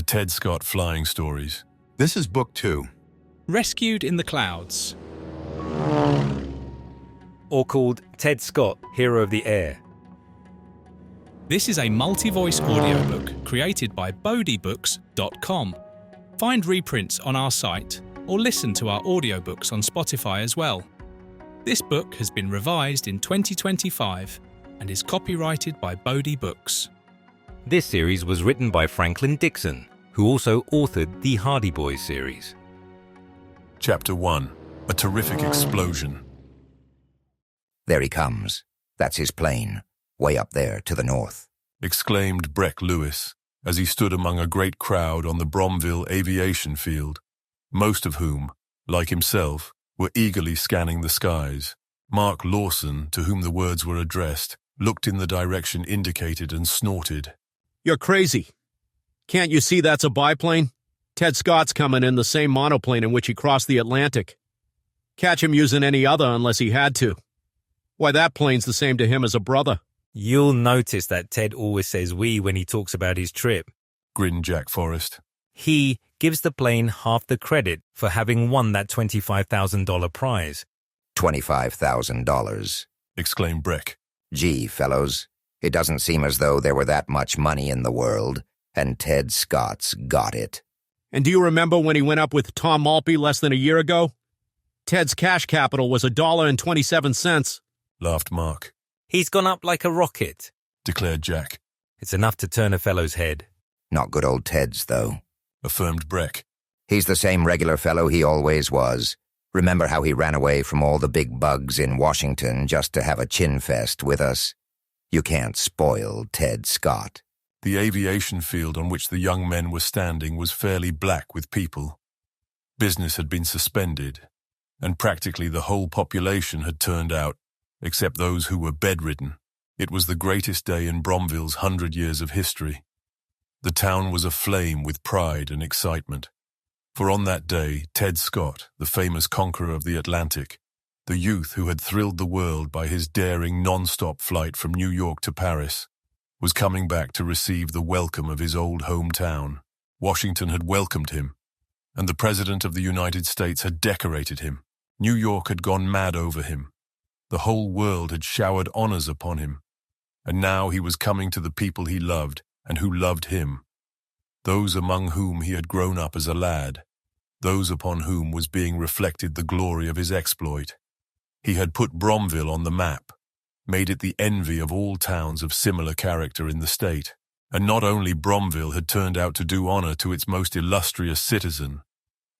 Ted Scott Flying Stories. This is Book 2. Rescued in the Clouds. Or called Ted Scott, Hero of the Air. This is a multi-voice audiobook created by BodeeBooks.com. Find reprints on our site or listen to our audiobooks on Spotify as well. This book has been revised in 2025 and is copyrighted by Bodee Books. This series was written by Franklin Dixon, who also authored the Hardy Boys series. Chapter 1. A Terrific Explosion. There he comes. That's his plane, way up there to the north, Exclaimed Breck Lewis as he stood among a great crowd on the Bromville aviation field, most of whom, like himself, were eagerly scanning the skies. Mark Lawson, to whom the words were addressed, looked in the direction indicated and snorted. You're crazy. Can't you see that's a biplane? Ted Scott's coming in the same monoplane in which he crossed the Atlantic. Catch him using any other unless he had to. Why, that plane's the same to him as a brother. You'll notice that Ted always says we when he talks about his trip. Grinned Jack Forrest. He gives the plane half the credit for having won that $25,000 prize. $25,000. Exclaimed Breck. Gee, fellows, it doesn't seem as though there were that much money in the world, and Ted Scott's got it. And do you remember when he went up with Tom Maltby less than a year ago? Ted's cash capital was $1.27. Laughed Mark. He's gone up like a rocket, Declared Jack. It's enough to turn a fellow's head. Not good old Ted's, though. Affirmed Breck. He's the same regular fellow he always was. Remember how he ran away from all the big bugs in Washington just to have a chin fest with us? You can't spoil Ted Scott. The aviation field on which the young men were standing was fairly black with people. Business had been suspended, and practically the whole population had turned out, except those who were bedridden. It was the greatest day in Bromville's 100 years of history. The town was aflame with pride and excitement. For on that day, Ted Scott, the famous conqueror of the Atlantic, the youth who had thrilled the world by his daring non-stop flight from New York to Paris, was coming back to receive the welcome of his old hometown. Washington had welcomed him, and the President of the United States had decorated him. New York had gone mad over him. The whole world had showered honors upon him, and now he was coming to the people he loved and who loved him, those among whom he had grown up as a lad, those upon whom was being reflected the glory of his exploit. He had put Bromville on the map, made it the envy of all towns of similar character in the state, and not only Bromville had turned out to do honor to its most illustrious citizen,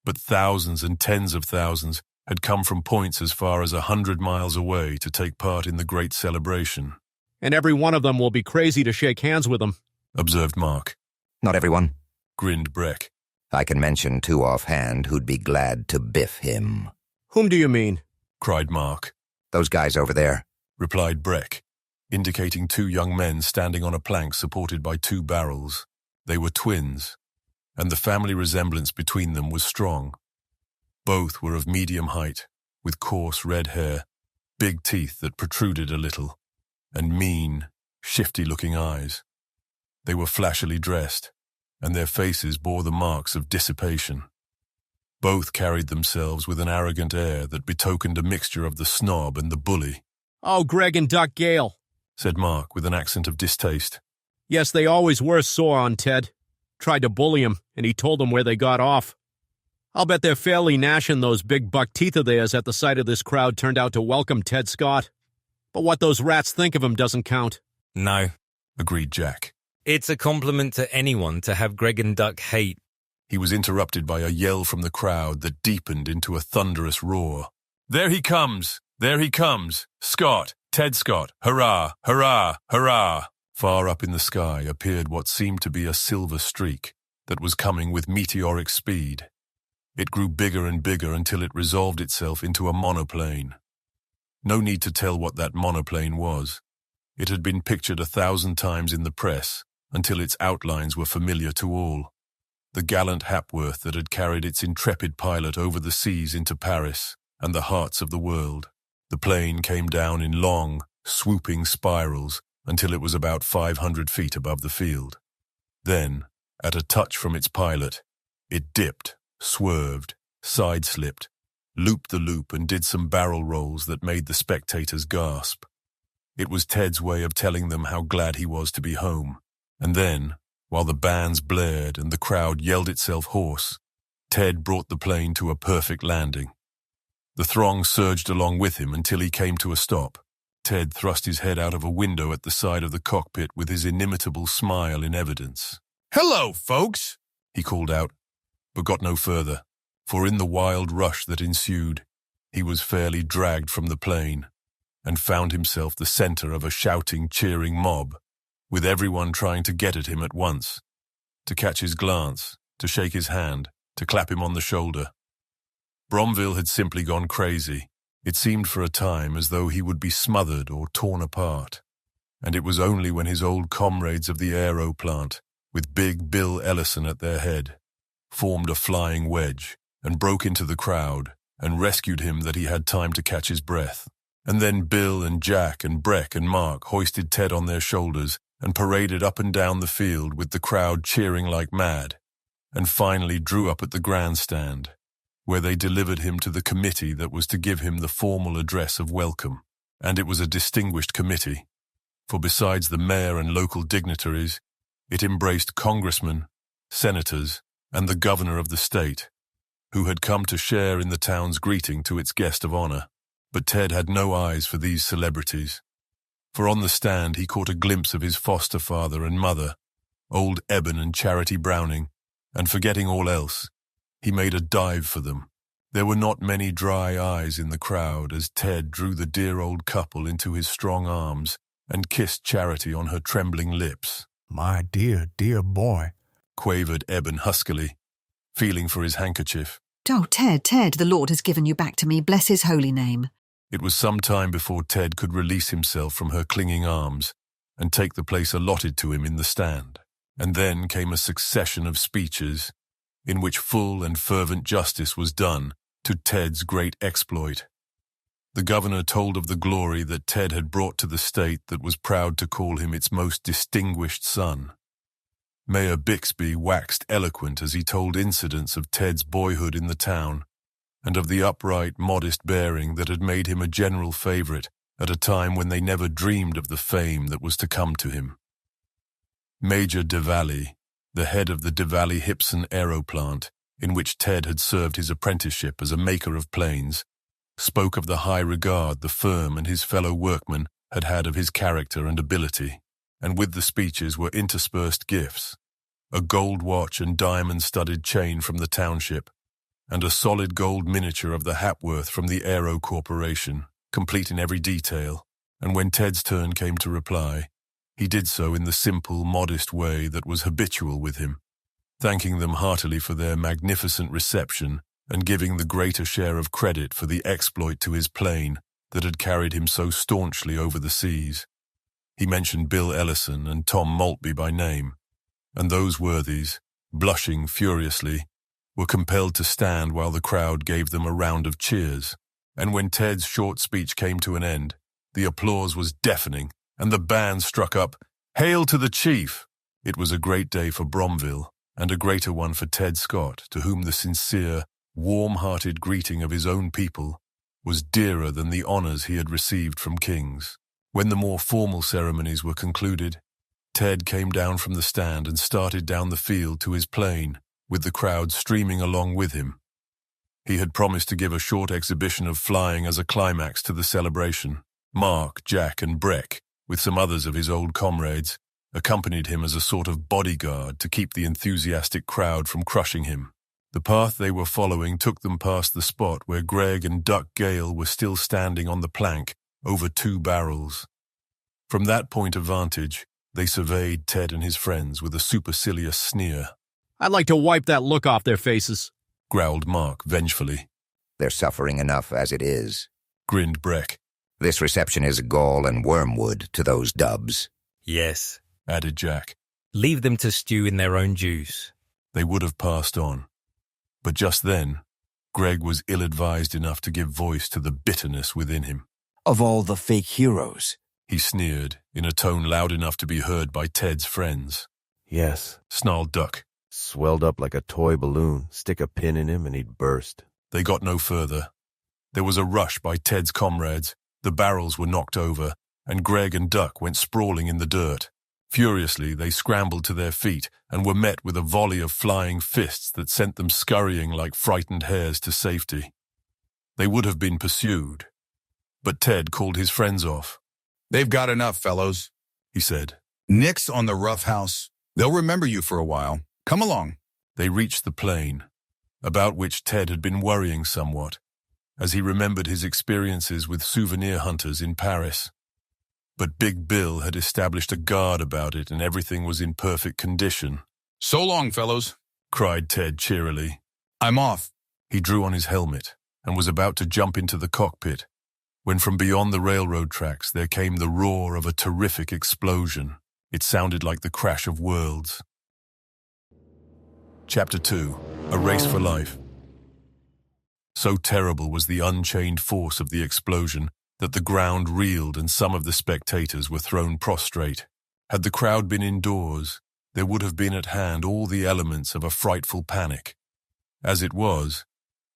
but thousands and tens of thousands had come from points as far as 100 miles away to take part in the great celebration. And every one of them will be crazy to shake hands with him, Observed Mark. Not everyone. Grinned Breck. I can mention two offhand who'd be glad to biff him. Whom do you mean? Cried Mark. Those guys over there. Replied Breck, indicating two young men standing on a plank supported by two barrels. They were twins, and the family resemblance between them was strong. Both were of medium height, with coarse red hair, big teeth that protruded a little, and mean, shifty-looking eyes. They were flashily dressed, and their faces bore the marks of dissipation. Both carried themselves with an arrogant air that betokened a mixture of the snob and the bully. Oh, Greg and Duck Gale, Said Mark with an accent of distaste. Yes, they always were sore on Ted. Tried to bully him, and he told them where they got off. I'll bet they're fairly gnashing those big buck teeth of theirs at the sight of this crowd turned out to welcome Ted Scott. But what those rats think of him doesn't count. No, Agreed Jack. it's a compliment to anyone to have Greg and Duck hate. He was interrupted by a yell from the crowd that deepened into a thunderous roar. There he comes! There he comes! Scott! Ted Scott! Hurrah! Hurrah! Hurrah! Far up in the sky appeared what seemed to be a silver streak that was coming with meteoric speed. It grew bigger and bigger until it resolved itself into a monoplane. No need to tell what that monoplane was. It had been pictured 1,000 times in the press until its outlines were familiar to all. The gallant Hapworth that had carried its intrepid pilot over the seas into Paris and the hearts of the world. The plane came down in long, swooping spirals until it was about 500 feet above the field. Then, At a touch from its pilot, it dipped, swerved, side-slipped, looped the loop and did some barrel rolls that made the spectators gasp. It was Ted's way of telling them how glad he was to be home. And then, while the bands blared and the crowd yelled itself hoarse, Ted brought the plane to a perfect landing. The throng surged along with him until he came to a stop. Ted thrust his head out of a window at the side of the cockpit with his inimitable smile in evidence. "Hello, folks," he called out, but got no further, for in the wild rush that ensued, he was fairly dragged from the plane and found himself the center of a shouting, cheering mob, with everyone trying to get at him at once, to catch his glance, to shake his hand, to clap him on the shoulder. Bromville had simply gone crazy. It seemed for a time as though he would be smothered or torn apart, and it was only when his old comrades of the aero plant, with big Bill Ellison at their head, formed a flying wedge and broke into the crowd and rescued him that he had time to catch his breath. And then Bill and Jack and Breck and Mark hoisted Ted on their shoulders and paraded up and down the field with the crowd cheering like mad, and finally drew up at the grandstand, where they delivered him to the committee that was to give him the formal address of welcome. And it was a distinguished committee, for besides the mayor and local dignitaries, it embraced congressmen, senators, and the governor of the state, who had come to share in the town's greeting to its guest of honor. But Ted had no eyes for these celebrities, for on the stand he caught a glimpse of his foster father and mother, old Eben and Charity Browning, and forgetting all else, he made a dive for them. There were not many dry eyes in the crowd as Ted drew the dear old couple into his strong arms and kissed Charity on her trembling lips. "My dear, dear boy," quavered Eben huskily, feeling for his handkerchief. "Oh, Ted, the Lord has given you back to me. Bless his holy name." It was some time before Ted could release himself from her clinging arms and take the place allotted to him in the stand. And then came a succession of speeches in which full and fervent justice was done to Ted's great exploit. The governor told of the glory that Ted had brought to the state that was proud to call him its most distinguished son. Mayor Bixby waxed eloquent as he told incidents of Ted's boyhood in the town and of the upright, modest bearing that had made him a general favorite at a time when they never dreamed of the fame that was to come to him. Major DeValley, the head of the DeValley-Hipson aero plant, in which Ted had served his apprenticeship as a maker of planes, spoke of the high regard the firm and his fellow workmen had had of his character and ability, and with the speeches were interspersed gifts, a gold watch and diamond-studded chain from the township, and a solid gold miniature of the Hapworth from the Aero Corporation, complete in every detail. And when Ted's turn came to reply, he did so in the simple, modest way that was habitual with him, thanking them heartily for their magnificent reception and giving the greater share of credit for the exploit to his plane that had carried him so staunchly over the seas. He mentioned Bill Ellison and Tom Maltby by name, and those worthies, blushing furiously, were compelled to stand while the crowd gave them a round of cheers. And when Ted's short speech came to an end, the applause was deafening, and the band struck up, "Hail to the Chief!" It was a great day for Bromville, and a greater one for Ted Scott, to whom the sincere, warm-hearted greeting of his own people was dearer than the honors he had received from kings. When the more formal ceremonies were concluded, Ted came down from the stand and started down the field to his plane, with the crowd streaming along with him. He had promised to give a short exhibition of flying as a climax to the celebration. Mark, Jack, and Breck, with some others of his old comrades, accompanied him as a sort of bodyguard to keep the enthusiastic crowd from crushing him. The path they were following took them past the spot where Greg and Duck Gale were still standing on the plank over 2 barrels. From that point of vantage, they surveyed Ted and his friends with a supercilious sneer. "I'd like to wipe that look off their faces," growled Mark vengefully. "They're suffering enough as it is," grinned Breck. "This reception is gall and wormwood to those dubs." Yes, added Jack. Leave them to stew in their own juice. They would have passed on. But just then, Greg was ill-advised enough to give voice to the bitterness within him. "Of all the fake heroes," he sneered, in a tone loud enough to be heard by Ted's friends. "Yes," snarled Duck. Swelled up like a toy balloon. Stick a pin in him and he'd burst. They got no further. There was a rush by Ted's comrades, the barrels were knocked over, and Greg and Duck went sprawling in the dirt. Furiously, they scrambled to their feet and were met with a volley of flying fists that sent them scurrying like frightened hares to safety. They would have been pursued, but Ted called his friends off. "They've got enough, fellows," he said. "Nick's on the rough house. They'll remember you for a while. Come along." They reached the plain, about which Ted had been worrying somewhat, as he remembered his experiences with souvenir hunters in Paris. But Big Bill had established a guard about it and everything was in perfect condition. "So long, fellows," cried Ted cheerily. "I'm off." He drew on his helmet and was about to jump into the cockpit, when from beyond the railroad tracks there came the roar of a terrific explosion. It sounded like the crash of worlds. Chapter 2. A Race for Life. So terrible was the unchained force of the explosion that the ground reeled and some of the spectators were thrown prostrate. Had the crowd been indoors, there would have been at hand all the elements of a frightful panic. As it was,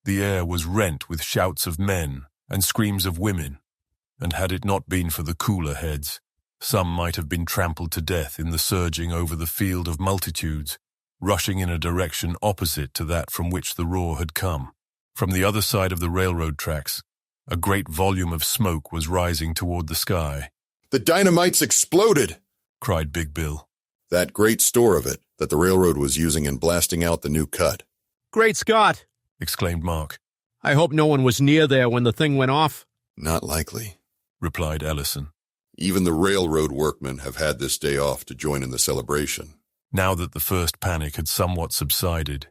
the air was rent with shouts of men and screams of women, and had it not been for the cooler heads, some might have been trampled to death in the surging over the field of multitudes, rushing in a direction opposite to that from which the roar had come. From the other side of the railroad tracks, a great volume of smoke was rising toward the sky. "The dynamite's exploded!" cried Big Bill. "That great store of it that the railroad was using in blasting out the new cut." "Great Scott!" exclaimed Mark. "I hope no one was near there when the thing went off." "Not likely," replied Ellison. "Even the railroad workmen have had this day off to join in the celebration." Now that the first panic had somewhat subsided,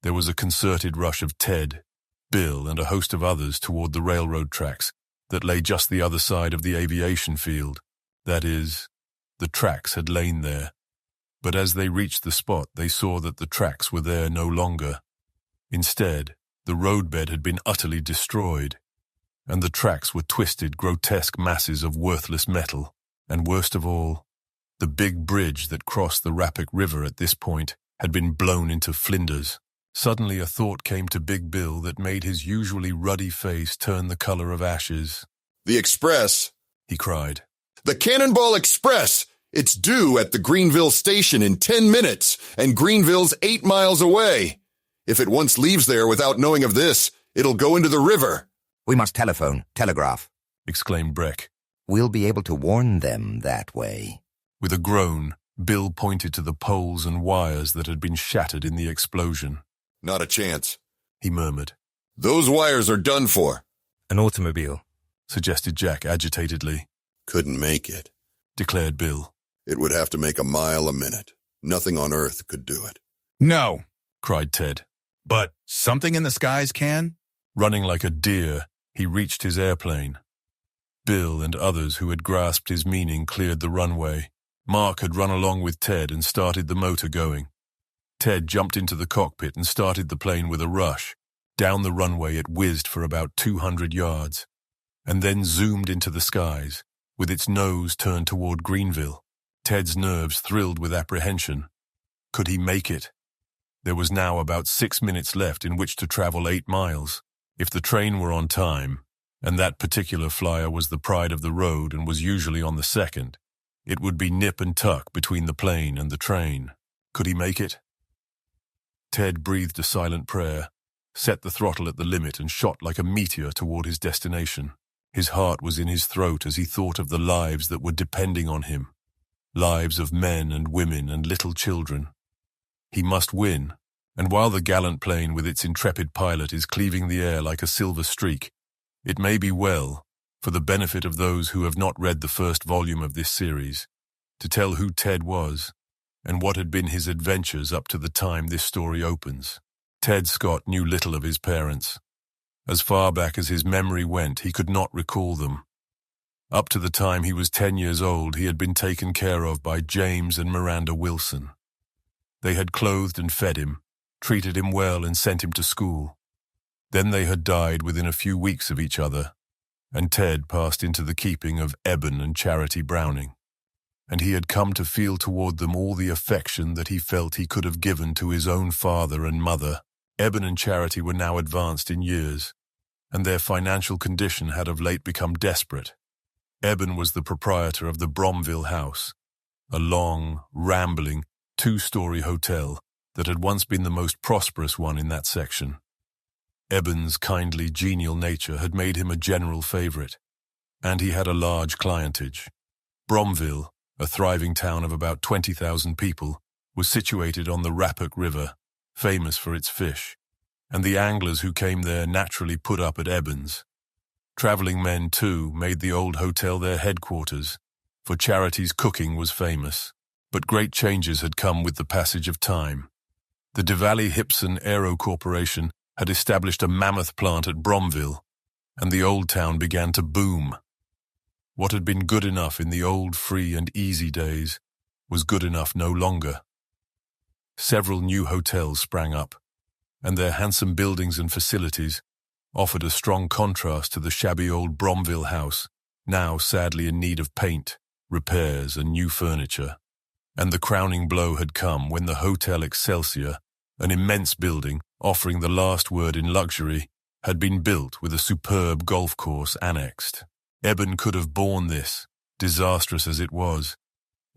there was a concerted rush of Ted, Bill, and a host of others toward the railroad tracks that lay just the other side of the aviation field. That is, the tracks had lain there. But as they reached the spot, they saw that the tracks were there no longer. Instead, the roadbed had been utterly destroyed, and the tracks were twisted, grotesque masses of worthless metal. And worst of all, the big bridge that crossed the Rappac River at this point had been blown into flinders. Suddenly a thought came to Big Bill that made his usually ruddy face turn the color of ashes. "The Express!" he cried. "The Cannonball Express! It's due at the Greenville station in 10 minutes, and Greenville's 8 miles away. If it once leaves there without knowing of this, it'll go into the river." "We must telegraph," exclaimed Breck. "We'll be able to warn them that way." With a groan, Bill pointed to the poles and wires that had been shattered in the explosion. "Not a chance," he murmured. "Those wires are done for." "An automobile," suggested Jack agitatedly. "Couldn't make it," declared Bill. "It would have to make a mile a minute. Nothing on Earth could do it." "No," cried Ted. "But something in the skies can?" Running like a deer, he reached his airplane. Bill and others who had grasped his meaning cleared the runway. Mark had run along with Ted and started the motor going. Ted jumped into the cockpit and started the plane with a rush. Down the runway it whizzed for about 200 yards, and then zoomed into the skies, with its nose turned toward Greenville. Ted's nerves thrilled with apprehension. Could he make it? There was now about 6 minutes left in which to travel 8 miles. If the train were on time, and that particular flyer was the pride of the road and was usually on the second, it would be nip and tuck between the plane and the train. Could he make it? Ted breathed a silent prayer, set the throttle at the limit and shot like a meteor toward his destination. His heart was in his throat as he thought of the lives that were depending on him, lives of men and women and little children. He must win, and while the gallant plane with its intrepid pilot is cleaving the air like a silver streak, it may be well, for the benefit of those who have not read the first volume of this series, to tell who Ted was and what had been his adventures up to the time this story opens. Ted Scott knew little of his parents. As far back as his memory went, he could not recall them. Up to the time he was 10 years old, he had been taken care of by James and Miranda Wilson. They had clothed and fed him, treated him well and sent him to school. Then they had died within a few weeks of each other, and Ted passed into the keeping of Eben and Charity Browning. and he had come to feel toward them all the affection that he felt he could have given to his own father and mother. Eben and Charity were now advanced in years, and their financial condition had of late become desperate. Eben was the proprietor of the Bromville house, a long, rambling, two-story hotel that had once been the most prosperous one in that section. Eben's kindly, genial nature had made him a general favorite, and he had a large clientage. Bromville, a thriving town of about 20,000 people, was situated on the Rappack River, famous for its fish, and the anglers who came there naturally put up at Eben's. Traveling men, too, made the old hotel their headquarters, for Charity's cooking was famous. But great changes had come with the passage of time. The Diwali Hipson Aero Corporation had established a mammoth plant at Bromville, and the old town began to boom. What had been good enough in the old free and easy days was good enough no longer. Several new hotels sprang up, and their handsome buildings and facilities offered a strong contrast to the shabby old Bromville house, now sadly in need of paint, repairs, and new furniture. And the crowning blow had come when the Hotel Excelsior, an immense building offering the last word in luxury, had been built with a superb golf course annexed. Eben could have borne this, disastrous as it was,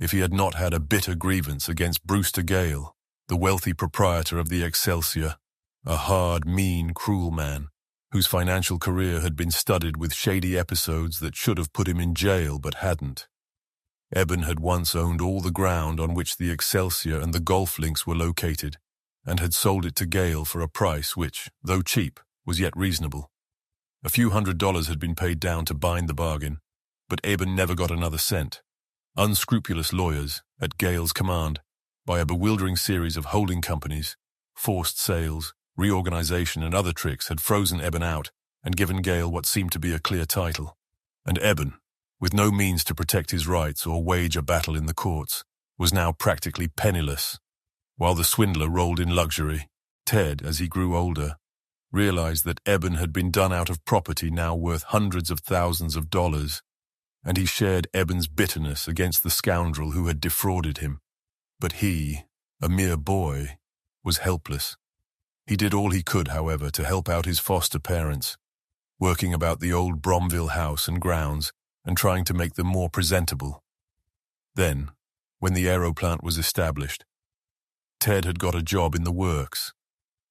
if he had not had a bitter grievance against Brewster Gale, the wealthy proprietor of the Excelsior, a hard, mean, cruel man, whose financial career had been studded with shady episodes that should have put him in jail but hadn't. Eben had once owned all the ground on which the Excelsior and the golf links were located, and had sold it to Gale for a price which, though cheap, was yet reasonable. A few $100s had been paid down to bind the bargain, but Eben never got another cent. Unscrupulous lawyers, at Gale's command, by a bewildering series of holding companies, forced sales, reorganization and other tricks had frozen Eben out and given Gale what seemed to be a clear title. And Eben, with no means to protect his rights or wage a battle in the courts, was now practically penniless. While the swindler rolled in luxury, Ted, as he grew older, realized that Eben had been done out of property now worth hundreds of thousands of dollars, and he shared Eben's bitterness against the scoundrel who had defrauded him. But he, a mere boy, was helpless. He did all he could, however, to help out his foster parents, working about the old Bromville house and grounds and trying to make them more presentable. Then, when the aero plant was established, Ted had got a job in the works.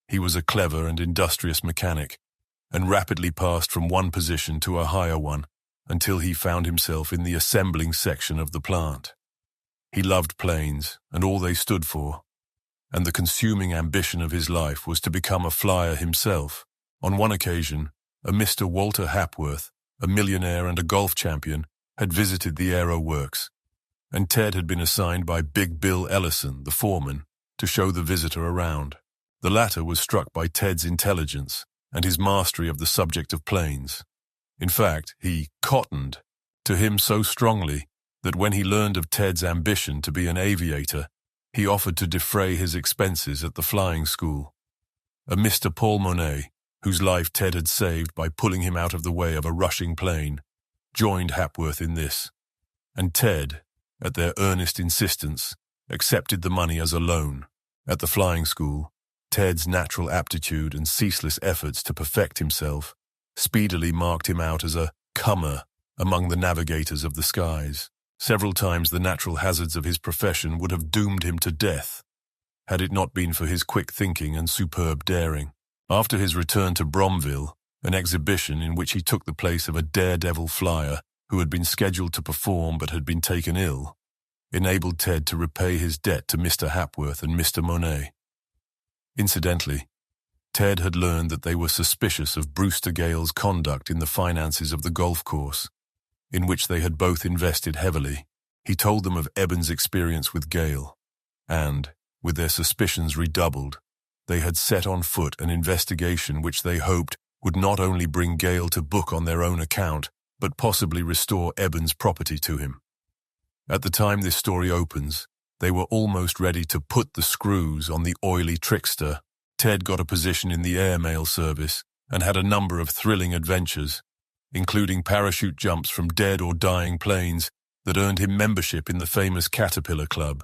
He was a clever and industrious mechanic, and rapidly passed from one position to a higher one until he found himself in the assembling section of the plant. He loved planes and all they stood for, and the consuming ambition of his life was to become a flyer himself. On one occasion, a Mr. Walter Hapworth, a millionaire and a golf champion, had visited the aero works, and Ted had been assigned by Big Bill Ellison, the foreman, to show the visitor around. The latter was struck by Ted's intelligence and his mastery of the subject of planes. In fact, he cottoned to him so strongly that when he learned of Ted's ambition to be an aviator, he offered to defray his expenses at the flying school. A Mr. Paul Monet, whose life Ted had saved by pulling him out of the way of a rushing plane, joined Hapworth in this, and Ted, at their earnest insistence, accepted the money as a loan. At the flying school, Ted's natural aptitude and ceaseless efforts to perfect himself speedily marked him out as a comer among the navigators of the skies. Several times the natural hazards of his profession would have doomed him to death, had it not been for his quick thinking and superb daring. After his return to Bromville, an exhibition in which he took the place of a daredevil flyer who had been scheduled to perform but had been taken ill, enabled Ted to repay his debt to Mr. Hapworth and Mr. Monet. Incidentally, Ted had learned that they were suspicious of Brewster Gale's conduct in the finances of the golf course, in which they had both invested heavily. He told them of Eben's experience with Gale, and, with their suspicions redoubled, they had set on foot an investigation which they hoped would not only bring Gale to book on their own account, but possibly restore Eben's property to him. At the time this story opens, they were almost ready to put the screws on the oily trickster. Ted got a position in the airmail service and had a number of thrilling adventures, including parachute jumps from dead or dying planes that earned him membership in the famous Caterpillar Club,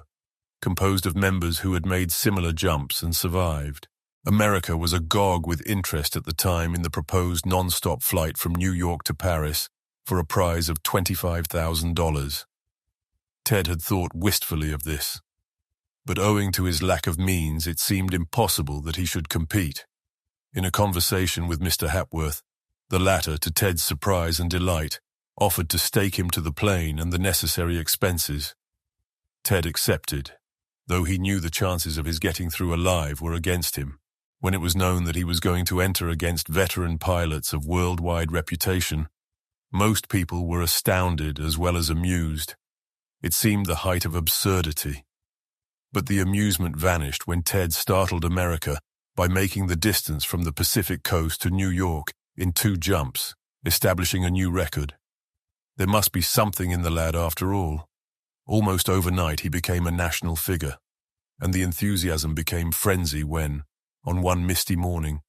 composed of members who had made similar jumps and survived. America was agog with interest at the time in the proposed non-stop flight from New York to Paris for a prize of $25,000. Ted had thought wistfully of this, but owing to his lack of means, it seemed impossible that he should compete. In a conversation with Mr. Hapworth, the latter, to Ted's surprise and delight, offered to stake him to the plane and the necessary expenses. Ted accepted, though he knew the chances of his getting through alive were against him. When it was known that he was going to enter against veteran pilots of worldwide reputation, most people were astounded as well as amused. It seemed the height of absurdity. But the amusement vanished when Ted startled America by making the distance from the Pacific coast to New York in 2 jumps, establishing a new record. There must be something in the lad after all. Almost overnight he became a national figure, and the enthusiasm became frenzy when, on one misty morning,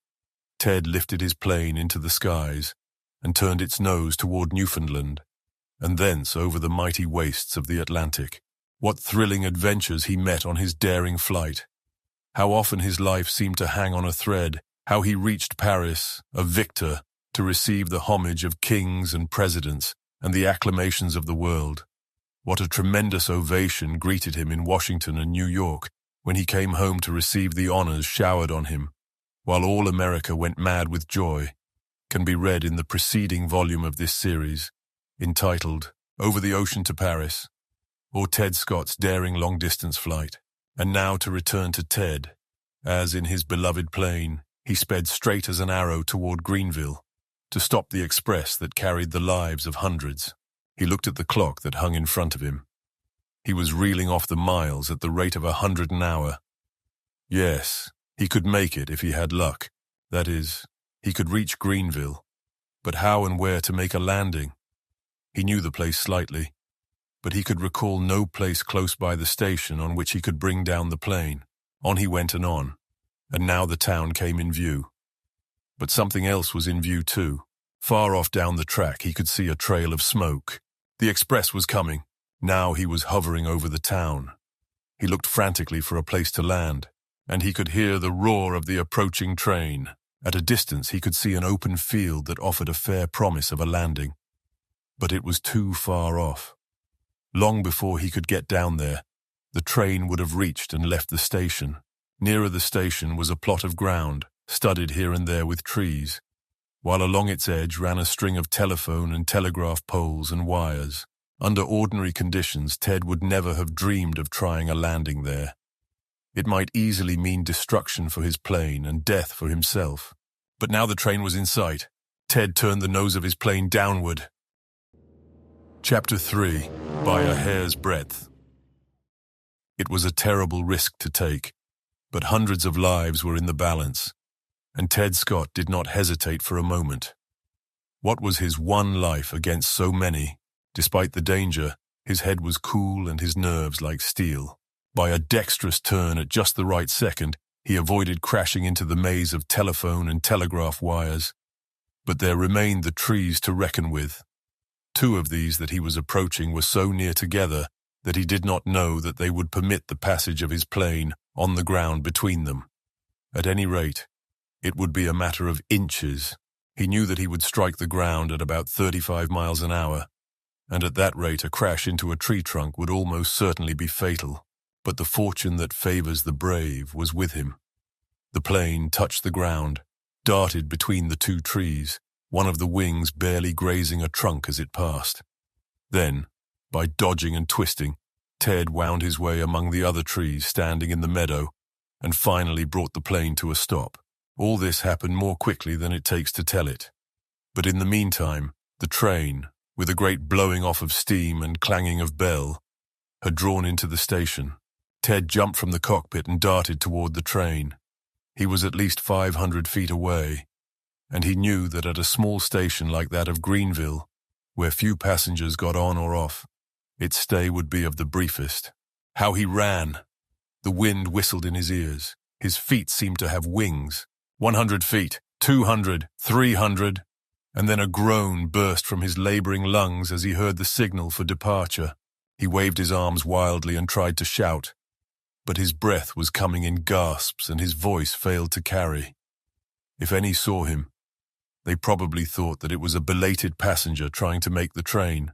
Ted lifted his plane into the skies and turned its nose toward Newfoundland, and thence over the mighty wastes of the Atlantic. What thrilling adventures he met on his daring flight! How often his life seemed to hang on a thread, how he reached Paris, a victor, to receive the homage of kings and presidents and the acclamations of the world. What a tremendous ovation greeted him in Washington and New York when he came home to receive the honors showered on him, while all America went mad with joy, can be read in the preceding volume of this series, entitled Over the Ocean to Paris, or Ted Scott's daring long-distance flight. And now to return to Ted, as in his beloved plane, he sped straight as an arrow toward Greenville, to stop the express that carried the lives of hundreds. He looked at the clock that hung in front of him. He was reeling off the miles at the rate of 100 an hour. Yes, he could make it if he had luck. That is, he could reach Greenville. But how and where to make a landing? He knew the place slightly, but he could recall no place close by the station on which he could bring down the plane. On he went and now the town came in view. But something else was in view too. Far off down the track he could see a trail of smoke. The express was coming. Now he was hovering over the town. He looked frantically for a place to land, and he could hear the roar of the approaching train. At a distance he could see an open field that offered a fair promise of a landing. But it was too far off. Long before he could get down there, the train would have reached and left the station. Nearer the station was a plot of ground, studded here and there with trees, while along its edge ran a string of telephone and telegraph poles and wires. Under ordinary conditions, Ted would never have dreamed of trying a landing there. It might easily mean destruction for his plane and death for himself. But now the train was in sight. Ted turned the nose of his plane downward. Chapter 3. By a Hair's Breadth. It was a terrible risk to take, but hundreds of lives were in the balance, and Ted Scott did not hesitate for a moment. What was his one life against so many? Despite the danger, his head was cool and his nerves like steel. By a dexterous turn at just the right second, he avoided crashing into the maze of telephone and telegraph wires. But there remained the trees to reckon with. 2 of these that he was approaching were so near together that he did not know that they would permit the passage of his plane on the ground between them. At any rate, it would be a matter of inches. He knew that he would strike the ground at about 35 miles an hour, and at that rate a crash into a tree trunk would almost certainly be fatal. But the fortune that favors the brave was with him. The plane touched the ground, darted between the 2 trees, one of the wings barely grazing a trunk as it passed. Then, by dodging and twisting, Ted wound his way among the other trees standing in the meadow and finally brought the plane to a stop. All this happened more quickly than it takes to tell it. But in the meantime, the train, with a great blowing off of steam and clanging of bell, had drawn into the station. Ted jumped from the cockpit and darted toward the train. He was at least 500 feet away, and he knew that at a small station like that of Greenville, where few passengers got on or off, its stay would be of the briefest. How he ran! The wind whistled in his ears. His feet seemed to have wings. 100 feet, 200, 300, and then a groan burst from his laboring lungs as he heard the signal for departure. He waved his arms wildly and tried to shout, but his breath was coming in gasps and his voice failed to carry. If any saw him, they probably thought that it was a belated passenger trying to make the train,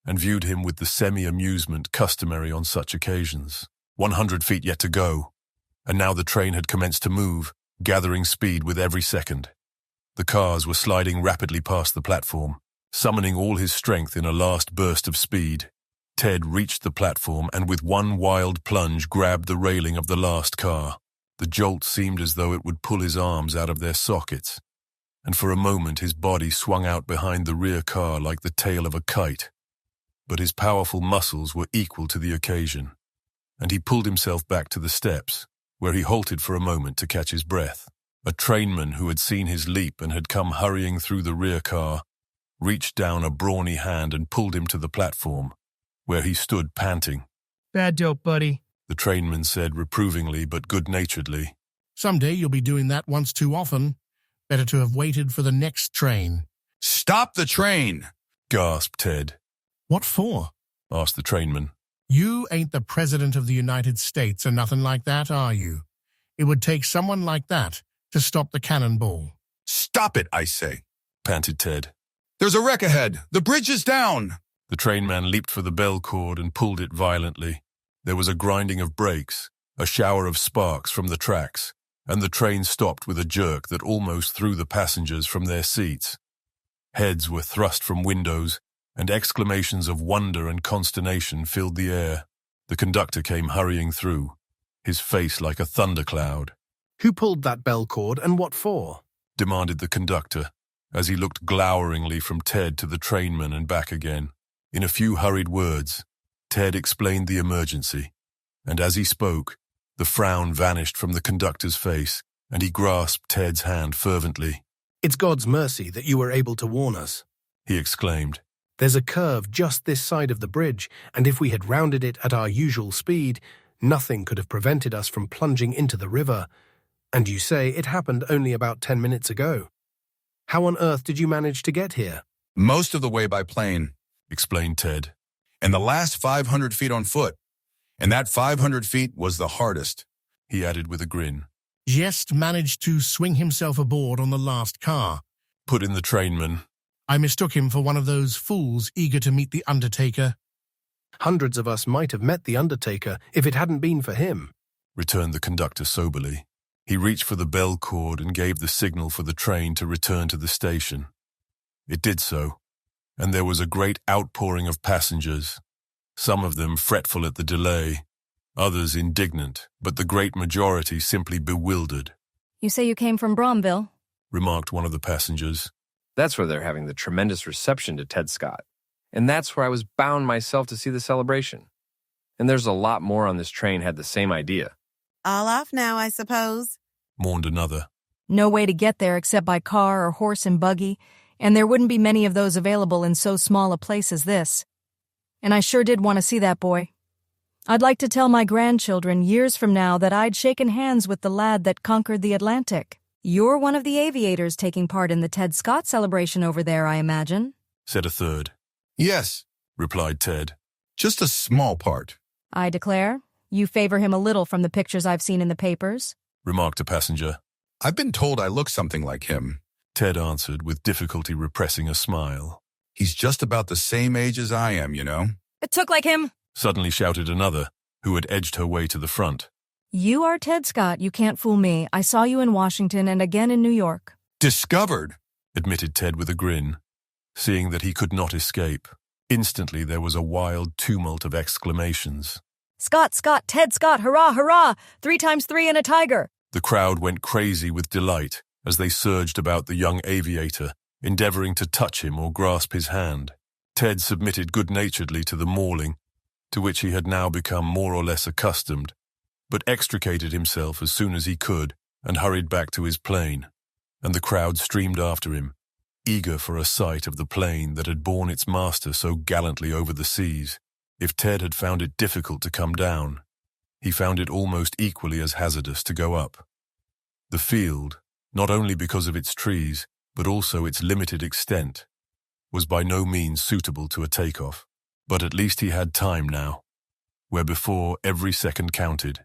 and viewed him with the semi-amusement customary on such occasions. 100 feet yet to go, and now the train had commenced to move, gathering speed with every second. The cars were sliding rapidly past the platform. Summoning all his strength in a last burst of speed, Ted reached the platform and with one wild plunge grabbed the railing of the last car. The jolt seemed as though it would pull his arms out of their sockets, and for a moment his body swung out behind the rear car like the tail of a kite. But his powerful muscles were equal to the occasion, and he pulled himself back to the steps, where he halted for a moment to catch his breath. A trainman who had seen his leap and had come hurrying through the rear car reached down a brawny hand and pulled him to the platform, where he stood panting. "Bad dope, buddy," the trainman said reprovingly but good-naturedly. "Someday you'll be doing that once too often. Better to have waited for the next train." "Stop the train!" gasped Ted. "What for?" asked the trainman. "You ain't the President of the United States or nothing like that, are you? It would take someone like that to stop the cannonball." "Stop it, I say," panted Ted. "There's a wreck ahead. The bridge is down." The trainman leaped for the bell cord and pulled it violently. There was a grinding of brakes, a shower of sparks from the tracks, and the train stopped with a jerk that almost threw the passengers from their seats. Heads were thrust from windows, and exclamations of wonder and consternation filled the air. The conductor came hurrying through, his face like a thundercloud. "Who pulled that bell cord and what for?" demanded the conductor, as he looked gloweringly from Ted to the trainman and back again. In a few hurried words, Ted explained the emergency, and as he spoke, the frown vanished from the conductor's face, and he grasped Ted's hand fervently. "It's God's mercy that you were able to warn us," he exclaimed. "There's a curve just this side of the bridge, and if we had rounded it at our usual speed, nothing could have prevented us from plunging into the river. And you say it happened only about 10 minutes ago. How on earth did you manage to get here?" "Most of the way by plane," explained Ted. "And the last 500 feet on foot. And that 500 feet was the hardest," he added with a grin. "Just managed to swing himself aboard on the last car," put in the trainman. "I mistook him for one of those fools eager to meet the Undertaker." "Hundreds of us might have met the Undertaker if it hadn't been for him," returned the conductor soberly. He reached for the bell cord and gave the signal for the train to return to the station. It did so, and there was a great outpouring of passengers, some of them fretful at the delay, others indignant, but the great majority simply bewildered. "You say you came from Bromville?" remarked one of the passengers. "That's where they're having the tremendous reception to Ted Scott. And that's where I was bound myself to see the celebration. And there's a lot more on this train had the same idea." "All off now, I suppose," mourned another. "No way to get there except by car or horse and buggy, and there wouldn't be many of those available in so small a place as this. And I sure did want to see that boy. I'd like to tell my grandchildren years from now that I'd shaken hands with the lad that conquered the Atlantic. You're one of the aviators taking part in the Ted Scott celebration over there, I imagine," said a third. "Yes," replied Ted. "Just a small part." "I declare, you favor him a little from the pictures I've seen in the papers," remarked a passenger. "I've been told I look something like him," Ted answered, with difficulty repressing a smile. "He's just about the same age as I am, you know." "It took like him," suddenly shouted another, who had edged her way to the front. "You are Ted Scott, you can't fool me. I saw you in Washington and again in New York." "Discovered," admitted Ted with a grin, seeing that he could not escape. Instantly there was a wild tumult of exclamations. "Scott, Scott, Ted Scott, hurrah, hurrah! 3 times 3 and a tiger!" The crowd went crazy with delight as they surged about the young aviator, endeavoring to touch him or grasp his hand. Ted submitted good-naturedly to the mauling, to which he had now become more or less accustomed, but extricated himself as soon as he could and hurried back to his plane, and the crowd streamed after him, eager for a sight of the plane that had borne its master so gallantly over the seas. If Ted had found it difficult to come down, he found it almost equally as hazardous to go up. The field, not only because of its trees, but also its limited extent, was by no means suitable to a takeoff. But at least he had time now, where before every second counted,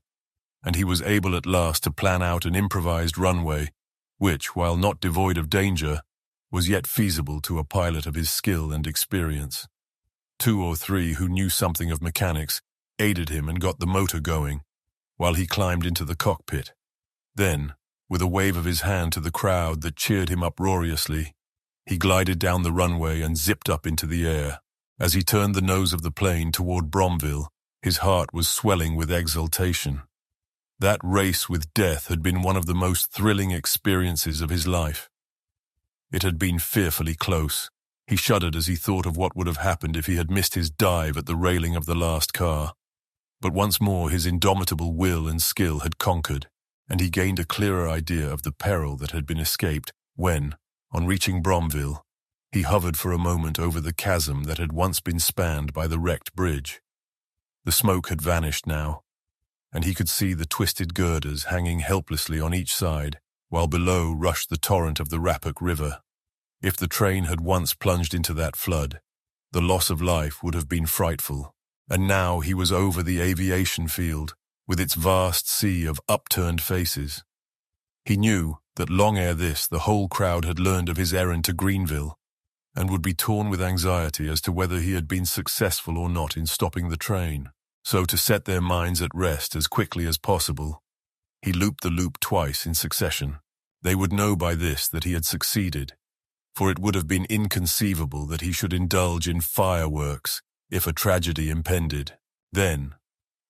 and he was able at last to plan out an improvised runway, which, while not devoid of danger, was yet feasible to a pilot of his skill and experience. 2 or 3 who knew something of mechanics aided him and got the motor going, while he climbed into the cockpit. Then, with a wave of his hand to the crowd that cheered him uproariously, he glided down the runway and zipped up into the air. As he turned the nose of the plane toward Bromville, his heart was swelling with exultation. That race with death had been one of the most thrilling experiences of his life. It had been fearfully close. He shuddered as he thought of what would have happened if he had missed his dive at the railing of the last car. But once more his indomitable will and skill had conquered, and he gained a clearer idea of the peril that had been escaped when, on reaching Bromville, he hovered for a moment over the chasm that had once been spanned by the wrecked bridge. The smoke had vanished now, and he could see the twisted girders hanging helplessly on each side, while below rushed the torrent of the Rappack River. If the train had once plunged into that flood, the loss of life would have been frightful, and now he was over the aviation field, with its vast sea of upturned faces. He knew that long ere this the whole crowd had learned of his errand to Greenville, and would be torn with anxiety as to whether he had been successful or not in stopping the train. So to set their minds at rest as quickly as possible, he looped the loop twice in succession. They would know by this that he had succeeded, for it would have been inconceivable that he should indulge in fireworks if a tragedy impended. Then,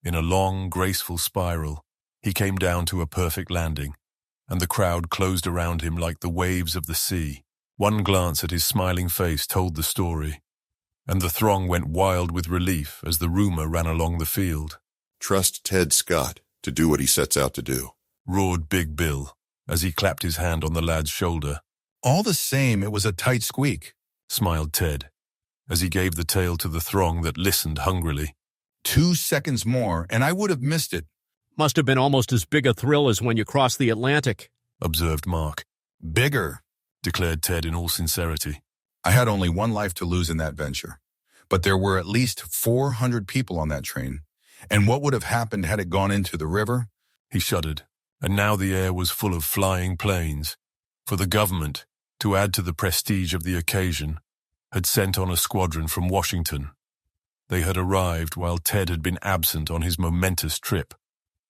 in a long, graceful spiral, he came down to a perfect landing, and the crowd closed around him like the waves of the sea. One glance at his smiling face told the story, and the throng went wild with relief as the rumor ran along the field. "Trust Ted Scott to do what he sets out to do," roared Big Bill as he clapped his hand on the lad's shoulder. "All the same, it was a tight squeak," smiled Ted, as he gave the tale to the throng that listened hungrily. 2 seconds more, and I would have missed it. Must have been almost as big a thrill as when you crossed the Atlantic, observed Mark. Bigger, declared Ted in all sincerity. I had only one life to lose in that venture, but there were at least 400 people on that train, and what would have happened had it gone into the river? He shuddered, and now the air was full of flying planes, for the government, to add to the prestige of the occasion, had sent on a squadron from Washington. They had arrived while Ted had been absent on his momentous trip,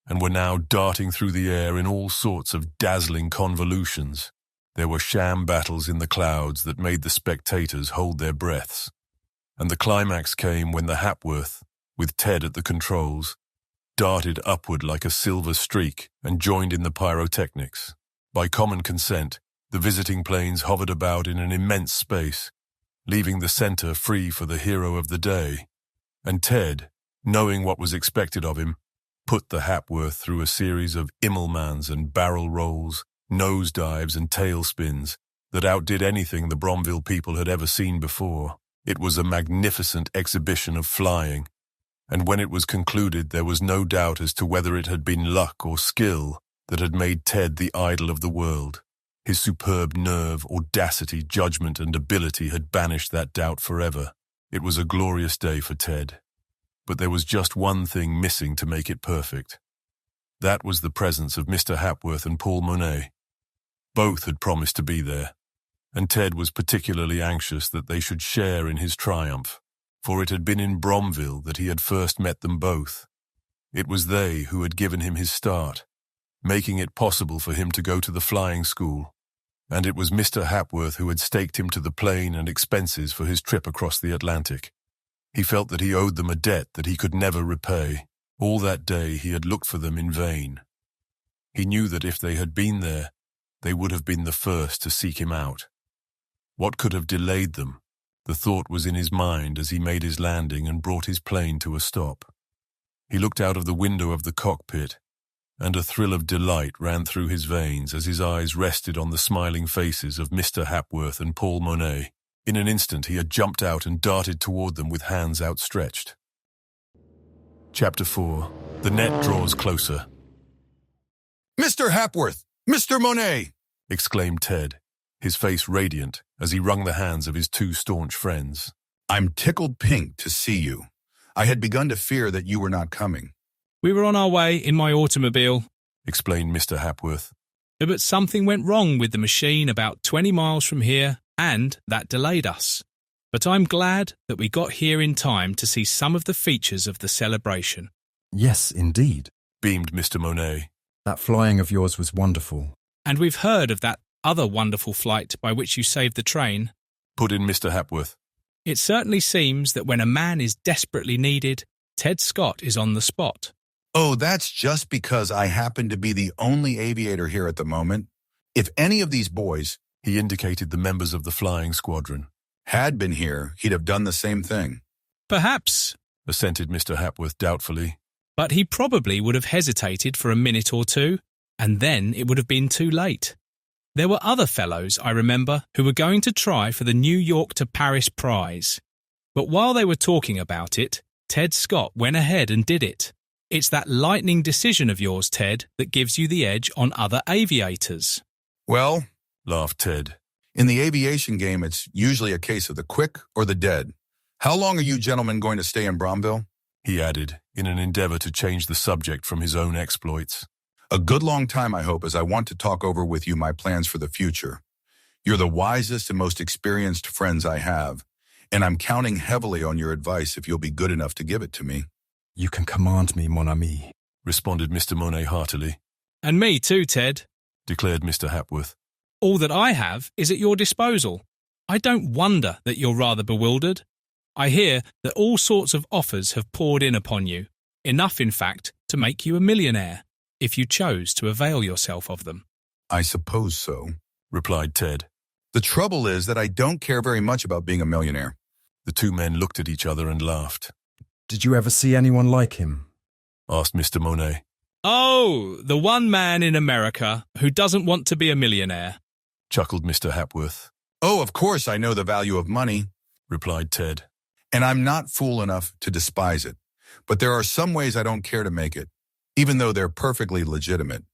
and were now darting through the air in all sorts of dazzling convolutions. There were sham battles in the clouds that made the spectators hold their breaths, and the climax came when the Hapworth, with Ted at the controls, darted upward like a silver streak and joined in the pyrotechnics. By common consent, the visiting planes hovered about in an immense space, leaving the center free for the hero of the day, and Ted, knowing what was expected of him, put the Hapworth through a series of Immelmans and barrel rolls, nosedives and tailspins that outdid anything the Bromville people had ever seen before. It was a magnificent exhibition of flying, and when it was concluded there was no doubt as to whether it had been luck or skill that had made Ted the idol of the world. His superb nerve, audacity, judgment, and ability had banished that doubt forever. It was a glorious day for Ted. But there was just one thing missing to make it perfect. That was the presence of Mr. Hapworth and Paul Monet. Both had promised to be there, and Ted was particularly anxious that they should share in his triumph, for it had been in Bromville that he had first met them both. It was they who had given him his start, making it possible for him to go to the flying school, and it was Mr. Hapworth who had staked him to the plane and expenses for his trip across the Atlantic. He felt that he owed them a debt that he could never repay. All that day he had looked for them in vain. He knew that if they had been there, they would have been the first to seek him out. What could have delayed them? The thought was in his mind as he made his landing and brought his plane to a stop. He looked out of the window of the cockpit, and a thrill of delight ran through his veins as his eyes rested on the smiling faces of Mr. Hapworth and Paul Monet. In an instant he had jumped out and darted toward them with hands outstretched. Chapter 4. The net draws closer. "Mr. Hapworth! Mr. Monet!" exclaimed Ted, his face radiant as he wrung the hands of his two staunch friends. I'm tickled pink to see you. I had begun to fear that you were not coming. We were on our way in my automobile, explained Mr. Hapworth. But something went wrong with the machine about 20 miles from here, and that delayed us. But I'm glad that we got here in time to see some of the features of the celebration. Yes, indeed, beamed Mr. Monet. That flying of yours was wonderful. And we've heard of that other wonderful flight by which you saved the train, put in Mr. Hapworth. It certainly seems that when a man is desperately needed, Ted Scott is on the spot. Oh, that's just because I happen to be the only aviator here at the moment. If any of these boys, he indicated the members of the flying squadron, had been here, he'd have done the same thing. Perhaps, assented Mr. Hapworth doubtfully. But he probably would have hesitated for a minute or two, and then it would have been too late. There were other fellows, I remember, who were going to try for the New York to Paris prize. But while they were talking about it, Ted Scott went ahead and did it. It's that lightning decision of yours, Ted, that gives you the edge on other aviators. Well, laughed Ted, in the aviation game, it's usually a case of the quick or the dead. How long are you gentlemen going to stay in Bromville? He added, in an endeavor to change the subject from his own exploits. A good long time, I hope, as I want to talk over with you my plans for the future. You're the wisest and most experienced friends I have, and I'm counting heavily on your advice if you'll be good enough to give it to me. You can command me, mon ami, responded Mr. Monet heartily. And me too, Ted, declared Mr. Hapworth. All that I have is at your disposal. I don't wonder that you're rather bewildered. I hear that all sorts of offers have poured in upon you, enough, in fact, to make you a millionaire, if you chose to avail yourself of them. I suppose so, replied Ted. The trouble is that I don't care very much about being a millionaire. The two men looked at each other and laughed. Did you ever see anyone like him? asked Mr. Monet. Oh, the one man in America who doesn't want to be a millionaire, chuckled Mr. Hapworth. Oh, of course I know the value of money, replied Ted. And I'm not fool enough to despise it. But there are some ways I don't care to make it, even though they're perfectly legitimate.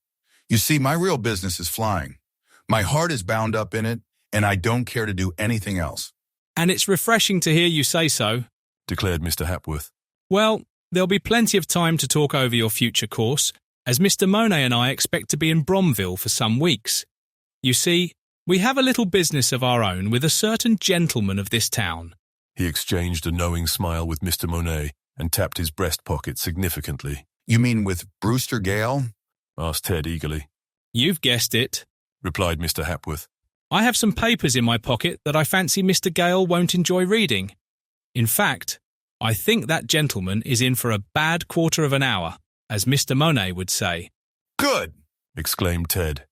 You see, my real business is flying. My heart is bound up in it, and I don't care to do anything else. And it's refreshing to hear you say so, declared Mr. Hapworth. Well, there'll be plenty of time to talk over your future course, as Mr. Monet and I expect to be in Bromville for some weeks. You see, we have a little business of our own with a certain gentleman of this town. He exchanged a knowing smile with Mr. Monet and tapped his breast pocket significantly. You mean with Brewster Gale? asked Ted eagerly. You've guessed it, replied Mr. Hapworth. I have some papers in my pocket that I fancy Mr. Gale won't enjoy reading. In fact, I think that gentleman is in for a bad quarter of an hour, as Mr. Monet would say. Good! exclaimed Ted,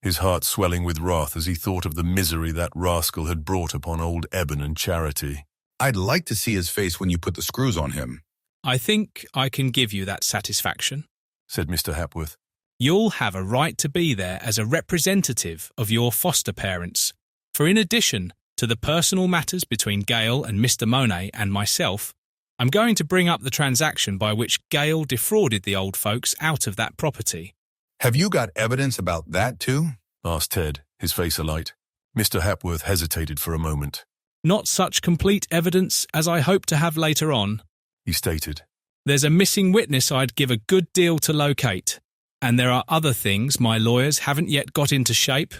his heart swelling with wrath as he thought of the misery that rascal had brought upon old Eben and Charity. I'd like to see his face when you put the screws on him. I think I can give you that satisfaction, said Mr. Hapworth. You'll have a right to be there as a representative of your foster parents, for in addition to the personal matters between Gale and Mr. Monet and myself, I'm going to bring up the transaction by which Gale defrauded the old folks out of that property. Have you got evidence about that too? asked Ted, his face alight. Mr. Hapworth hesitated for a moment. Not such complete evidence as I hope to have later on, he stated. There's a missing witness I'd give a good deal to locate, and there are other things my lawyers haven't yet got into shape,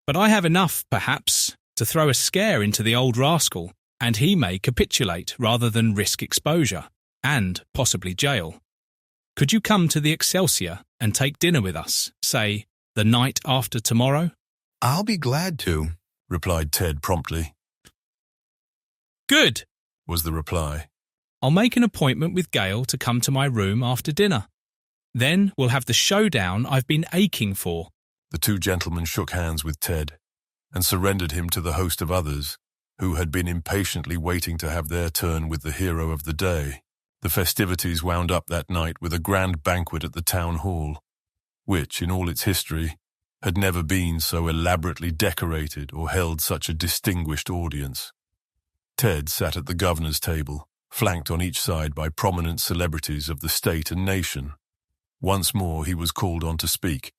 but I have enough, perhaps, to throw a scare into the old rascal, and he may capitulate rather than risk exposure, and possibly jail. Could you come to the Excelsior and take dinner with us, say, the night after tomorrow? I'll be glad to, replied Ted promptly. Good, was the reply. I'll make an appointment with Gale to come to my room after dinner. Then we'll have the showdown I've been aching for. The two gentlemen shook hands with Ted and surrendered him to the host of others who had been impatiently waiting to have their turn with the hero of the day. The festivities wound up that night with a grand banquet at the town hall, which, in all its history, had never been so elaborately decorated or held such a distinguished audience. Ted sat at the governor's table, flanked on each side by prominent celebrities of the state and nation. Once more he was called on to speak,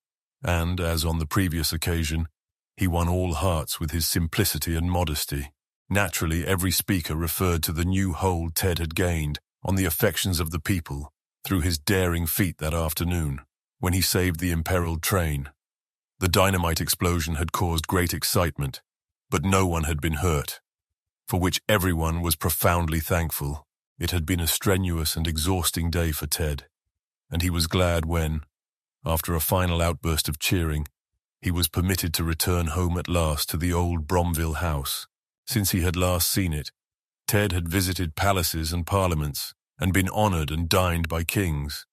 and, as on the previous occasion, he won all hearts with his simplicity and modesty. Naturally, every speaker referred to the new hold Ted had gained on the affections of the people through his daring feat that afternoon, when he saved the imperiled train. The dynamite explosion had caused great excitement, but no one had been hurt, for which everyone was profoundly thankful. It had been a strenuous and exhausting day for Ted, and he was glad when, after a final outburst of cheering, he was permitted to return home at last to the old Bromville house. Since he had last seen it, Ted had visited palaces and parliaments and been honored and dined by kings.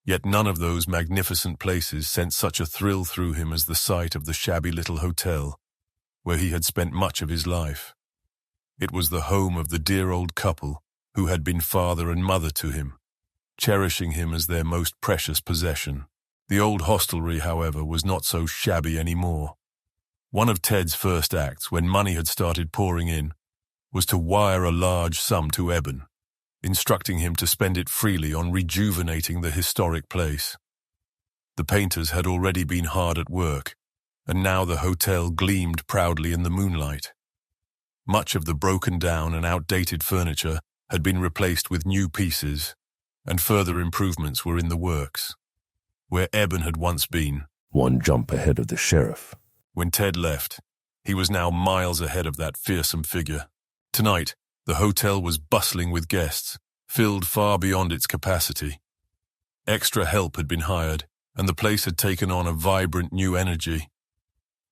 Yet none of those magnificent places sent such a thrill through him as the sight of the shabby little hotel where he had spent much of his life. It was the home of the dear old couple who had been father and mother to him, cherishing him as their most precious possession. The old hostelry, however, was not so shabby anymore. One of Ted's first acts, when money had started pouring in, was to wire a large sum to Eben, instructing him to spend it freely on rejuvenating the historic place. The painters had already been hard at work, and now the hotel gleamed proudly in the moonlight. Much of the broken down and outdated furniture had been replaced with new pieces, and further improvements were in the works. Where Eben had once been, one jump ahead of the sheriff. When Ted left, he was now miles ahead of that fearsome figure. Tonight, the hotel was bustling with guests, filled far beyond its capacity. Extra help had been hired, and the place had taken on a vibrant new energy.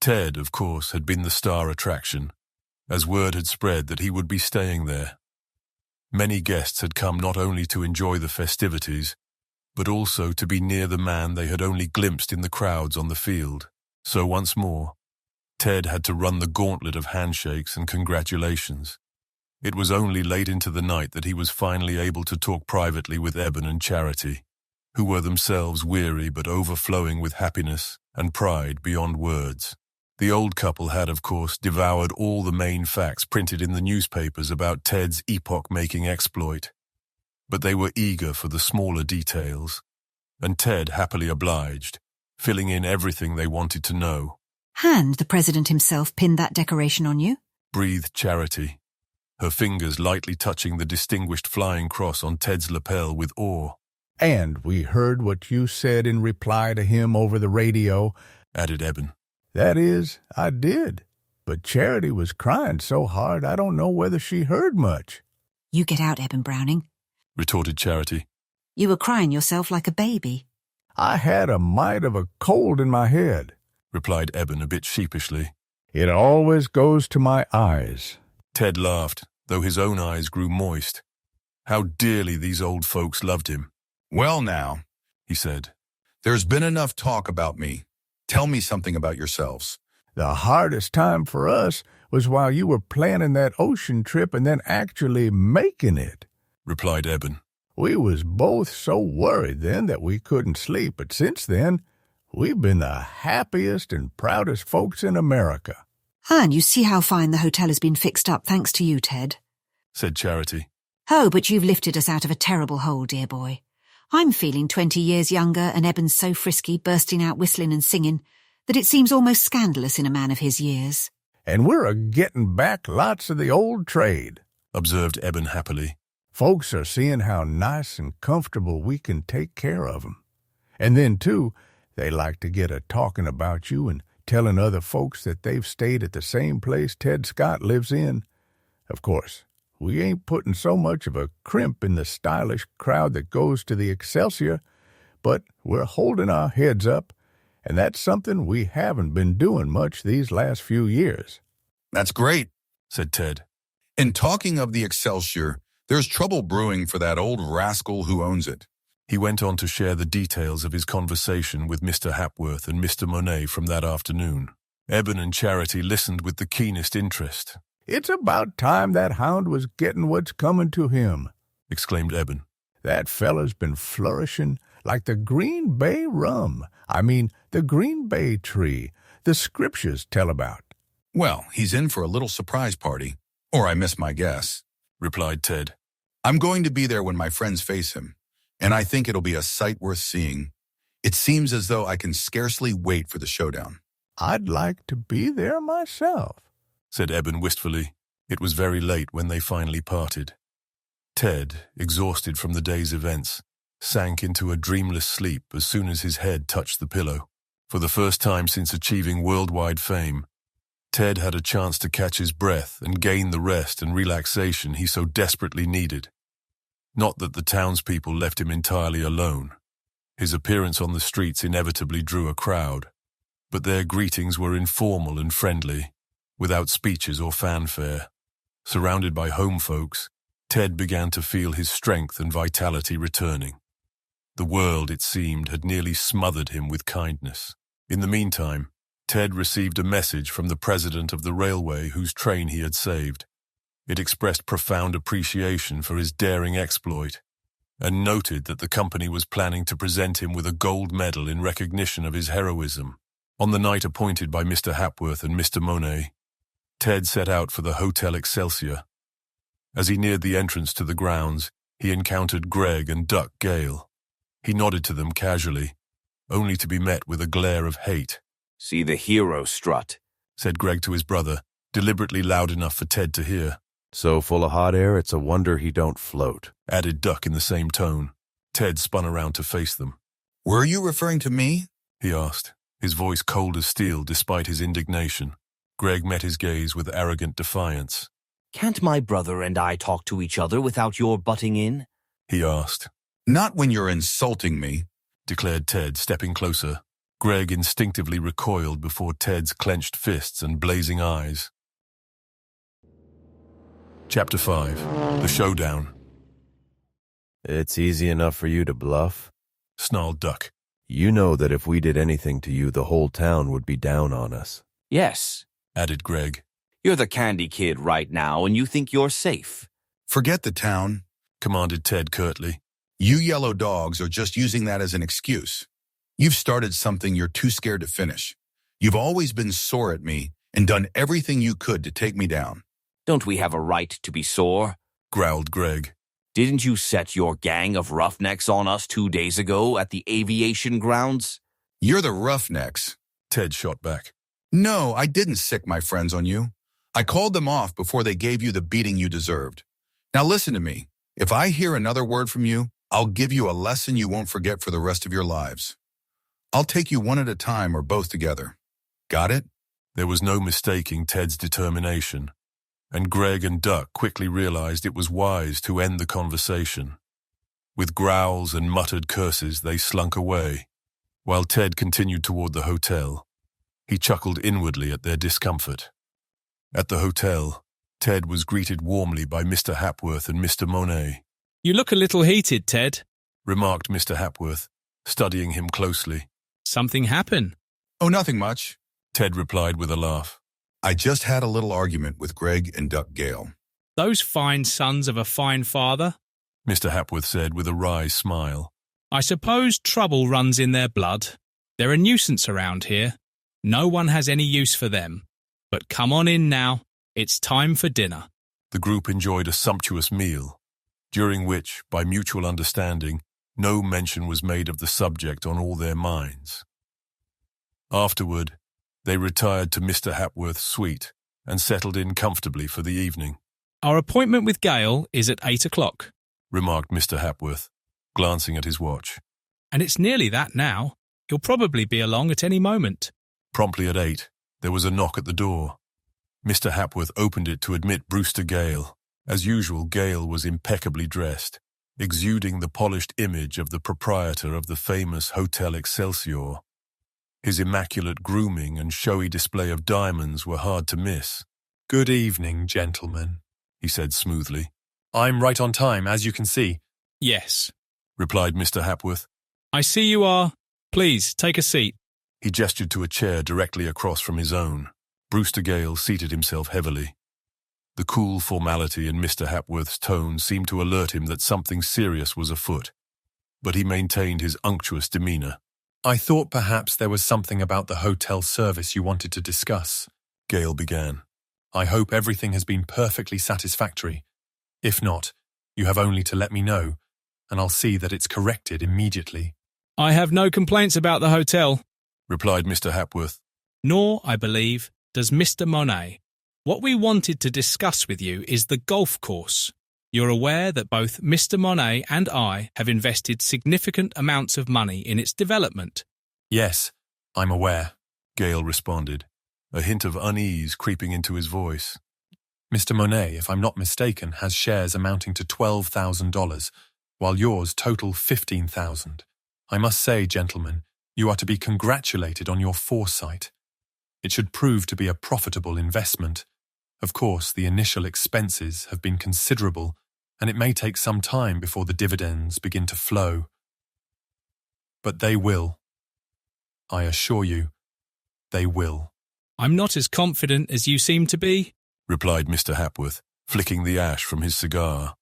Ted, of course, had been the star attraction, as word had spread that he would be staying there. Many guests had come not only to enjoy the festivities, but also to be near the man they had only glimpsed in the crowds on the field. So once more, Ted had to run the gauntlet of handshakes and congratulations. It was only late into the night that he was finally able to talk privately with Eben and Charity, who were themselves weary but overflowing with happiness and pride beyond words. The old couple had, of course, devoured all the main facts printed in the newspapers about Ted's epoch-making exploit, but they were eager for the smaller details, and Ted happily obliged, filling in everything they wanted to know. And the president himself pinned that decoration on you? Breathed Charity, her fingers lightly touching the distinguished flying cross on Ted's lapel with awe. And we heard what you said in reply to him over the radio, added Eben. That is, I did. But Charity was crying so hard I don't know whether she heard much. You get out, Eben Browning, retorted Charity. You were crying yourself like a baby. I had a mite of a cold in my head, replied Eben a bit sheepishly. It always goes to my eyes. Ted laughed, though his own eyes grew moist. How dearly these old folks loved him. Well now, he said, there's been enough talk about me. Tell me something about yourselves. The hardest time for us was while you were planning that ocean trip and then actually making it, replied Eben. We was both so worried then that we couldn't sleep, but since then, we've been the happiest and proudest folks in America. And you see how fine the hotel has been fixed up thanks to you, Ted, said Charity. Oh, but you've lifted us out of a terrible hole, dear boy. I'm feeling 20 years younger, and Eben's so frisky, bursting out whistling and singing, that it seems almost scandalous in a man of his years. And we're a-getting back lots of the old trade, observed Eben happily. Folks are seeing how nice and comfortable we can take care of 'em. And then, too, they like to get a-talking about you and telling other folks that they've stayed at the same place Ted Scott lives in. Of course, we ain't putting so much of a crimp in the stylish crowd that goes to the Excelsior, but we're holding our heads up, and that's something we haven't been doing much these last few years. That's great, said Ted. In talking of the Excelsior, there's trouble brewing for that old rascal who owns it. He went on to share the details of his conversation with Mr. Hapworth and Mr. Monet from that afternoon. Eben and Charity listened with the keenest interest. It's about time that hound was getting what's coming to him, exclaimed Eben. That fella's been flourishing like the Green Bay rum. I mean, the Green Bay tree the scriptures tell about. Well, he's in for a little surprise party, or I miss my guess, replied Ted. I'm going to be there when my friends face him, and I think it'll be a sight worth seeing. It seems as though I can scarcely wait for the showdown. I'd like to be there myself, said Eben wistfully. It was very late when they finally parted. Ted, exhausted from the day's events, sank into a dreamless sleep as soon as his head touched the pillow. For the first time since achieving worldwide fame, Ted had a chance to catch his breath and gain the rest and relaxation he so desperately needed. Not that the townspeople left him entirely alone. His appearance on the streets inevitably drew a crowd, but their greetings were informal and friendly, without speeches or fanfare. Surrounded by home folks, Ted began to feel his strength and vitality returning. The world, it seemed, had nearly smothered him with kindness. In the meantime, Ted received a message from the president of the railway whose train he had saved. It expressed profound appreciation for his daring exploit, and noted that the company was planning to present him with a gold medal in recognition of his heroism. On the night appointed by Mr. Hapworth and Mr. Monet, Ted set out for the Hotel Excelsior. As he neared the entrance to the grounds, he encountered Greg and Duck Gale. He nodded to them casually, only to be met with a glare of hate. "See the hero strut," said Greg to his brother, deliberately loud enough for Ted to hear. "So full of hot air, it's a wonder he don't float," added Duck in the same tone. Ted spun around to face them. "Were you referring to me?" he asked, his voice cold as steel despite his indignation. Greg met his gaze with arrogant defiance. "Can't my brother and I talk to each other without your butting in?" he asked. "Not when you're insulting me," declared Ted, stepping closer. Greg instinctively recoiled before Ted's clenched fists and blazing eyes. Chapter 5. The Showdown. "It's easy enough for you to bluff," snarled Duck. "You know that if we did anything to you, the whole town would be down on us." "Yes," added Greg. "You're the candy kid right now, and you think you're safe." "Forget the town," commanded Ted curtly. "You yellow dogs are just using that as an excuse. You've started something you're too scared to finish. You've always been sore at me and done everything you could to take me down." "Don't we have a right to be sore?" growled Greg. "Didn't you set your gang of roughnecks on us 2 days ago at the aviation grounds?" "You're the roughnecks," Ted shot back. "No, I didn't sick my friends on you. I called them off before they gave you the beating you deserved. Now listen to me. If I hear another word from you, I'll give you a lesson you won't forget for the rest of your lives. I'll take you one at a time or both together. Got it?" There was no mistaking Ted's determination, and Greg and Duck quickly realized it was wise to end the conversation. With growls and muttered curses, they slunk away, while Ted continued toward the hotel. He chuckled inwardly at their discomfort. At the hotel, Ted was greeted warmly by Mr. Hapworth and Mr. Monet. "You look a little heated, Ted," remarked Mr. Hapworth, studying him closely. "Something happened?" "Oh, nothing much," Ted replied with a laugh. "I just had a little argument with Greg and Duck Gale." "Those fine sons of a fine father," Mr. Hapworth said with a wry smile. "I suppose trouble runs in their blood. They're a nuisance around here. No one has any use for them. But come on in now. It's time for dinner." The group enjoyed a sumptuous meal, during which, by mutual understanding, no mention was made of the subject on all their minds. Afterward, they retired to Mr. Hapworth's suite and settled in comfortably for the evening. "Our appointment with Gale is at 8 o'clock, remarked Mr. Hapworth, glancing at his watch. "And it's nearly that now. He'll probably be along at any moment." Promptly at 8, there was a knock at the door. Mr. Hapworth opened it to admit Brewster Gale. As usual, Gale was impeccably dressed, exuding the polished image of the proprietor of the famous Hotel Excelsior. His immaculate grooming and showy display of diamonds were hard to miss. "Good evening, gentlemen," he said smoothly. "I'm right on time, as you can see." "Yes," replied Mr. Hapworth. "I see you are. Please, take a seat." He gestured to a chair directly across from his own. Brewster Gale seated himself heavily. The cool formality in Mr. Hapworth's tone seemed to alert him that something serious was afoot, but he maintained his unctuous demeanor. "I thought perhaps there was something about the hotel service you wanted to discuss," Gale began. "I hope everything has been perfectly satisfactory. If not, you have only to let me know, and I'll see that it's corrected immediately." "I have no complaints about the hotel," replied Mr. Hapworth. "Nor, I believe, does Mr. Monet." What we wanted to discuss with you is the golf course. You're aware that both Mr. Monet and I have invested significant amounts of money in its development. Yes, I'm aware, Gale responded, a hint of unease creeping into his voice. Mr. Monet, if I'm not mistaken, has shares amounting to $12,000, while yours total $15,000. I must say, gentlemen, you are to be congratulated on your foresight. It should prove to be a profitable investment. Of course, the initial expenses have been considerable, and it may take some time before the dividends begin to flow. But they will. I assure you, they will. I'm not as confident as you seem to be, replied Mr. Hapworth, flicking the ash from his cigar.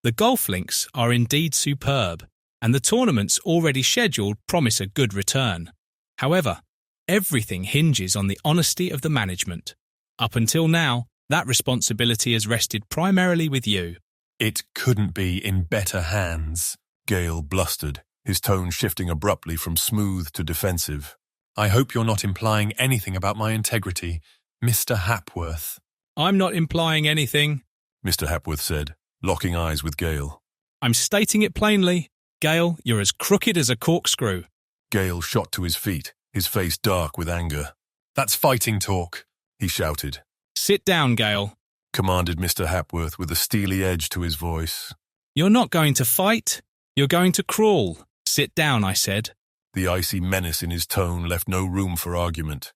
The golf links are indeed superb, and the tournaments already scheduled promise a good return. However, everything hinges on the honesty of the management. Up until now, that responsibility has rested primarily with you. It couldn't be in better hands, Gale blustered, his tone shifting abruptly from smooth to defensive. I hope you're not implying anything about my integrity, Mr. Hapworth. I'm not implying anything, Mr. Hapworth said, locking eyes with Gale. I'm stating it plainly. Gale, you're as crooked as a corkscrew. Gale shot to his feet, his face dark with anger. That's fighting talk, he shouted. Sit down, Gale, commanded Mr. Hapworth with a steely edge to his voice. You're not going to fight. You're going to crawl. Sit down, I said. The icy menace in his tone left no room for argument.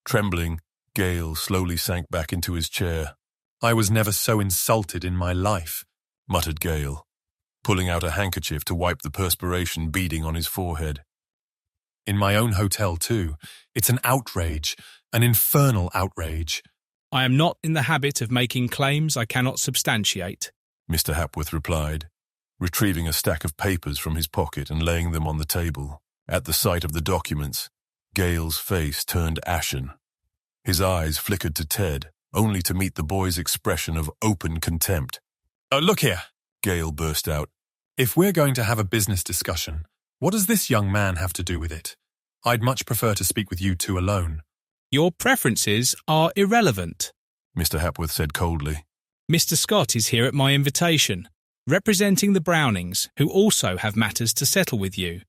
Trembling, Gale slowly sank back into his chair. I was never so insulted in my life, muttered Gale, pulling out a handkerchief to wipe the perspiration beading on his forehead. In my own hotel, too. It's an outrage, an infernal outrage. I am not in the habit of making claims I cannot substantiate, Mr. Hapworth replied, retrieving a stack of papers from his pocket and laying them on the table. At the sight of the documents, Gale's face turned ashen. His eyes flickered to Ted, only to meet the boy's expression of open contempt. Look here, Gale burst out. If we're going to have a business discussion, what does this young man have to do with it? I'd much prefer to speak with you two alone. Your preferences are irrelevant, Mr. Hapworth said coldly. Mr. Scott is here at my invitation, representing the Brownings, who also have matters to settle with you.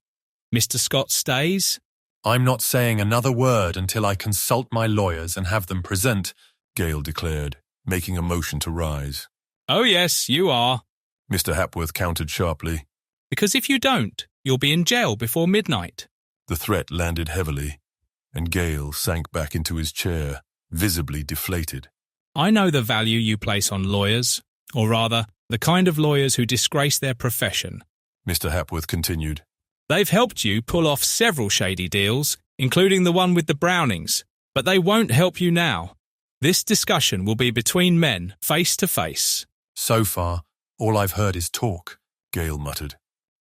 Mr. Scott stays. I'm not saying another word until I consult my lawyers and have them present, Gale declared, making a motion to rise. Oh yes, you are, Mr. Hapworth countered sharply. Because if you don't, you'll be in jail before midnight. The threat landed heavily, and Gale sank back into his chair, visibly deflated. I know the value you place on lawyers, or rather, the kind of lawyers who disgrace their profession, Mr. Hapworth continued. They've helped you pull off several shady deals, including the one with the Brownings, but they won't help you now. This discussion will be between men, face to face. So far, all I've heard is talk, Gale muttered.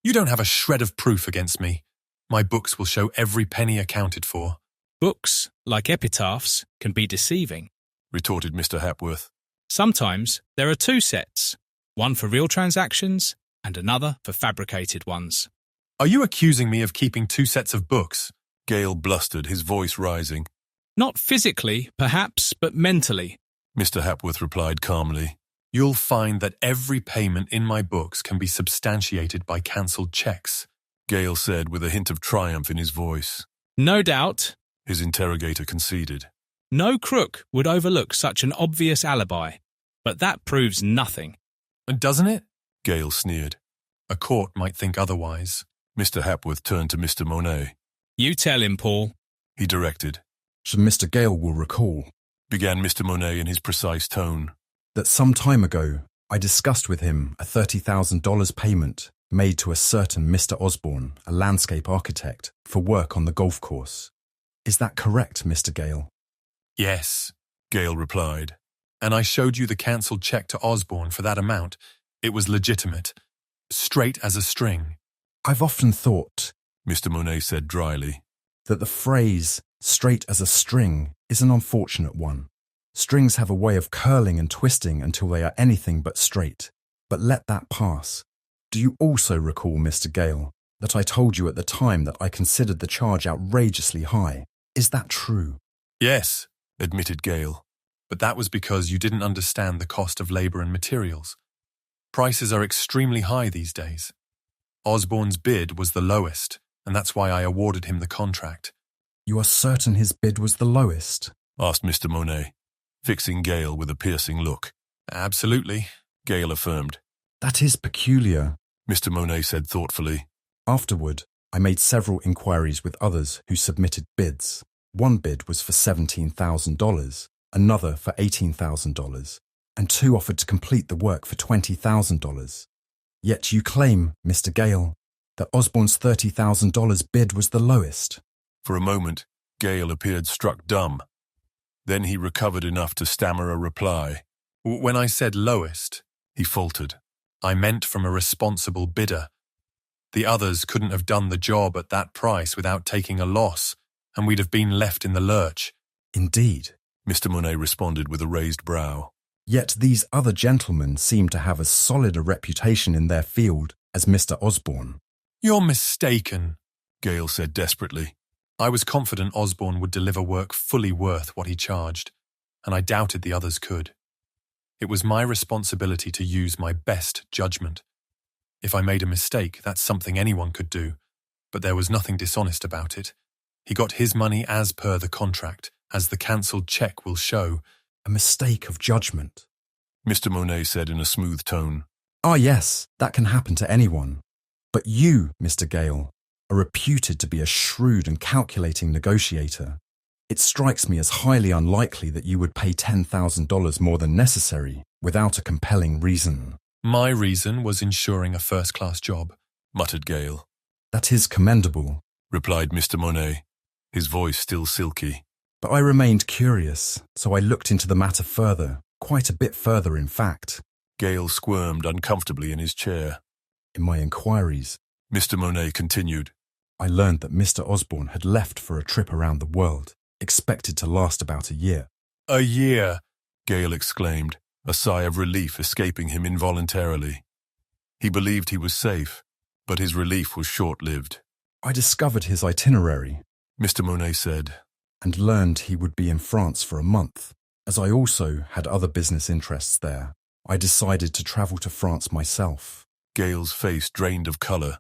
You don't have a shred of proof against me. My books will show every penny accounted for. Books, like epitaphs, can be deceiving, retorted Mr. Hapworth. Sometimes there are two sets, one for real transactions and another for fabricated ones. Are you accusing me of keeping two sets of books? Gale blustered, his voice rising. Not physically, perhaps, but mentally, Mr. Hapworth replied calmly. You'll find that every payment in my books can be substantiated by cancelled checks, Gale said with a hint of triumph in his voice. No doubt, his interrogator conceded. No crook would overlook such an obvious alibi, but that proves nothing. Doesn't it? Gale sneered. A court might think otherwise. Mr. Hapworth turned to Mr. Monet. You tell him, Paul, he directed. So Mr. Gale will recall, began Mr. Monet in his precise tone, that some time ago I discussed with him a $30,000 payment made to a certain Mr. Osborne, a landscape architect, for work on the golf course. Is that correct, Mr. Gale? Yes, Gale replied. And I showed you the cancelled cheque to Osborne for that amount. It was legitimate. Straight as a string. I've often thought, Mr. Monet said dryly, that the phrase straight as a string is an unfortunate one. Strings have a way of curling and twisting until they are anything but straight. But let that pass. Do you also recall, Mr. Gale, that I told you at the time that I considered the charge outrageously high? Is that true? Yes, admitted Gale. but that was because you didn't understand the cost of labor and materials. Prices are extremely high these days. Osborne's bid was the lowest, and that's why I awarded him the contract. You are certain his bid was the lowest? Asked Mr. Monet, fixing Gale with a piercing look. Absolutely, Gale affirmed. That is peculiar, Mr. Monet said thoughtfully. Afterward, I made several inquiries with others who submitted bids. One bid was for $17,000, another for $18,000, and two offered to complete the work for $20,000. Yet you claim, Mr. Gale, that Osborne's $30,000 bid was the lowest. For a moment, Gale appeared struck dumb. Then he recovered enough to stammer a reply. When I said lowest, he faltered, I meant from a responsible bidder. The others couldn't have done the job at that price without taking a loss, and we'd have been left in the lurch. Indeed, Mr. Monet responded with a raised brow. Yet these other gentlemen seem to have as solid a reputation in their field as Mr. Osborne. You're mistaken, Gale said desperately. I was confident Osborne would deliver work fully worth what he charged, and I doubted the others could. It was my responsibility to use my best judgment. If I made a mistake, that's something anyone could do, but there was nothing dishonest about it. He got his money as per the contract, as the cancelled cheque will show. A mistake of judgment, Mr. Monet said in a smooth tone. Ah, yes, that can happen to anyone. But you, Mr. Gale, are reputed to be a shrewd and calculating negotiator. It strikes me as highly unlikely that you would pay $10,000 more than necessary without a compelling reason. My reason was ensuring a first-class job, muttered Gale. That is commendable, replied Mr. Monet, his voice still silky. But I remained curious, so I looked into the matter further, quite a bit further in fact. Gale squirmed uncomfortably in his chair. In my inquiries, Mr. Monet continued, I learned that Mr. Osborne had left for a trip around the world, expected to last about a year. A year, Gale exclaimed, a sigh of relief escaping him involuntarily. He believed he was safe, but his relief was short-lived. I discovered his itinerary, Mr. Monet said, and learned he would be in France for a month. As I also had other business interests there, I decided to travel to France myself. Gale's face drained of colour,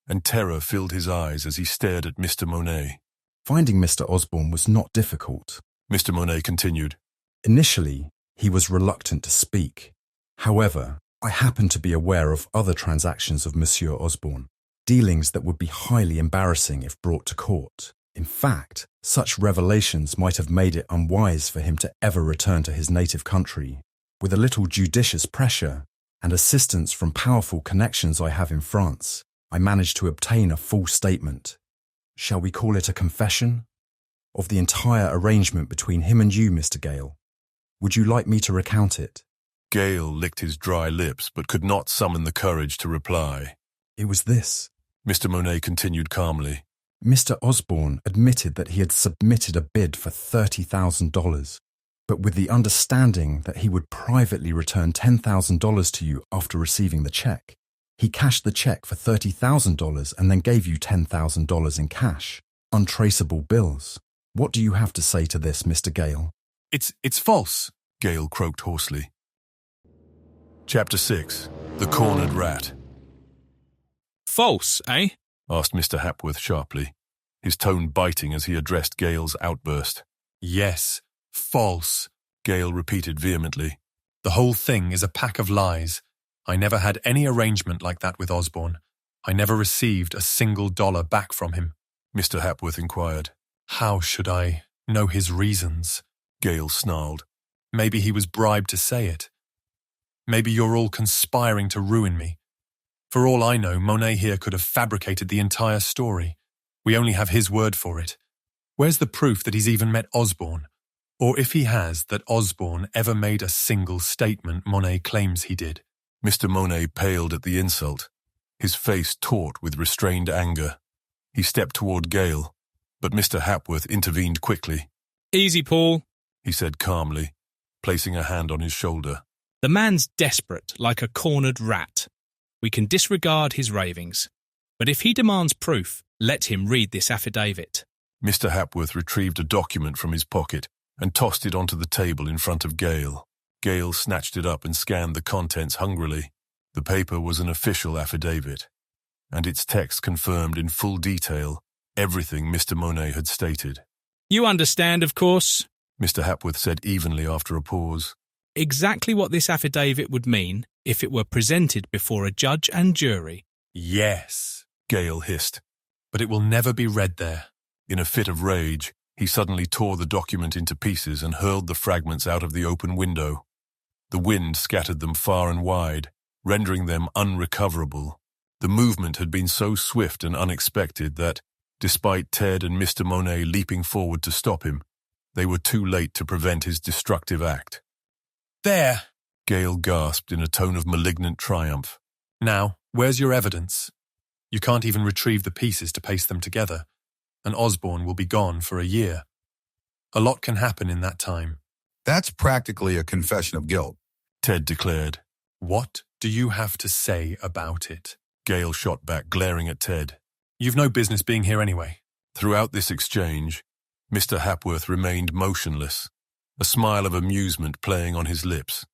and terror filled his eyes as he stared at Mr. Monet. Finding Mr. Osborne was not difficult, Mr. Monet continued. Initially, he was reluctant to speak. However, I happened to be aware of other transactions of Monsieur Osborne, dealings that would be highly embarrassing if brought to court. In fact, such revelations might have made it unwise for him to ever return to his native country. With a little judicious pressure and assistance from powerful connections I have in France, I managed to obtain a full statement. Shall we call it a confession? Of the entire arrangement between him and you, Mr. Gale. Would you like me to recount it? Gale licked his dry lips but could not summon the courage to reply. It was this, Mr. Monet continued calmly. Mr. Osborne admitted that he had submitted a bid for $30,000, but with the understanding that he would privately return $10,000 to you after receiving the cheque. He cashed the cheque for $30,000 and then gave you $10,000 in cash, untraceable bills. What do you have to say to this, Mr. Gale? It's false, Gale croaked hoarsely. Chapter 6. The Cornered Rat. False, eh? Asked Mr. Hapworth sharply, his tone biting as he addressed Gale's outburst. Yes, false, Gale repeated vehemently. The whole thing is a pack of lies. I never had any arrangement like that with Osborne. I never received a single dollar back from him. Mr. Hapworth inquired. How should I know his reasons? Gale snarled. Maybe he was bribed to say it. Maybe you're all conspiring to ruin me. For all I know, Monet here could have fabricated the entire story. We only have his word for it. Where's the proof that he's even met Osborne? Or if he has, that Osborne ever made a single statement Monet claims he did? Mr. Monet paled at the insult, his face taut with restrained anger. He stepped toward Gale, but Mr. Hapworth intervened quickly. Easy, Paul, he said calmly, placing a hand on his shoulder. The man's desperate, like a cornered rat. We can disregard his ravings. But if he demands proof, let him read this affidavit. Mr. Hapworth retrieved a document from his pocket and tossed it onto the table in front of Gale. Gale snatched it up and scanned the contents hungrily. The paper was an official affidavit, and its text confirmed in full detail everything Mr. Monet had stated. You understand, of course, Mr. Hapworth said evenly after a pause. Exactly what this affidavit would mean if it were presented before a judge and jury. Yes, Gale hissed. but it will never be read there. In a fit of rage, he suddenly tore the document into pieces and hurled the fragments out of the open window. The wind scattered them far and wide, rendering them unrecoverable. The movement had been so swift and unexpected that, despite Ted and Mr. Monet leaping forward to stop him, they were too late to prevent his destructive act. There! Gale gasped in a tone of malignant triumph. Now, where's your evidence? You can't even retrieve the pieces to paste them together, and Osborne will be gone for a year. A lot can happen in that time. That's practically a confession of guilt, Ted declared. What do you have to say about it? Gale shot back, glaring at Ted. You've no business being here anyway. Throughout this exchange, Mr. Hapworth remained motionless, a smile of amusement playing on his lips.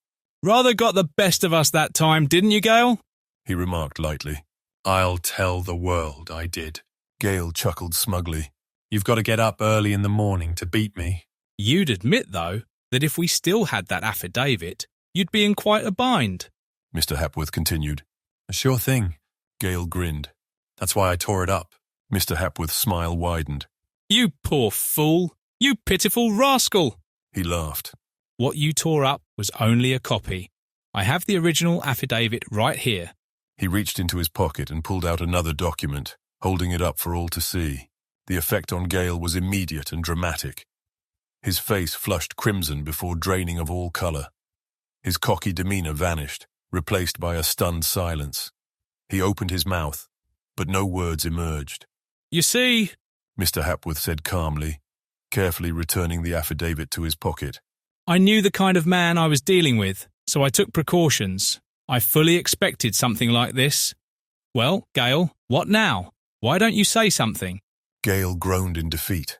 Rather got the best of us that time, didn't you, Gale? He remarked lightly. I'll tell the world I did. Gale chuckled smugly. You've got to get up early in the morning to beat me. You'd admit, though, that if we still had that affidavit, you'd be in quite a bind. Mr. Hapworth continued. A sure thing. Gale grinned. That's why I tore it up. Mr. Hapworth's smile widened. You poor fool! You pitiful rascal! He laughed. What you tore up was only a copy. I have the original affidavit right here. He reached into his pocket and pulled out another document, holding it up for all to see. The effect on Gale was immediate and dramatic. His face flushed crimson before draining of all colour. His cocky demeanour vanished, replaced by a stunned silence. He opened his mouth, but no words emerged. You see, Mr. Hapworth said calmly, carefully returning the affidavit to his pocket. I knew the kind of man I was dealing with, so I took precautions. I fully expected something like this. Well, Gale, what now? Why don't you say something? Gale groaned in defeat.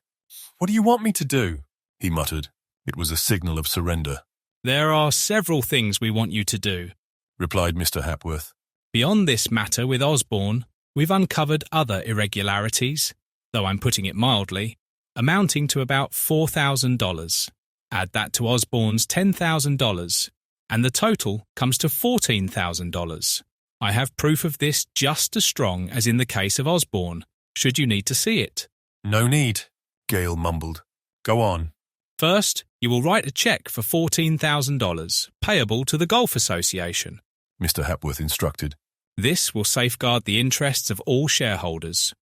What do you want me to do? He muttered. It was a signal of surrender. There are several things we want you to do, replied Mr. Hapworth. Beyond this matter with Osborne, we've uncovered other irregularities, though I'm putting it mildly, amounting to about $4,000. Add that to Osborne's $10,000, and the total comes to $14,000. I have proof of this just as strong as in the case of Osborne, should you need to see it. No need, Gale mumbled. Go on. First, you will write a cheque for $14,000, payable to the Golf Association, Mr. Hapworth instructed. This will safeguard the interests of all shareholders.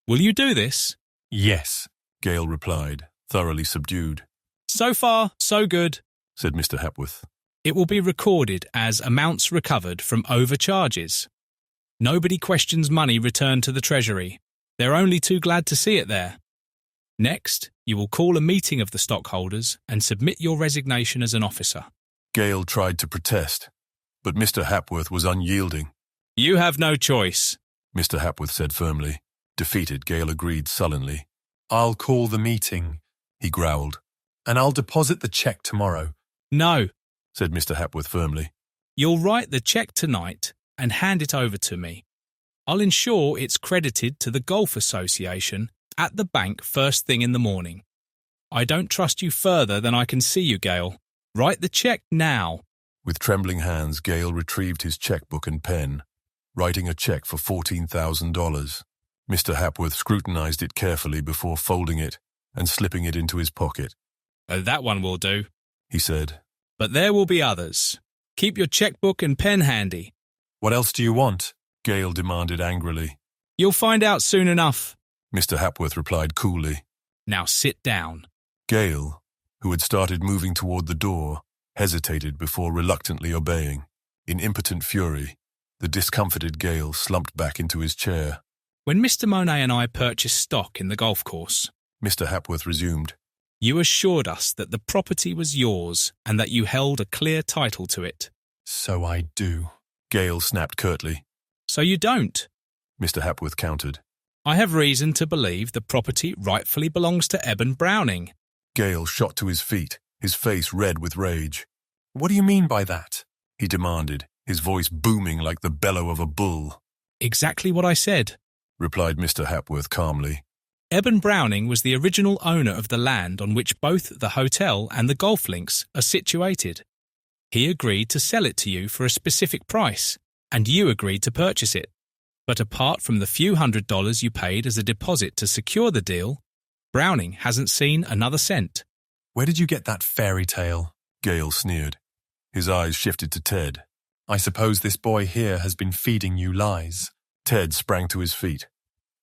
Will you do this? Yes, Gale replied, thoroughly subdued. So far, so good, said Mr. Hapworth. It will be recorded as amounts recovered from overcharges. Nobody questions money returned to the Treasury. They're only too glad to see it there. Next, you will call a meeting of the stockholders and submit your resignation as an officer. Gale tried to protest, but Mr. Hapworth was unyielding. You have no choice, Mr. Hapworth said firmly. Defeated, Gale agreed sullenly. I'll call the meeting, he growled. And I'll deposit the cheque tomorrow. No, said Mr. Hapworth firmly. You'll write the cheque tonight and hand it over to me. I'll ensure it's credited to the Golf Association at the bank first thing in the morning. I don't trust you further than I can see you, Gale. Write the cheque now. With trembling hands, Gale retrieved his chequebook and pen, writing a cheque for $14,000. Mr. Hapworth scrutinized it carefully before folding it and slipping it into his pocket. That one will do, he said. But there will be others. Keep your chequebook and pen handy. What else do you want? Gale demanded angrily. You'll find out soon enough, Mr. Hapworth replied coolly. Now sit down. Gale, who had started moving toward the door, hesitated before reluctantly obeying. In impotent fury, the discomfited Gale slumped back into his chair. When Mr. Monet and I purchased stock in the golf course, Mr. Hapworth resumed, you assured us that the property was yours and that you held a clear title to it. So I do, Gale snapped curtly. So you don't, Mr. Hapworth countered. I have reason to believe the property rightfully belongs to Eben Browning. Gale shot to his feet, his face red with rage. What do you mean by that? He demanded, his voice booming like the bellow of a bull. Exactly what I said, replied Mr. Hapworth calmly. Eben Browning was the original owner of the land on which both the hotel and the golf links are situated. He agreed to sell it to you for a specific price, and you agreed to purchase it. But apart from the few $100s you paid as a deposit to secure the deal, Browning hasn't seen another cent. Where did you get that fairy tale? Gale sneered. His eyes shifted to Ted. I suppose this boy here has been feeding you lies. Ted sprang to his feet,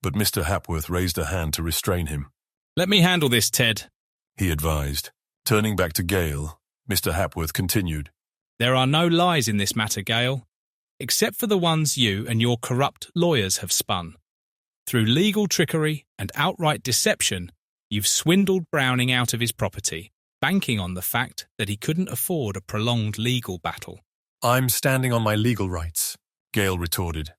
but Mr. Hapworth raised a hand to restrain him. Let me handle this, Ted, he advised. Turning back to Gale, Mr. Hapworth continued. There are no lies in this matter, Gale, except for the ones you and your corrupt lawyers have spun. Through legal trickery and outright deception, you've swindled Browning out of his property, banking on the fact that he couldn't afford a prolonged legal battle. I'm standing on my legal rights, Gale retorted.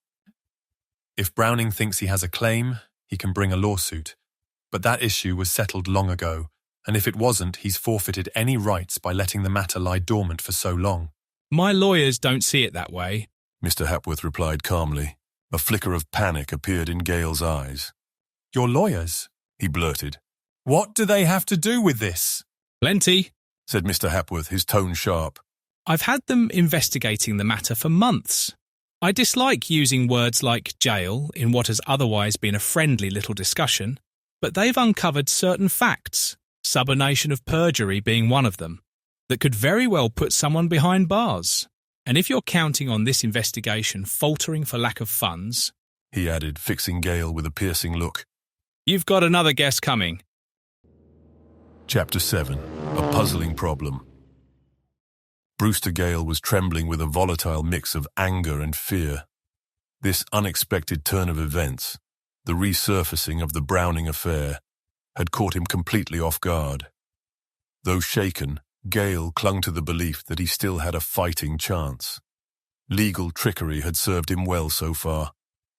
If Browning thinks he has a claim, he can bring a lawsuit. But that issue was settled long ago, and if it wasn't, he's forfeited any rights by letting the matter lie dormant for so long. My lawyers don't see it that way, Mr. Hapworth replied calmly. A flicker of panic appeared in Gale's eyes. Your lawyers? He blurted. What do they have to do with this? Plenty, said Mr. Hapworth, his tone sharp. I've had them investigating the matter for months. I dislike using words like jail in what has otherwise been a friendly little discussion, but they've uncovered certain facts, subornation of perjury being one of them, that could very well put someone behind bars. And if you're counting on this investigation faltering for lack of funds, he added, fixing Gale with a piercing look, you've got another guess coming. Chapter 7. A Puzzling Problem. Brewster Gale was trembling with a volatile mix of anger and fear. This unexpected turn of events, the resurfacing of the Browning affair, had caught him completely off guard. Though shaken, Gale clung to the belief that he still had a fighting chance. Legal trickery had served him well so far,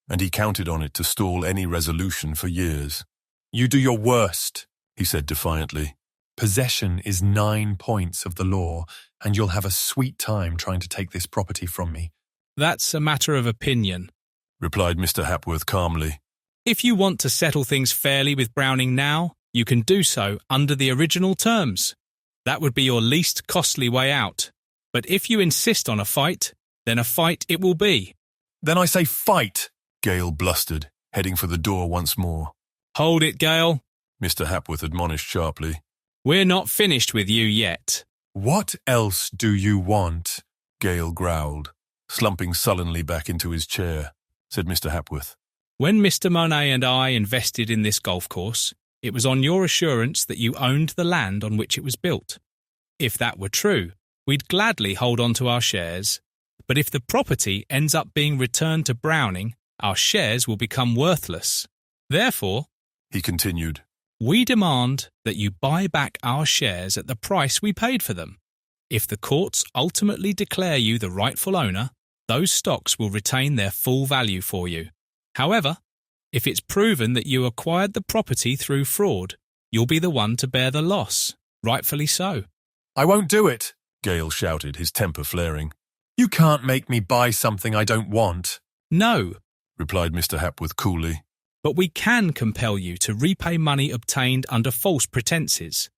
and he counted on it to stall any resolution for years. You do your worst, he said defiantly. Possession is 9 points of the law, and you'll have a sweet time trying to take this property from me. That's a matter of opinion, replied Mr. Hapworth calmly. If you want to settle things fairly with Browning now, you can do so under the original terms. That would be your least costly way out. But if you insist on a fight, then a fight it will be. Then I say fight, Gale blustered, heading for the door once more. Hold it, Gale, Mr. Hapworth admonished sharply. We're not finished with you yet. What else do you want? Gale growled, slumping sullenly back into his chair, said Mr. Hapworth. When Mr. Monet and I invested in this golf course, it was on your assurance that you owned the land on which it was built. If that were true, we'd gladly hold on to our shares, but if the property ends up being returned to Browning, our shares will become worthless. Therefore, he continued, we demand that you buy back our shares at the price we paid for them. If the courts ultimately declare you the rightful owner, those stocks will retain their full value for you. However, if it's proven that you acquired the property through fraud, you'll be the one to bear the loss, rightfully so. I won't do it, Gale shouted, his temper flaring. You can't make me buy something I don't want. No, replied Mr. Hapworth coolly. But we can compel you to repay money obtained under false pretenses.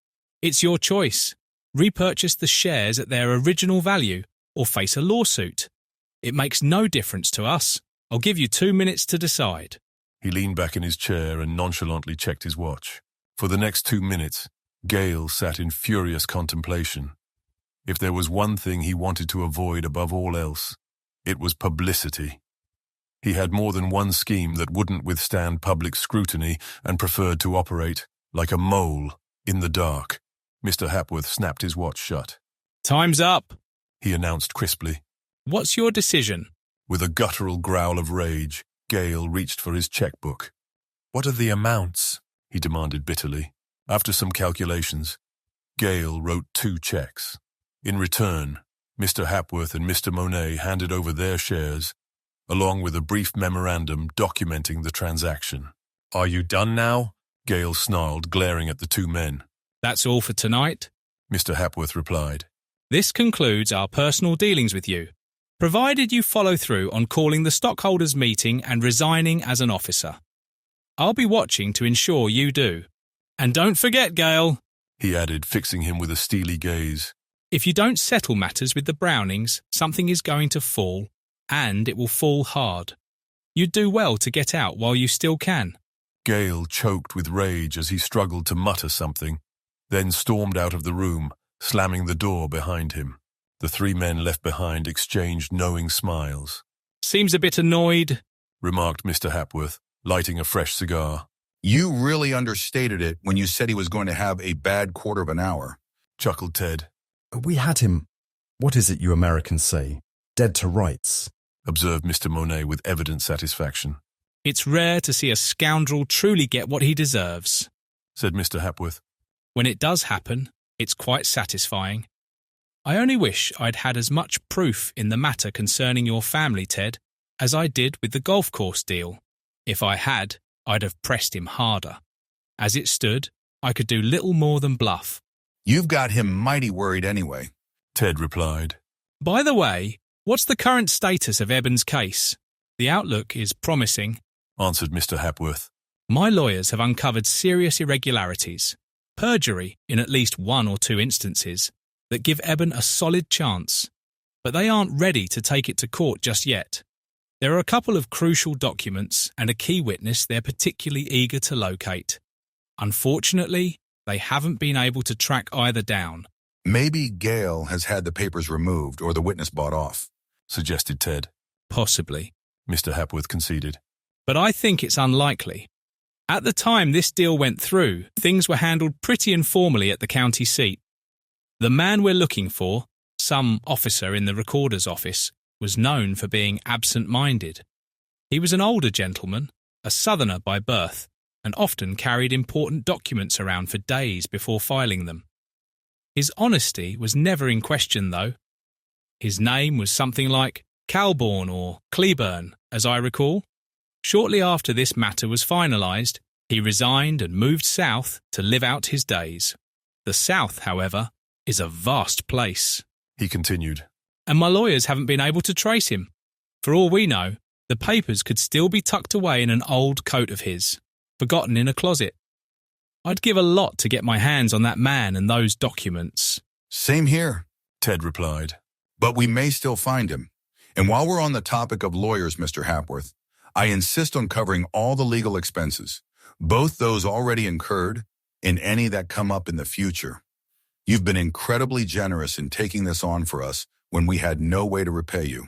It's your choice. Repurchase the shares at their original value or face a lawsuit. It makes no difference to us. I'll give you 2 minutes to decide. He leaned back in his chair and nonchalantly checked his watch. For the next 2 minutes, Gale sat in furious contemplation. If there was one thing he wanted to avoid above all else, it was publicity. He had more than one scheme that wouldn't withstand public scrutiny and preferred to operate like a mole in the dark. Mr. Hapworth snapped his watch shut. Time's up, he announced crisply. What's your decision? With a guttural growl of rage, Gale reached for his checkbook. What are the amounts? He demanded bitterly. After some calculations, Gale wrote 2 checks. In return, Mr. Hapworth and Mr. Monet handed over their shares, along with a brief memorandum documenting the transaction. Are you done now? Gale snarled, glaring at the 2 men. That's all for tonight, Mr. Hapworth replied. This concludes our personal dealings with you, provided you follow through on calling the stockholders' meeting and resigning as an officer. I'll be watching to ensure you do. And don't forget, Gale, he added, fixing him with a steely gaze. If you don't settle matters with the Brownings, something is going to fall, and it will fall hard. You'd do well to get out while you still can. Gale choked with rage as he struggled to mutter something, then stormed out of the room, slamming the door behind him. The three men left behind exchanged knowing smiles. Seems a bit annoyed, remarked Mr. Hapworth, lighting a fresh cigar. You really understated it when you said he was going to have a bad quarter of an hour, chuckled Ted. We had him, what is it you Americans say, dead to rights, observed Mr. Monet with evident satisfaction. It's rare to see a scoundrel truly get what he deserves, said Mr. Hapworth. When it does happen, it's quite satisfying. I only wish I'd had as much proof in the matter concerning your family, Ted, as I did with the golf course deal. If I had, I'd have pressed him harder. As it stood, I could do little more than bluff. You've got him mighty worried anyway, Ted replied. By the way, what's the current status of Eben's case? The outlook is promising, answered Mr. Hapworth. My lawyers have uncovered serious irregularities, perjury in at least 1 or 2 instances, that give Eben a solid chance. But they aren't ready to take it to court just yet. There are a couple of crucial documents and a key witness they're particularly eager to locate. Unfortunately, they haven't been able to track either down. Maybe Gale has had the papers removed or the witness bought off, suggested Ted. Possibly, Mr. Hapworth conceded. But I think it's unlikely. At the time this deal went through, things were handled pretty informally at the county seat. The man we're looking for, some officer in the recorder's office, was known for being absent-minded. He was an older gentleman, a southerner by birth, and often carried important documents around for days before filing them. His honesty was never in question, though. His name was something like Calbourne or Cleburne, as I recall. Shortly after this matter was finalised, he resigned and moved south to live out his days. The South, however, is a vast place, he continued. And my lawyers haven't been able to trace him. For all we know, the papers could still be tucked away in an old coat of his, forgotten in a closet. I'd give a lot to get my hands on that man and those documents. Same here, Ted replied. But we may still find him. And while we're on the topic of lawyers, Mr. Hapworth, I insist on covering all the legal expenses, both those already incurred and any that come up in the future. You've been incredibly generous in taking this on for us when we had no way to repay you.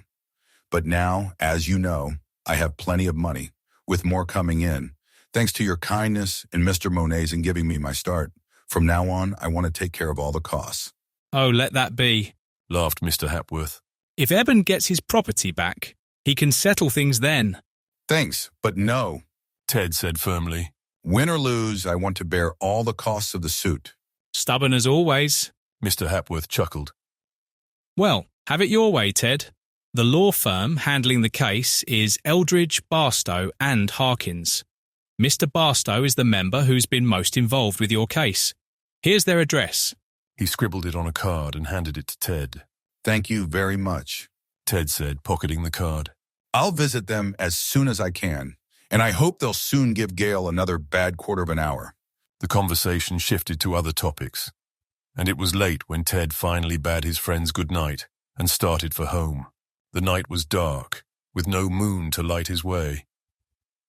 But now, as you know, I have plenty of money, with more coming in, thanks to your kindness and Mr. Monet's in giving me my start. From now on, I want to take care of all the costs. Oh, let that be, laughed Mr. Hapworth. If Eben gets his property back, he can settle things then. Thanks, but no, Ted said firmly. Win or lose, I want to bear all the costs of the suit. Stubborn as always, Mr. Hapworth chuckled. Well, have it your way, Ted. The law firm handling the case is Eldridge, Barstow and Harkins. Mr. Barstow is the member who's been most involved with your case. Here's their address. He scribbled it on a card and handed it to Ted. Thank you very much, Ted said, pocketing the card. I'll visit them as soon as I can, and I hope they'll soon give Gale another bad quarter of an hour. The conversation shifted to other topics, and it was late when Ted finally bade his friends good night and started for home. The night was dark, with no moon to light his way.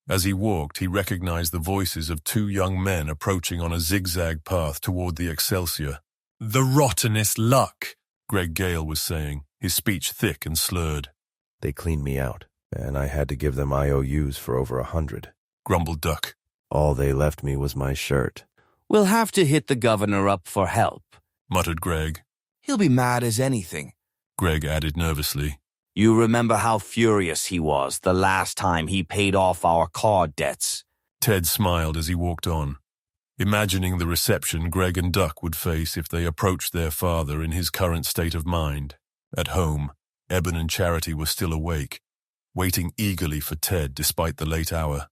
As he walked, he recognized the voices of 2 young men approaching on a zigzag path toward the Excelsior. The rottenest luck, Greg Gale was saying, his speech thick and slurred. They cleaned me out, and I had to give them IOUs for over 100, grumbled Duck. All they left me was my shirt. We'll have to hit the governor up for help, muttered Greg. He'll be mad as anything, Greg added nervously. You remember how furious he was the last time he paid off our card debts. Ted smiled as he walked on, imagining the reception Greg and Duck would face if they approached their father in his current state of mind. At home, Eben and Charity were still awake, waiting eagerly for Ted despite the late hour.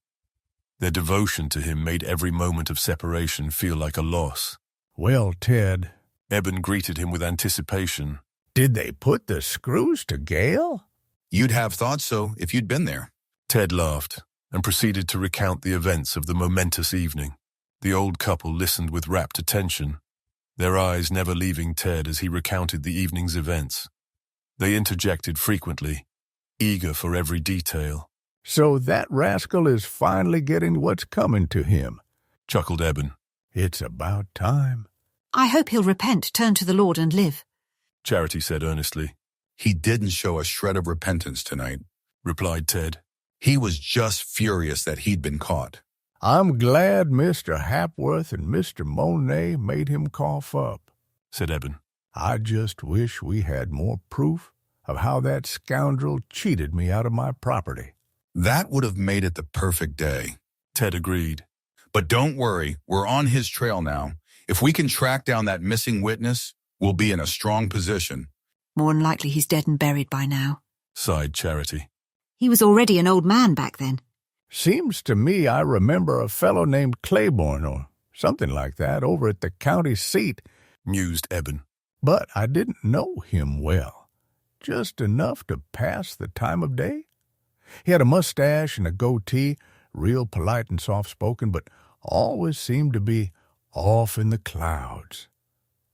Their devotion to him made every moment of separation feel like a loss. Well, Ted, Eben greeted him with anticipation. Did they put the screws to Gale? You'd have thought so if you'd been there. Ted laughed and proceeded to recount the events of the momentous evening. The old couple listened with rapt attention, their eyes never leaving Ted as he recounted the evening's events. They interjected frequently, eager for every detail. So that rascal is finally getting what's coming to him, chuckled Eben. It's about time. I hope he'll repent, turn to the Lord and live, Charity said earnestly. He didn't show a shred of repentance tonight, replied Ted. He was just furious that he'd been caught. I'm glad Mr. Hapworth and Mr. Monet made him cough up, said Eben. I just wish we had more proof of how that scoundrel cheated me out of my property. That would have made it the perfect day, Ted agreed. But don't worry, we're on his trail now. If we can track down that missing witness, we'll be in a strong position. More than likely he's dead and buried by now, sighed Charity. He was already an old man back then. Seems to me I remember a fellow named Claiborne or something like that over at the county seat, mused Eben. But I didn't know him well, just enough to pass the time of day. He had a mustache and a goatee, real polite and soft-spoken, but always seemed to be off in the clouds.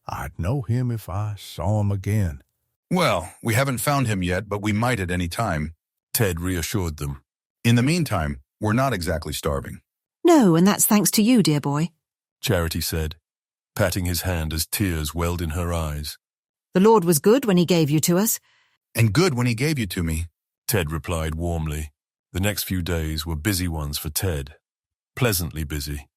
I'd know him if I saw him again. Well, we haven't found him yet, but we might at any time, Ted reassured them. In the meantime, we're not exactly starving. No, and that's thanks to you, dear boy, Charity said, patting his hand as tears welled in her eyes. The Lord was good when he gave you to us. And good when he gave you to me, Ted replied warmly. The next few days were busy ones for Ted, pleasantly busy.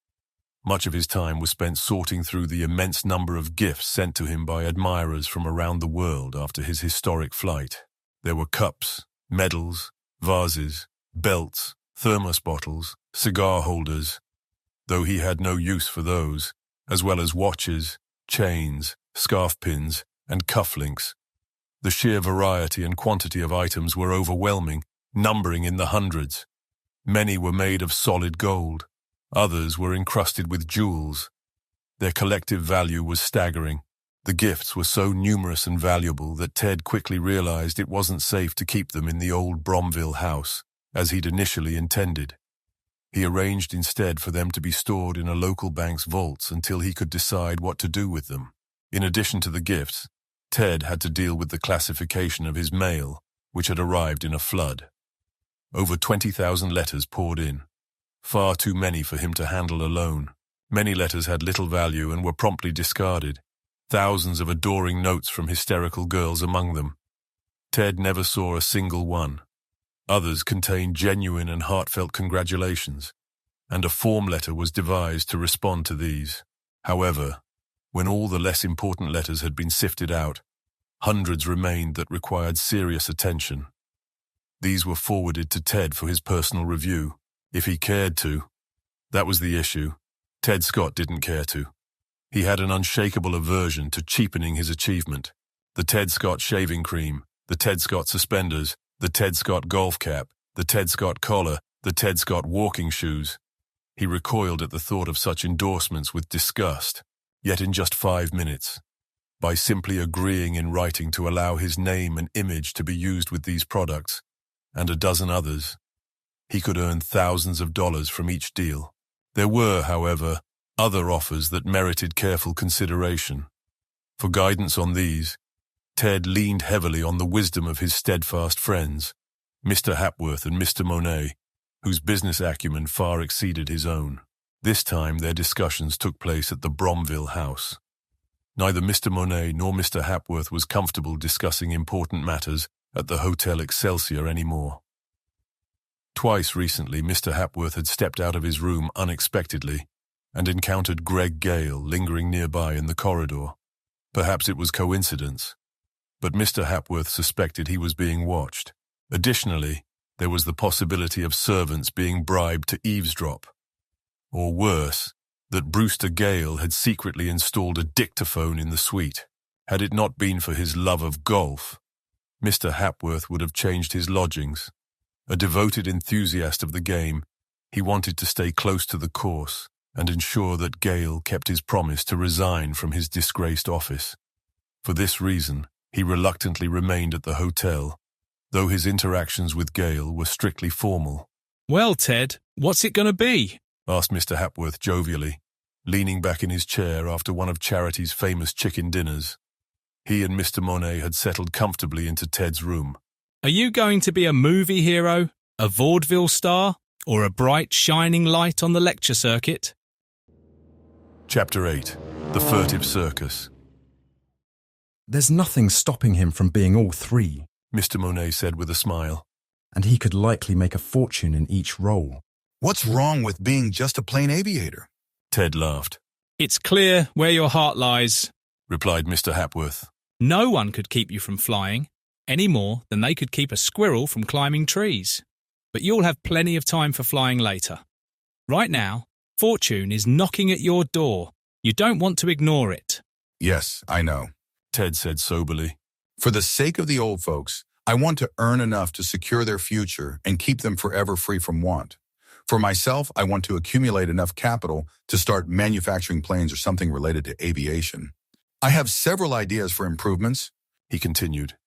Much of his time was spent sorting through the immense number of gifts sent to him by admirers from around the world after his historic flight. There were cups, medals, vases, belts, thermos bottles, cigar holders, though he had no use for those, as well as watches, chains, scarf pins, and cufflinks. The sheer variety and quantity of items were overwhelming, numbering in the hundreds. Many were made of solid gold. Others were encrusted with jewels. Their collective value was staggering. The gifts were so numerous and valuable that Ted quickly realized it wasn't safe to keep them in the old Bromville house, as he'd initially intended. He arranged instead for them to be stored in a local bank's vaults until he could decide what to do with them. In addition to the gifts, Ted had to deal with the classification of his mail, which had arrived in a flood. Over 20,000 letters poured in. Far too many for him to handle alone. Many letters had little value and were promptly discarded. Thousands of adoring notes from hysterical girls among them. Ted never saw a single one. Others contained genuine and heartfelt congratulations, and a form letter was devised to respond to these. However, when all the less important letters had been sifted out, hundreds remained that required serious attention. These were forwarded to Ted for his personal review, if he cared to. That was the issue. Ted Scott didn't care to. He had an unshakable aversion to cheapening his achievement. The Ted Scott shaving cream, the Ted Scott suspenders, the Ted Scott golf cap, the Ted Scott collar, the Ted Scott walking shoes. He recoiled at the thought of such endorsements with disgust, yet in just 5 minutes. By simply agreeing in writing to allow his name and image to be used with these products, and a dozen others, he could earn thousands of dollars from each deal. There were, however, other offers that merited careful consideration. For guidance on these, Ted leaned heavily on the wisdom of his steadfast friends, Mr. Hapworth and Mr. Monet, whose business acumen far exceeded his own. This time their discussions took place at the Bromville house. Neither Mr. Monet nor Mr. Hapworth was comfortable discussing important matters at the Hotel Excelsior anymore. Twice recently, Mr. Hapworth had stepped out of his room unexpectedly and encountered Greg Gale lingering nearby in the corridor. Perhaps it was coincidence, but Mr. Hapworth suspected he was being watched. Additionally, there was the possibility of servants being bribed to eavesdrop. Or worse, that Brewster Gale had secretly installed a dictaphone in the suite. Had it not been for his love of golf, Mr. Hapworth would have changed his lodgings. A devoted enthusiast of the game, he wanted to stay close to the course and ensure that Gale kept his promise to resign from his disgraced office. For this reason, he reluctantly remained at the hotel, though his interactions with Gale were strictly formal. "Well, Ted, what's it going to be?" asked Mr. Hapworth jovially, leaning back in his chair after one of Charity's famous chicken dinners. He and Mr. Monet had settled comfortably into Ted's room. "Are you going to be a movie hero, a vaudeville star, or a bright, shining light on the lecture circuit?" Chapter 8. The Furtive Circus. "There's nothing stopping him from being all three," Mr. Monet said with a smile. "And he could likely make a fortune in each role." "What's wrong with being just a plain aviator?" Ted laughed. "It's clear where your heart lies," replied Mr. Hapworth. "No one could keep you from flying, any more than they could keep a squirrel from climbing trees. But you'll have plenty of time for flying later. Right now, fortune is knocking at your door. You don't want to ignore it." "Yes, I know," Ted said soberly. "For the sake of the old folks, I want to earn enough to secure their future and keep them forever free from want. For myself, I want to accumulate enough capital to start manufacturing planes or something related to aviation. I have several ideas for improvements," he continued,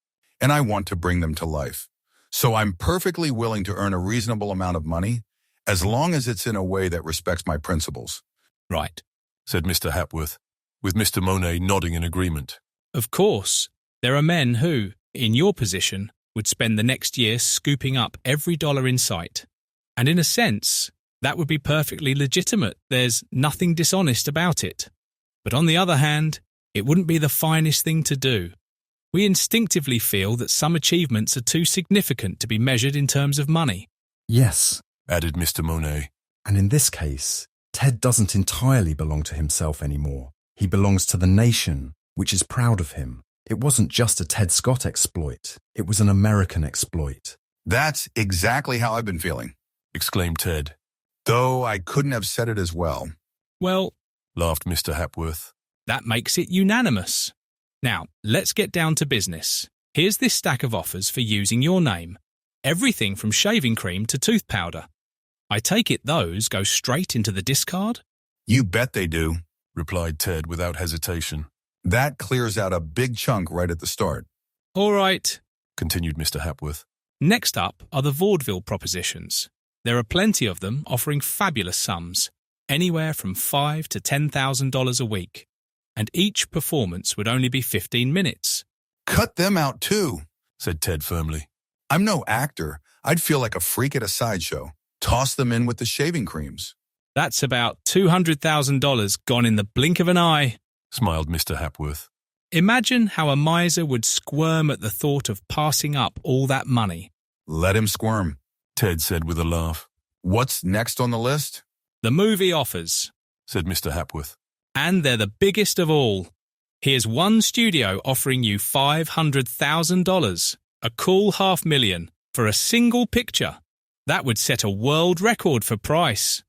"and I want to bring them to life. So I'm perfectly willing to earn a reasonable amount of money, as long as it's in a way that respects my principles." "Right," said Mr. Hapworth, with Mr. Monet nodding in agreement. "Of course, there are men who, in your position, would spend the next year scooping up every dollar in sight. And in a sense, that would be perfectly legitimate. There's nothing dishonest about it. But on the other hand, it wouldn't be the finest thing to do. We instinctively feel that some achievements are too significant to be measured in terms of money." "Yes," added Mr. Monet. "And in this case, Ted doesn't entirely belong to himself anymore. He belongs to the nation, which is proud of him. It wasn't just a Ted Scott exploit. It was an American exploit." "That's exactly how I've been feeling," exclaimed Ted. "Though I couldn't have said it as well." "Well," laughed Mr. Hapworth, "that makes it unanimous. Now, let's get down to business. Here's this stack of offers for using your name. Everything from shaving cream to tooth powder. I take it those go straight into the discard?" "You bet they do," replied Ted without hesitation. "That clears out a big chunk right at the start." "All right," continued Mr. Hapworth. "Next up are the vaudeville propositions. There are plenty of them offering fabulous sums, anywhere from $5,000 to $10,000 a week. And each performance would only be 15 minutes. "Cut them out too," said Ted firmly. "I'm no actor. I'd feel like a freak at a sideshow. Toss them in with the shaving creams." "That's about $200,000 gone in the blink of an eye," smiled Mr. Hapworth. "Imagine how a miser would squirm at the thought of passing up all that money." "Let him squirm," Ted said with a laugh. "What's next on the list?" "The movie offers," said Mr. Hapworth. "And they're the biggest of all. Here's one studio offering you $500,000, a cool $500,000, for a single picture. That would set a world record for price."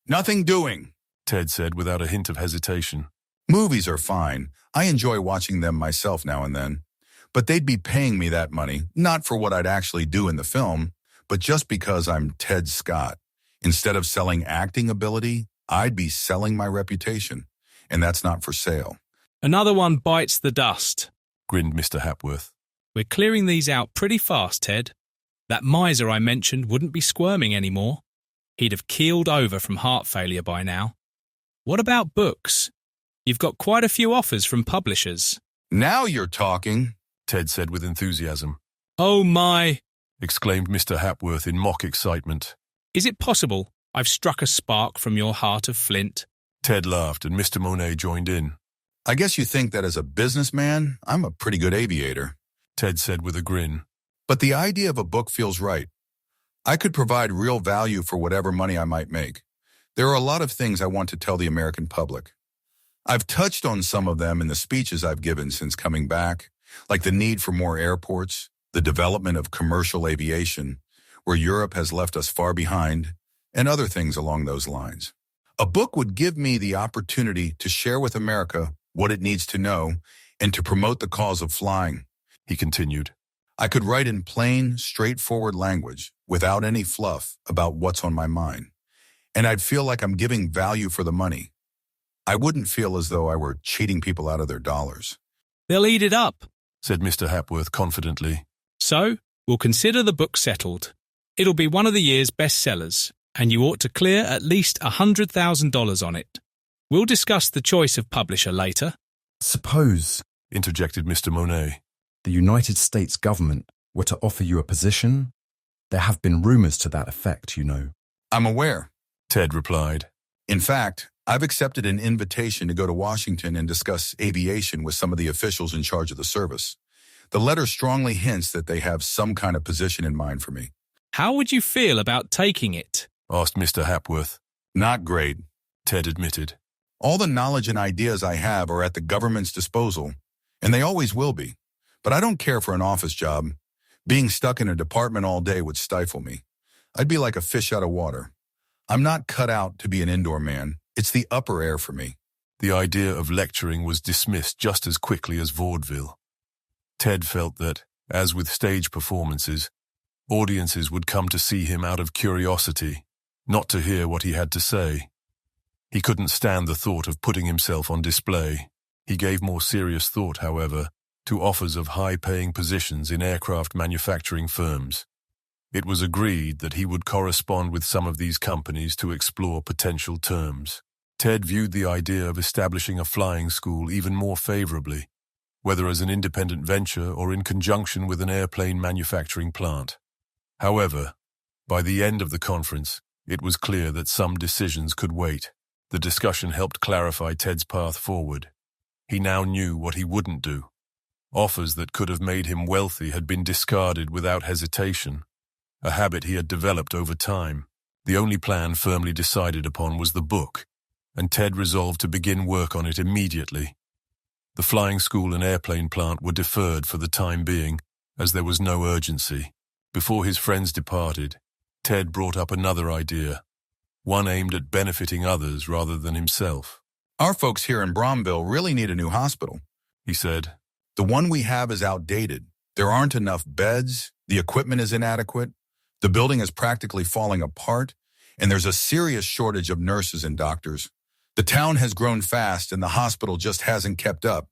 "Nothing doing," Ted said without a hint of hesitation. "Movies are fine. I enjoy watching them myself now and then. But they'd be paying me that money, not for what I'd actually do in the film, but just because I'm Ted Scott. Instead of selling acting ability, I'd be selling my reputation. And that's not for sale." "Another one bites the dust," grinned Mr. Hapworth. "We're clearing these out pretty fast, Ted. That miser I mentioned wouldn't be squirming anymore. He'd have keeled over from heart failure by now. What about books? You've got quite a few offers from publishers." "Now you're talking," Ted said with enthusiasm. "Oh my!" exclaimed Mr. Hapworth in mock excitement. "Is it possible I've struck a spark from your heart of flint?" Ted laughed and Mr. Monet joined in. "I guess you think that as a businessman, I'm a pretty good aviator," Ted said with a grin. "But the idea of a book feels right. I could provide real value for whatever money I might make. There are a lot of things I want to tell the American public. I've touched on some of them in the speeches I've given since coming back, like the need for more airports, the development of commercial aviation, where Europe has left us far behind, and other things along those lines. A book would give me the opportunity to share with America what it needs to know and to promote the cause of flying," he continued. "I could write in plain, straightforward language, without any fluff, about what's on my mind. and I'd feel like I'm giving value for the money. I wouldn't feel as though I were cheating people out of their dollars. They'll eat it up, said Mr. Hapworth confidently. So, we'll consider the book settled. It'll be one of the year's bestsellers, and you ought to clear at least $100,000 on it. We'll discuss the choice of publisher later. Suppose, interjected Mr. Monet, the United States government were to offer you a position? There have been rumors to that effect, you know. I'm aware, Ted replied. In fact, I've accepted an invitation to go to Washington and discuss aviation with some of the officials in charge of the service. The letter strongly hints that they have some kind of position in mind for me. How would you feel about taking it? Asked Mr. Hapworth. Not great, Ted admitted. All the knowledge and ideas I have are at the government's disposal, and they always will be. But I don't care for an office job. Being stuck in a department all day would stifle me. I'd be like a fish out of water. I'm not cut out to be an indoor man. It's the upper air for me. The idea of lecturing was dismissed just as quickly as vaudeville. Ted felt that, as with stage performances, audiences would come to see him out of curiosity, not to hear what he had to say. He couldn't stand the thought of putting himself on display. He gave more serious thought, however, to offers of high-paying positions in aircraft manufacturing firms. It was agreed that he would correspond with some of these companies to explore potential terms. Ted viewed the idea of establishing a flying school even more favorably, whether as an independent venture or in conjunction with an airplane manufacturing plant. However, by the end of the conference, it was clear that some decisions could wait. The discussion helped clarify Ted's path forward. He now knew what he wouldn't do. Offers that could have made him wealthy had been discarded without hesitation, a habit he had developed over time. The only plan firmly decided upon was the book, and Ted resolved to begin work on it immediately. The flying school and airplane plant were deferred for the time being, as there was no urgency. Before his friends departed, Ted brought up another idea, one aimed at benefiting others rather than himself. Our folks here in Bromville really need a new hospital, he said. The one we have is outdated. There aren't enough beds, the equipment is inadequate, the building is practically falling apart, and there's a serious shortage of nurses and doctors. The town has grown fast and the hospital just hasn't kept up.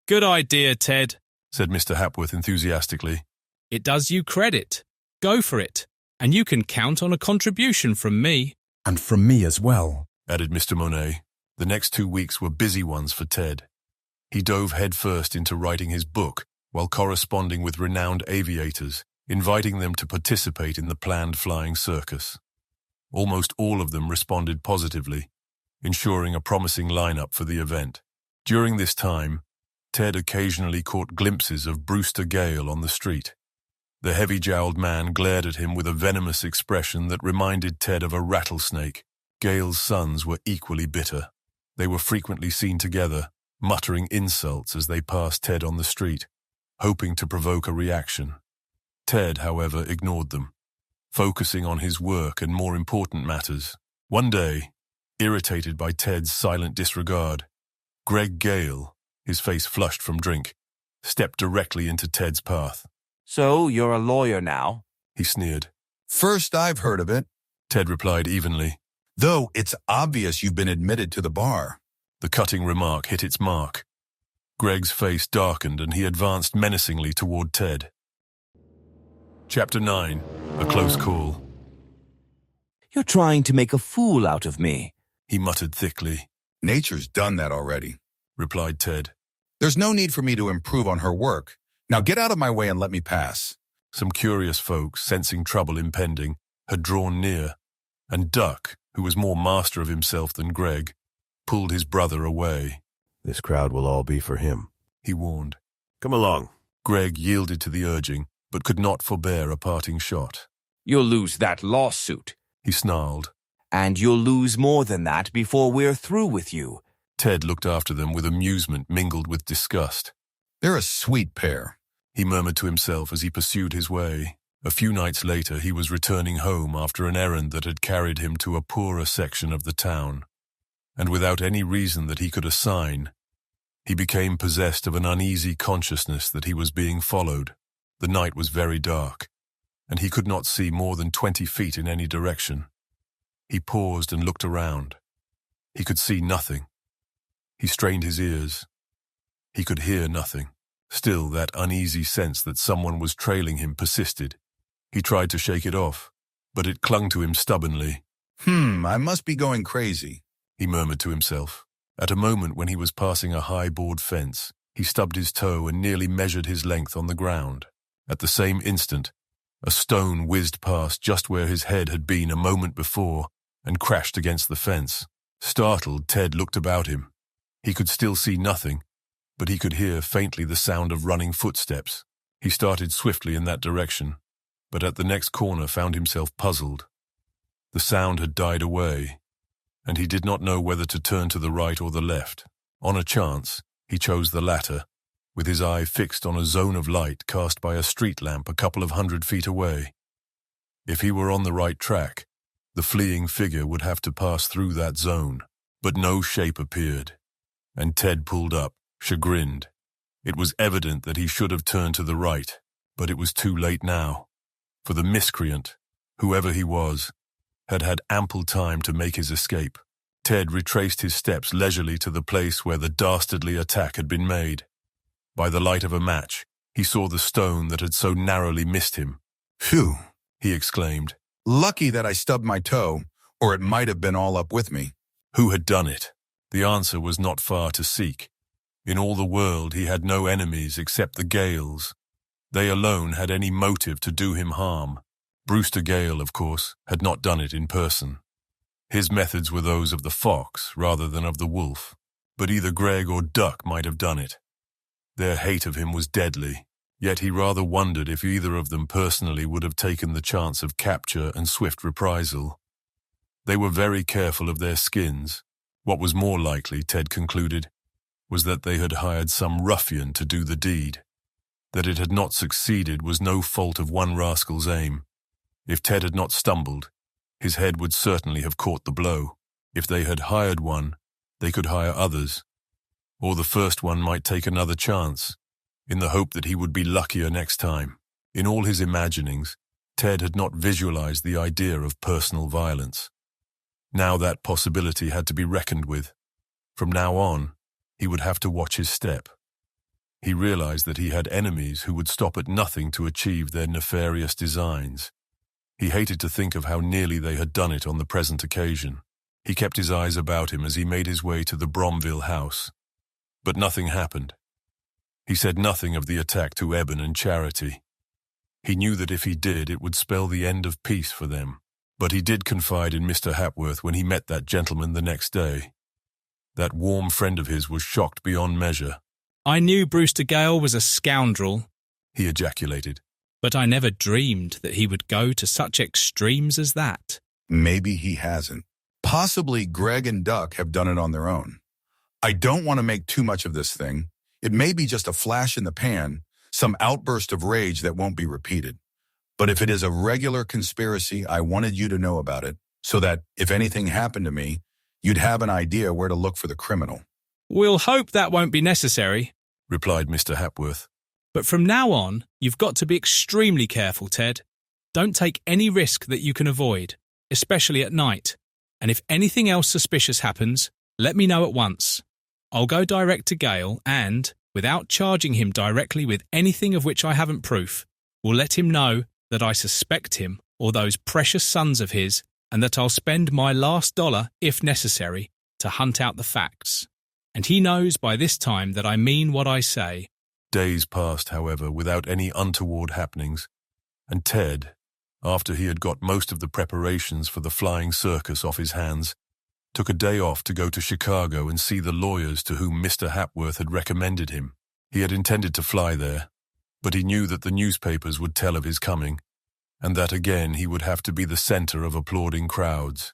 Good idea, Ted, said Mr. Hapworth enthusiastically. It does you credit. Go for it, and you can count on a contribution from me. And from me as well, added Mr. Monet. The next 2 weeks were busy ones for Ted. He dove headfirst into writing his book while corresponding with renowned aviators, inviting them to participate in the planned flying circus. Almost all of them responded positively, ensuring a promising lineup for the event. During this time, Ted occasionally caught glimpses of Brewster Gale on the street. The heavy-jowled man glared at him with a venomous expression that reminded Ted of a rattlesnake. Gale's sons were equally bitter. They were frequently seen together, muttering insults as they passed Ted on the street, hoping to provoke a reaction. Ted, however, ignored them, focusing on his work and more important matters. One day, irritated by Ted's silent disregard, Greg Gale, his face flushed from drink, stepped directly into Ted's path. So, you're a lawyer now? He sneered. First I've heard of it, Ted replied evenly. Though it's obvious you've been admitted to the bar. The cutting remark hit its mark. Greg's face darkened and he advanced menacingly toward Ted. Chapter 9. A Close Call. You're trying to make a fool out of me, he muttered thickly. Nature's done that already, replied Ted. There's no need for me to improve on her work. Now get out of my way and let me pass. Some curious folks, sensing trouble impending, had drawn near, and Duck, who was more master of himself than Greg, pulled his brother away. This crowd will all be for him, he warned. Come along. Greg yielded to the urging, but could not forbear a parting shot. You'll lose that lawsuit, he snarled. And you'll lose more than that before we're through with you. Ted looked after them with amusement mingled with disgust. They're a sweet pair, he murmured to himself as he pursued his way. A few nights later, he was returning home after an errand that had carried him to a poorer section of the town. And without any reason that he could assign, he became possessed of an uneasy consciousness that he was being followed. The night was very dark, and he could not see more than 20 feet in any direction. He paused and looked around. He could see nothing. He strained his ears. He could hear nothing. Still, that uneasy sense that someone was trailing him persisted. He tried to shake it off, but it clung to him stubbornly. I must be going crazy, he murmured to himself. At a moment when he was passing a high board fence, he stubbed his toe and nearly measured his length on the ground. At the same instant, a stone whizzed past just where his head had been a moment before and crashed against the fence. Startled, Ted looked about him. He could still see nothing, but he could hear faintly the sound of running footsteps. He started swiftly in that direction, but at the next corner found himself puzzled. The sound had died away, and he did not know whether to turn to the right or the left. On a chance, he chose the latter, with his eye fixed on a zone of light cast by a street lamp a couple of 100 feet away. If he were on the right track, the fleeing figure would have to pass through that zone, but no shape appeared, and Ted pulled up, chagrined. It was evident that he should have turned to the right, but it was too late now, for the miscreant, whoever he was, had had ample time to make his escape. Ted retraced his steps leisurely to the place where the dastardly attack had been made. By the light of a match, he saw the stone that had so narrowly missed him. Phew, he exclaimed. Lucky that I stubbed my toe, or it might have been all up with me. Who had done it? The answer was not far to seek. In all the world he had no enemies except the Gales. They alone had any motive to do him harm. Brewster Gale, of course, had not done it in person. His methods were those of the fox rather than of the wolf, but either Greg or Duck might have done it. Their hate of him was deadly, yet he rather wondered if either of them personally would have taken the chance of capture and swift reprisal. They were very careful of their skins. What was more likely, Ted concluded, was that they had hired some ruffian to do the deed. That it had not succeeded was no fault of one rascal's aim. If Ted had not stumbled, his head would certainly have caught the blow. If they had hired one, they could hire others. Or the first one might take another chance, in the hope that he would be luckier next time. In all his imaginings, Ted had not visualized the idea of personal violence. Now that possibility had to be reckoned with. From now on, he would have to watch his step. He realized that he had enemies who would stop at nothing to achieve their nefarious designs. He hated to think of how nearly they had done it on the present occasion. He kept his eyes about him as he made his way to the Bromville house. But nothing happened. He said nothing of the attack to Eben and Charity. He knew that if he did, it would spell the end of peace for them. But he did confide in Mr. Hapworth when he met that gentleman the next day. That warm friend of his was shocked beyond measure. I knew Brewster Gale was a scoundrel, he ejaculated. But I never dreamed that he would go to such extremes as that. Maybe he hasn't. Possibly Greg and Duck have done it on their own. I don't want to make too much of this thing. It may be just a flash in the pan, some outburst of rage that won't be repeated. But if it is a regular conspiracy, I wanted you to know about it, so that if anything happened to me, you'd have an idea where to look for the criminal. We'll hope that won't be necessary, replied Mr. Hapworth. But from now on, you've got to be extremely careful, Ted. Don't take any risk that you can avoid, especially at night. And if anything else suspicious happens, let me know at once. I'll go direct to Gale and, without charging him directly with anything of which I haven't proof, will let him know that I suspect him or those precious sons of his, and that I'll spend my last dollar, if necessary, to hunt out the facts. And he knows by this time that I mean what I say. Days passed, however, without any untoward happenings, and Ted, after he had got most of the preparations for the flying circus off his hands, took a day off to go to Chicago and see the lawyers to whom Mr. Hapworth had recommended him. He had intended to fly there, but he knew that the newspapers would tell of his coming, and that again he would have to be the center of applauding crowds.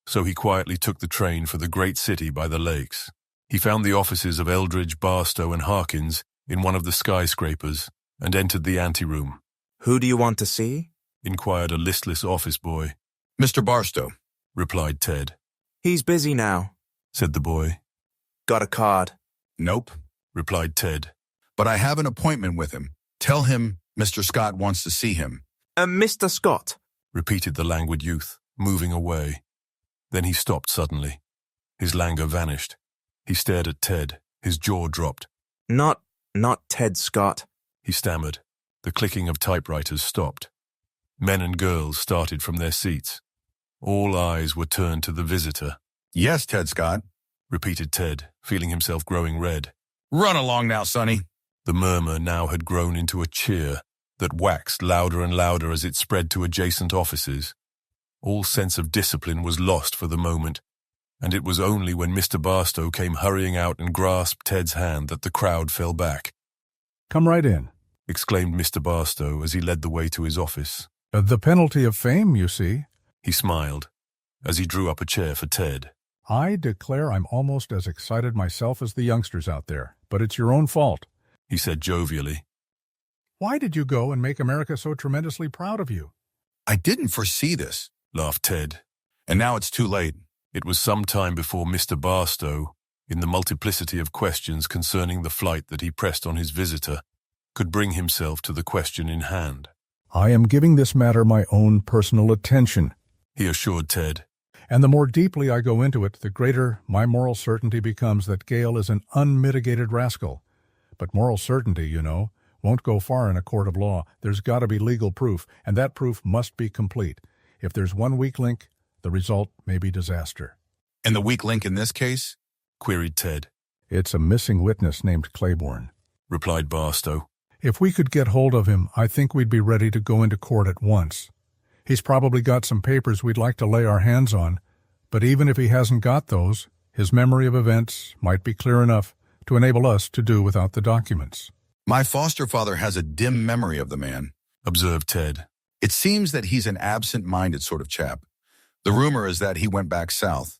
So he quietly took the train for the great city by the lakes. He found the offices of Eldridge, Barstow, and Harkins in one of the skyscrapers and entered the anteroom. "Who do you want to see?" inquired a listless office boy. "Mr. Barstow," replied Ted. "He's busy now," said the boy. "Got a card?" "Nope," replied Ted. "But I have an appointment with him. Tell him Mr. Scott wants to see him." Mr. Scott," repeated the languid youth, moving away. Then he stopped suddenly. His languor vanished. He stared at Ted, his jaw dropped. Not Ted Scott, he stammered. The clicking of typewriters stopped. Men and girls started from their seats. All eyes were turned to the visitor. Yes, Ted Scott, repeated Ted, feeling himself growing red. Run along now, Sonny. The murmur now had grown into a cheer that waxed louder and louder as it spread to adjacent offices. All sense of discipline was lost for the moment, and it was only when Mr. Barstow came hurrying out and grasped Ted's hand that the crowd fell back. Come right in, exclaimed Mr. Barstow as he led the way to his office. The penalty of fame, you see. He smiled as he drew up a chair for Ted. I declare I'm almost as excited myself as the youngsters out there, but it's your own fault, he said jovially. Why did you go and make America so tremendously proud of you? I didn't foresee this, laughed Ted. And now it's too late. It was some time before Mr. Barstow, in the multiplicity of questions concerning the flight that he pressed on his visitor, could bring himself to the question in hand. I am giving this matter my own personal attention, he assured Ted. And the more deeply I go into it, the greater my moral certainty becomes that Gale is an unmitigated rascal. But moral certainty, you know, won't go far in a court of law. There's got to be legal proof, and that proof must be complete. If there's one weak link, the result may be disaster. And the weak link in this case? Queried Ted. It's a missing witness named Claiborne, replied Barstow. If we could get hold of him, I think we'd be ready to go into court at once. He's probably got some papers we'd like to lay our hands on, but even if he hasn't got those, his memory of events might be clear enough to enable us to do without the documents. My foster father has a dim memory of the man, observed Ted. It seems that he's an absent-minded sort of chap. The rumor is that he went back south.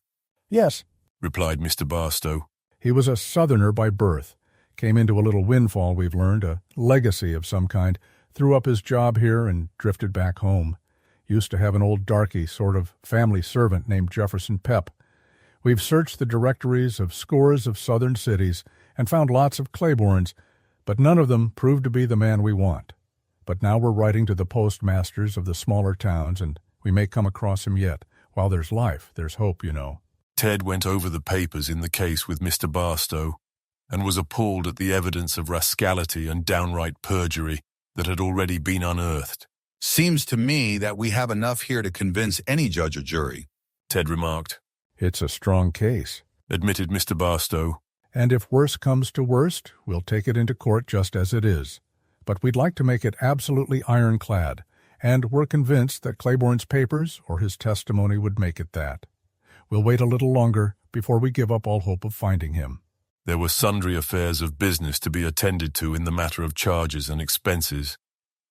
Yes, replied Mr. Barstow. He was a Southerner by birth, came into a little windfall, we've learned, a legacy of some kind, threw up his job here and drifted back home. Used to have an old darky sort of family servant named Jefferson Pep. We've searched the directories of scores of southern cities and found lots of Claibornes, but none of them proved to be the man we want. But now we're writing to the postmasters of the smaller towns, and we may come across him yet. While there's life, there's hope, you know. Ted went over the papers in the case with Mr. Barstow and was appalled at the evidence of rascality and downright perjury that had already been unearthed. Seems to me that we have enough here to convince any judge or jury, Ted remarked. It's a strong case, admitted Mr. Barstow. And if worst comes to worst, we'll take it into court just as it is. But we'd like to make it absolutely ironclad, and we're convinced that Claiborne's papers or his testimony would make it that. We'll wait a little longer before we give up all hope of finding him. There were sundry affairs of business to be attended to in the matter of charges and expenses,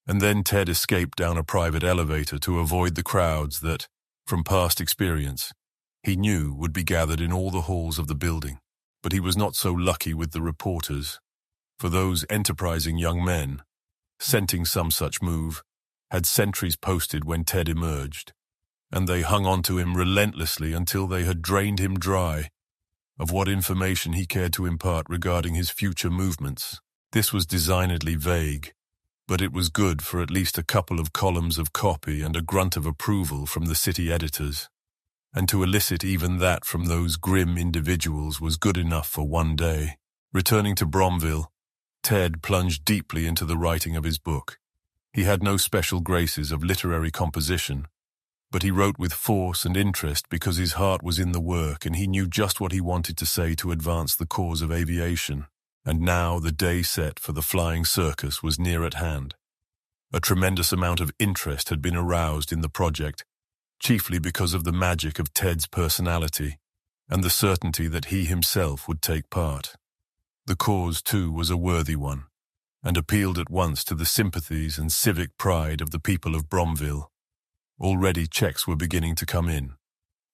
and then Ted escaped down a private elevator to avoid the crowds that, from past experience, he knew would be gathered in all the halls of the building. But he was not so lucky with the reporters, for those enterprising young men, scenting some such move, had sentries posted when Ted emerged, and they hung on to him relentlessly until they had drained him dry of what information he cared to impart regarding his future movements. This was designedly vague, but it was good for at least a couple of columns of copy and a grunt of approval from the city editors. And to elicit even that from those grim individuals was good enough for one day. Returning to Bromville, Ted plunged deeply into the writing of his book. He had no special graces of literary composition, but he wrote with force and interest because his heart was in the work and he knew just what he wanted to say to advance the cause of aviation. And now the day set for the flying circus was near at hand. A tremendous amount of interest had been aroused in the project, chiefly because of the magic of Ted's personality and the certainty that he himself would take part. The cause, too, was a worthy one, and appealed at once to the sympathies and civic pride of the people of Bromville. Already checks were beginning to come in,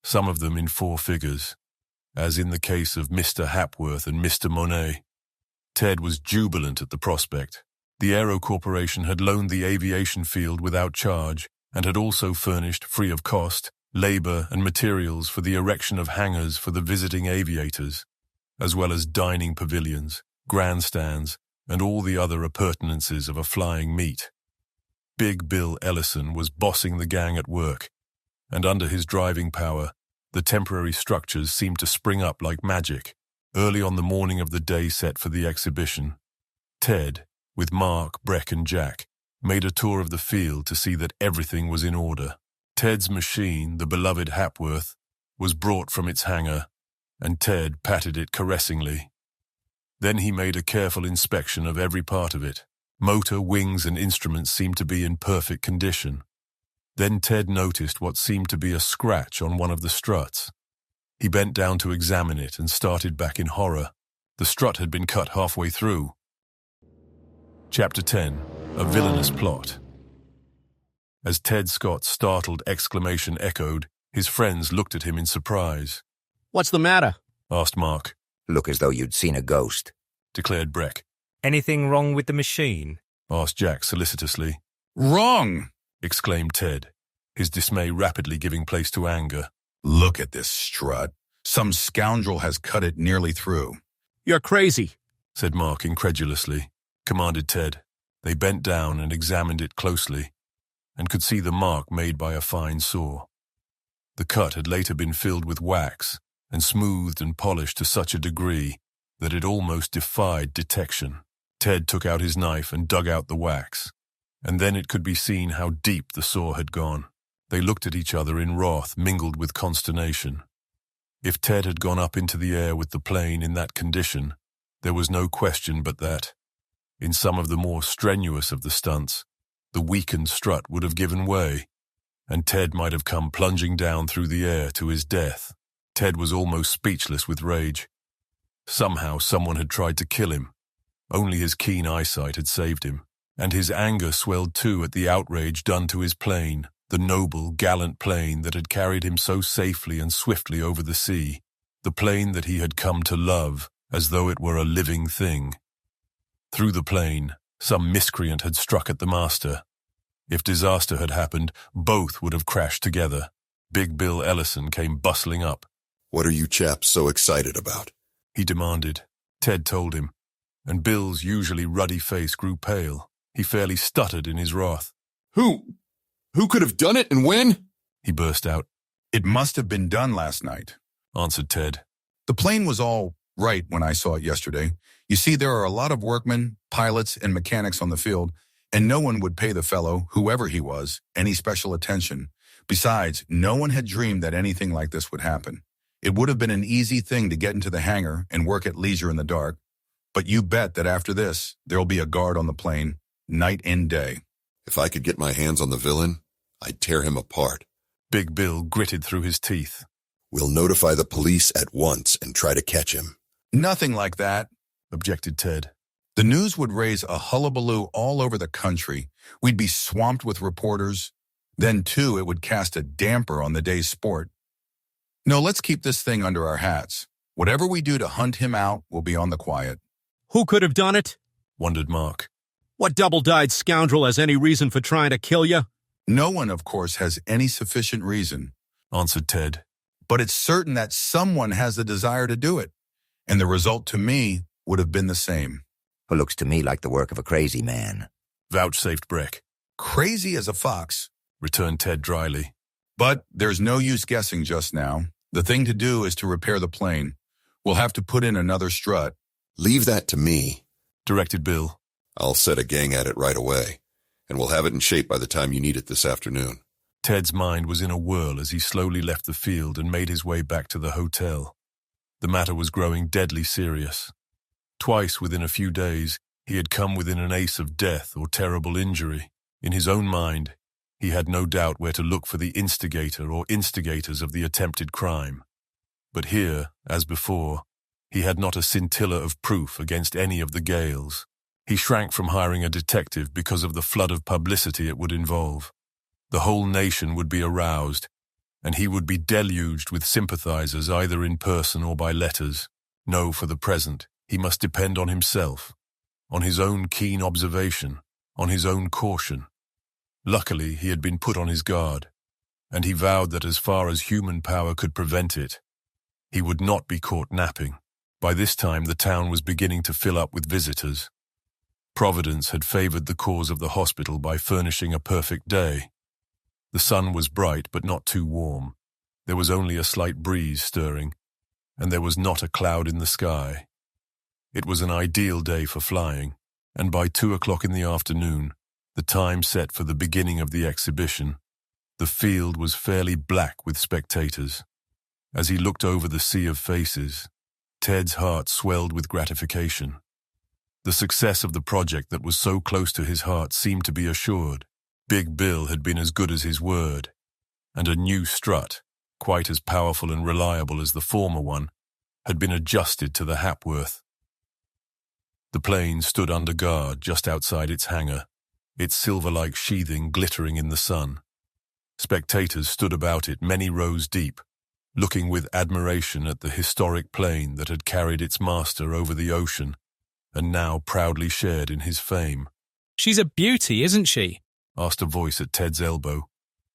some of them in 4 figures, as in the case of Mr. Hapworth and Mr. Monet. Ted was jubilant at the prospect. The Aero Corporation had loaned the aviation field without charge and had also furnished, free of cost, labor and materials for the erection of hangars for the visiting aviators, as well as dining pavilions, grandstands, and all the other appurtenances of a flying meet. Big Bill Ellison was bossing the gang at work, and under his driving power, The temporary structures seemed to spring up like magic. Early on the morning of the day set for the exhibition, Ted, with Mark, Breck and Jack, made a tour of the field to see that everything was in order. Ted's machine, the beloved Hapworth, was brought from its hangar, and Ted patted it caressingly. Then he made a careful inspection of every part of it. Motor, wings and instruments seemed to be in perfect condition. Then Ted noticed what seemed to be a scratch on one of the struts. He bent down to examine it and started back in horror. The strut had been cut halfway through. Chapter 10. A Villainous Plot. As Ted Scott's startled exclamation echoed, his friends looked at him in surprise. "What's the matter?" asked Mark. "Look as though you'd seen a ghost," declared Breck. "Anything wrong with the machine?" asked Jack solicitously. "Wrong!" exclaimed Ted, his dismay rapidly giving place to anger. "Look at this strut. Some scoundrel has cut it nearly through." "You're crazy," said Mark incredulously. Commanded Ted. They bent down and examined it closely, and could see the mark made by a fine saw. The cut had later been filled with wax and smoothed and polished to such a degree that it almost defied detection. Ted took out his knife and dug out the wax, and then it could be seen how deep the saw had gone. They looked at each other in wrath mingled with consternation. If Ted had gone up into the air with the plane in that condition, there was no question but that, in some of the more strenuous of the stunts, the weakened strut would have given way, and Ted might have come plunging down through the air to his death. Ted was almost speechless with rage. Somehow someone had tried to kill him. Only his keen eyesight had saved him, and his anger swelled too at the outrage done to his plane, the noble, gallant plane that had carried him so safely and swiftly over the sea, the plane that he had come to love as though it were a living thing. Through the plane, some miscreant had struck at the master. If disaster had happened, both would have crashed together. Big Bill Ellison came bustling up. "What are you chaps so excited about?" he demanded. Ted told him, and Bill's usually ruddy face grew pale. He fairly stuttered in his wrath. Who could have done it and when?" he burst out. "It must have been done last night," answered Ted. "The plane was all right when I saw it yesterday. You see, there are a lot of workmen, pilots, and mechanics on the field, and no one would pay the fellow, whoever he was, any special attention. Besides, no one had dreamed that anything like this would happen. It would have been an easy thing to get into the hangar and work at leisure in the dark, but you bet that after this, there'll be a guard on the plane, night and day." "If I could get my hands on the villain, I'd tear him apart." Big Bill gritted through his teeth. "We'll notify the police at once and try to catch him." "Nothing like that," objected Ted. "The news would raise a hullabaloo all over the country. We'd be swamped with reporters. Then, too, it would cast a damper on the day's sport. No, let's keep this thing under our hats. Whatever we do to hunt him out will be on the quiet." "Who could have done it?" wondered Mark. "What double-dyed scoundrel has any reason for trying to kill you?" "No one, of course, has any sufficient reason," answered Ted. "But it's certain that someone has the desire to do it, and the result to me would have been the same." "It looks to me like the work of a crazy man," vouchsafed Breck. "Crazy as a fox," returned Ted dryly. "But there's no use guessing just now. The thing to do is to repair the plane. We'll have to put in another strut." "Leave that to me," directed Bill. "I'll set a gang at it right away, and we'll have it in shape by the time you need it this afternoon." Ted's mind was in a whirl as he slowly left the field and made his way back to the hotel. The matter was growing deadly serious. Twice within a few days, he had come within an ace of death or terrible injury. In his own mind, he had no doubt where to look for the instigator or instigators of the attempted crime. But here, as before, he had not a scintilla of proof against any of the Gales. He shrank from hiring a detective because of the flood of publicity it would involve. The whole nation would be aroused, and he would be deluged with sympathizers either in person or by letters. No, for the present, he must depend on himself, on his own keen observation, on his own caution. Luckily, he had been put on his guard, and he vowed that as far as human power could prevent it, he would not be caught napping. By this time, the town was beginning to fill up with visitors. Providence had favored the cause of the hospital by furnishing a perfect day. The sun was bright but not too warm. There was only a slight breeze stirring, and there was not a cloud in the sky. It was an ideal day for flying, and by 2 o'clock in the afternoon, the time set for the beginning of the exhibition, the field was fairly black with spectators. As he looked over the sea of faces, Ted's heart swelled with gratification. The success of the project that was so close to his heart seemed to be assured. Big Bill had been as good as his word, and a new strut, quite as powerful and reliable as the former one, had been adjusted to the Hapworth. The plane stood under guard just outside its hangar, its silver-like sheathing glittering in the sun. Spectators stood about it many rows deep, looking with admiration at the historic plane that had carried its master over the ocean and now proudly shared in his fame. "She's a beauty, isn't she?" asked a voice at Ted's elbow,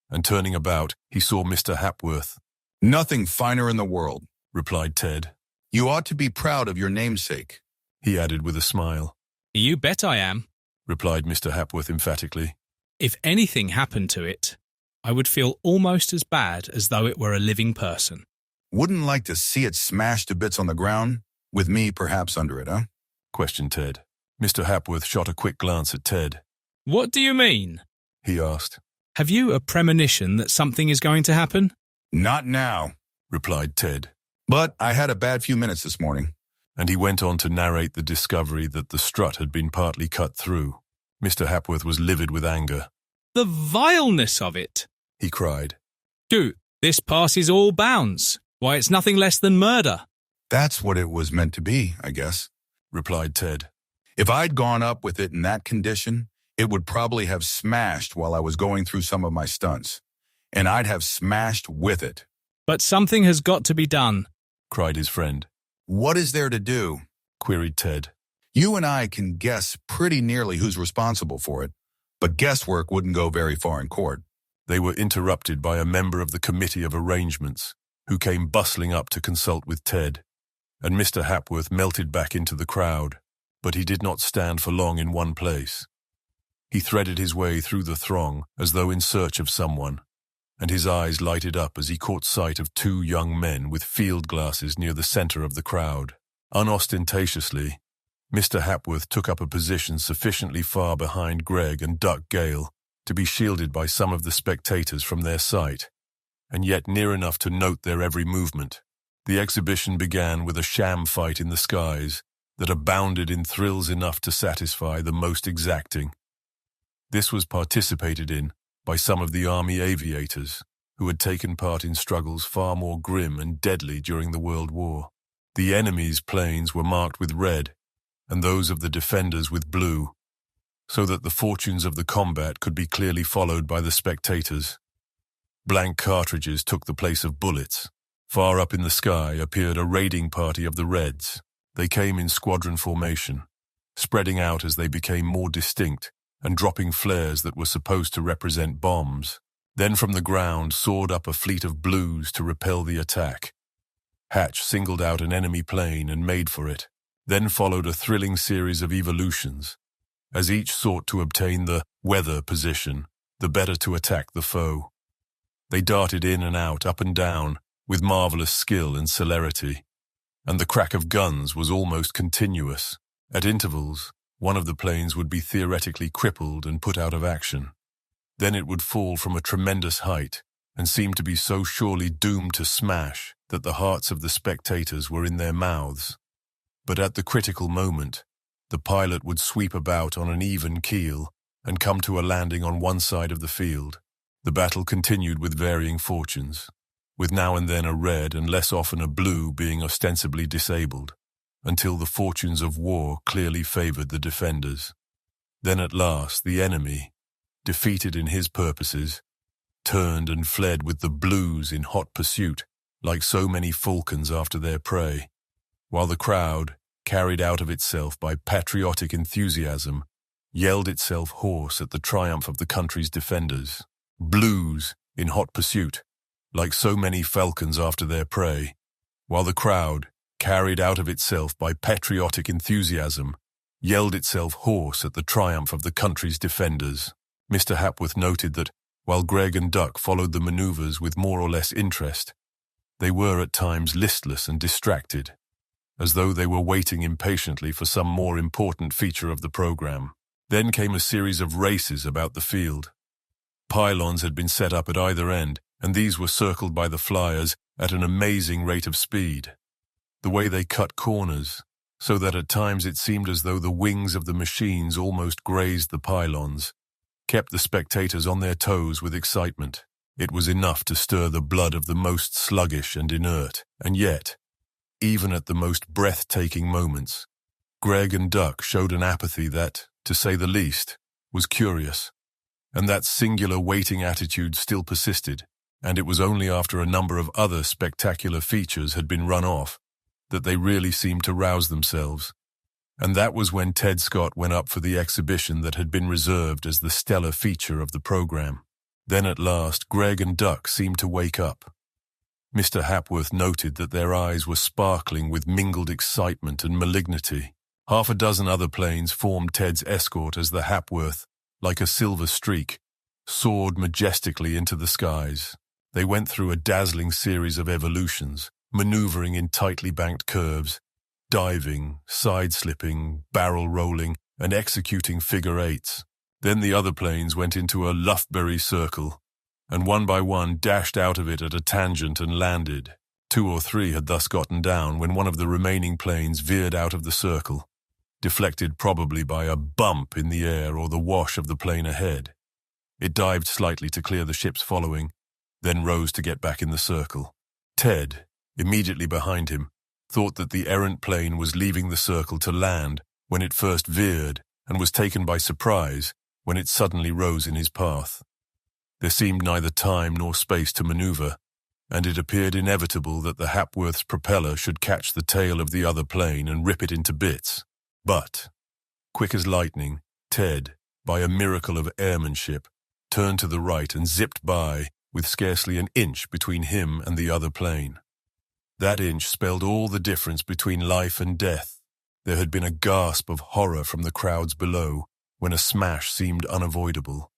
and turning about, he saw Mr. Hapworth. "Nothing finer in the world," replied Ted. "You ought to be proud of your namesake," he added with a smile. "You bet I am," replied Mr. Hapworth emphatically. "If anything happened to it, I would feel almost as bad as though it were a living person." "Wouldn't like to see it smashed to bits on the ground, with me perhaps under it, huh?" questioned Ted. Mr. Hapworth shot a quick glance at Ted. "What do you mean?" he asked. "Have you a premonition that something is going to happen?" "Not now," replied Ted. "But I had a bad few minutes this morning." And he went on to narrate the discovery that the strut had been partly cut through. Mr. Hapworth was livid with anger. "The vileness of it!" he cried. "Dude, this passes all bounds. Why, it's nothing less than murder." "That's what it was meant to be, I guess," replied Ted. "If I'd gone up with it in that condition, it would probably have smashed while I was going through some of my stunts. And I'd have smashed with it." "But something has got to be done," cried his friend. "What is there to do?" queried Ted. "You and I can guess pretty nearly who's responsible for it, but guesswork wouldn't go very far in court." They were interrupted by a member of the Committee of Arrangements, who came bustling up to consult with Ted, and Mr. Hapworth melted back into the crowd, but he did not stand for long in one place. He threaded his way through the throng as though in search of someone, and his eyes lighted up as he caught sight of 2 young men with field glasses near the center of the crowd. Unostentatiously, Mr. Hapworth took up a position sufficiently far behind Greg and Duck Gale to be shielded by some of the spectators from their sight, and yet near enough to note their every movement. The exhibition began with a sham fight in the skies that abounded in thrills enough to satisfy the most exacting. This was participated in by some of the Army aviators, who had taken part in struggles far more grim and deadly during the World War. The enemy's planes were marked with red, and those of the defenders with blue, so that the fortunes of the combat could be clearly followed by the spectators. Blank cartridges took the place of bullets. Far up in the sky appeared a raiding party of the Reds. They came in squadron formation, spreading out as they became more distinct and dropping flares that were supposed to represent bombs. Then from the ground soared up a fleet of blues to repel the attack. Hatch singled out an enemy plane and made for it. Then followed a thrilling series of evolutions, as each sought to obtain the weather position, the better to attack the foe. They darted in and out, up and down, with marvelous skill and celerity, and the crack of guns was almost continuous. At intervals, one of the planes would be theoretically crippled and put out of action. Then it would fall from a tremendous height and seem to be so surely doomed to smash that the hearts of the spectators were in their mouths. But at the critical moment, the pilot would sweep about on an even keel and come to a landing on one side of the field. The battle continued with varying fortunes, with now and then a red and less often a blue being ostensibly disabled, until the fortunes of war clearly favored the defenders. Then at last the enemy, defeated in his purposes, turned and fled with the blues in hot pursuit, like so many falcons after their prey, while the crowd, carried out of itself by patriotic enthusiasm, yelled itself hoarse at the triumph of the country's defenders. Blues in hot pursuit, like so many falcons after their prey, while the crowd, carried out of itself by patriotic enthusiasm, yelled itself hoarse at the triumph of the country's defenders. Mr. Hapworth noted that, while Greg and Duck followed the maneuvers with more or less interest, They were at times listless and distracted, as though they were waiting impatiently for some more important feature of the program. Then came a series of races about the field. Pylons had been set up at either end, and these were circled by the flyers at an amazing rate of speed. The way they cut corners, so that at times it seemed as though the wings of the machines almost grazed the pylons, kept the spectators on their toes with excitement. It was enough to stir the blood of the most sluggish and inert, and yet, even at the most breathtaking moments, Greg and Duck showed an apathy that, to say the least, was curious. And that singular waiting attitude still persisted, and it was only after a number of other spectacular features had been run off that they really seemed to rouse themselves. And that was when Ted Scott went up for the exhibition that had been reserved as the stellar feature of the program. Then at last, Greg and Duck seemed to wake up. Mr. Hapworth noted that their eyes were sparkling with mingled excitement and malignity. Half a dozen other planes formed Ted's escort as the Hapworth, like a silver streak, soared majestically into the skies. They went through a dazzling series of evolutions, maneuvering in tightly banked curves, diving, side-slipping, barrel-rolling, and executing figure-eights. Then the other planes went into a Lufberry circle, and one by one dashed out of it at a tangent and landed. 2 or 3 had thus gotten down when one of the remaining planes veered out of the circle, deflected probably by a bump in the air or the wash of the plane ahead. It dived slightly to clear the ships following, then rose to get back in the circle. Ted, immediately behind him, thought that the errant plane was leaving the circle to land when it first veered and was taken by surprise when it suddenly rose in his path. There seemed neither time nor space to maneuver, and it appeared inevitable that the Hapworth's propeller should catch the tail of the other plane and rip it into bits. But, quick as lightning, Ted, by a miracle of airmanship, turned to the right and zipped by with scarcely an inch between him and the other plane. That inch spelled all the difference between life and death. There had been a gasp of horror from the crowds below when a smash seemed unavoidable,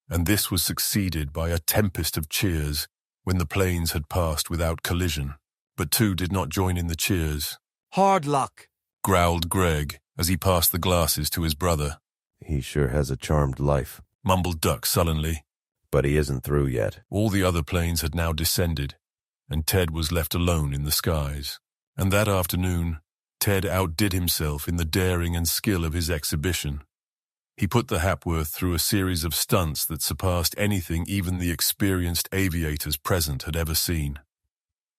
and this was succeeded by a tempest of cheers when the planes had passed without collision. But 2 did not join in the cheers. "Hard luck," growled Greg as he passed the glasses to his brother. "He sure has a charmed life," mumbled Duck sullenly. "But he isn't through yet." All the other planes had now descended, and Ted was left alone in the skies. And that afternoon, Ted outdid himself in the daring and skill of his exhibition. He put the Hapworth through a series of stunts that surpassed anything even the experienced aviators present had ever seen.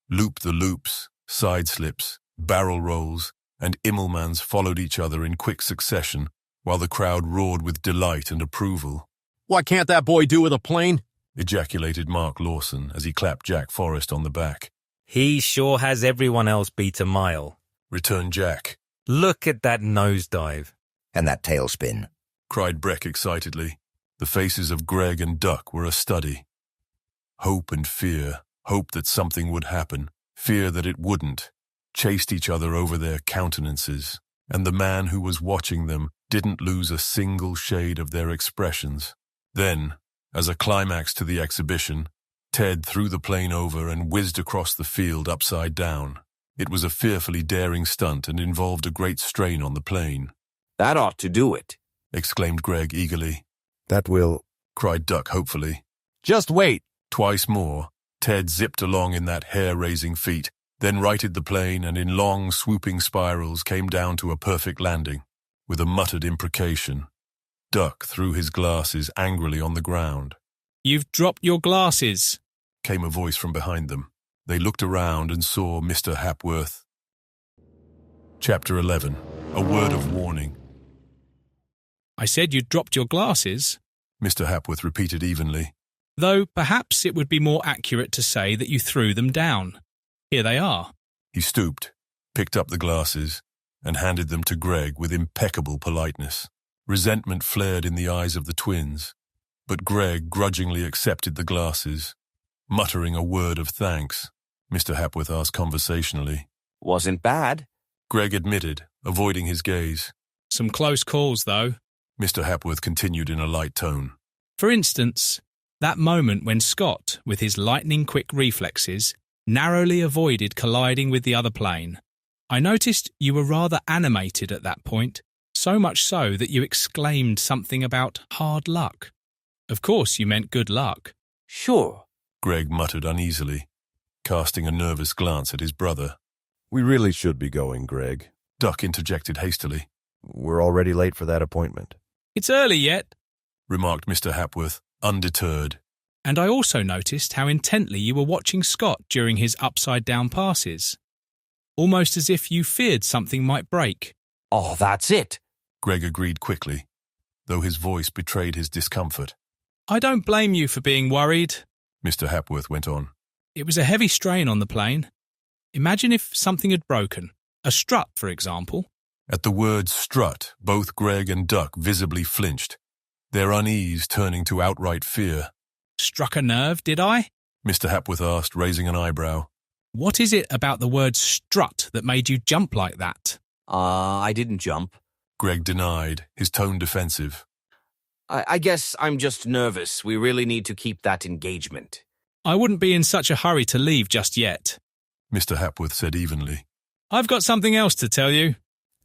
Loop-the-loops, side-slips, barrel rolls, and Immelmans followed each other in quick succession, while the crowd roared with delight and approval. "What can't that boy do with a plane?" ejaculated Mark Lawson as he clapped Jack Forrest on the back. "He sure has everyone else beat a mile," returned Jack. "Look at that nosedive." "And that tailspin," cried Breck excitedly. The faces of Greg and Duck were a study. Hope and fear, hope that something would happen, fear that it wouldn't, chased each other over their countenances, and the man who was watching them didn't lose a single shade of their expressions. Then, as a climax to the exhibition, Ted threw the plane over and whizzed across the field upside down. It was a fearfully daring stunt and involved a great strain on the plane. "That ought to do it," exclaimed Greg eagerly. "That will," cried Duck hopefully. "Just wait." Twice more, Ted zipped along in that hair-raising feat, then righted the plane and in long, swooping spirals came down to a perfect landing. With a muttered imprecation, Duck threw his glasses angrily on the ground. "You've dropped your glasses," came a voice from behind them. They looked around and saw Mr. Hapworth. Chapter 11. A Word of Warning. "I said you'd dropped your glasses," Mr. Hapworth repeated evenly. "Though perhaps it would be more accurate to say that you threw them down. Here they are." He stooped, picked up the glasses, and handed them to Greg with impeccable politeness. Resentment flared in the eyes of the twins, but Greg grudgingly accepted the glasses. Muttering a word of thanks, Mr. Hapworth asked conversationally. "Wasn't bad," Greg admitted, avoiding his gaze. "Some close calls, though," Mr. Hapworth continued in a light tone. "For instance, that moment when Scott, with his lightning-quick reflexes, narrowly avoided colliding with the other plane. I noticed you were rather animated at that point, so much so that you exclaimed something about hard luck. Of course you meant good luck. Sure, Greg muttered uneasily, casting a nervous glance at his brother. We really should be going, Greg. Duck interjected hastily. We're already late for that appointment. It's early yet, remarked Mr. Hapworth, undeterred. And I also noticed how intently you were watching Scott during his upside-down passes. Almost as if you feared something might break. Oh, that's it, Greg agreed quickly, though his voice betrayed his discomfort. I don't blame you for being worried, Mr. Hapworth went on. It was a heavy strain on the plane. Imagine if something had broken. A strut, for example. At the word strut, both Greg and Duck visibly flinched, their unease turning to outright fear. Struck a nerve, did I? Mr. Hapworth asked, raising an eyebrow. What is it about the word strut that made you jump like that? I didn't jump. Greg denied, his tone defensive. I guess I'm just nervous. We really need to keep that engagement. I wouldn't be in such a hurry to leave just yet, Mr. Hapworth said evenly. I've got something else to tell you.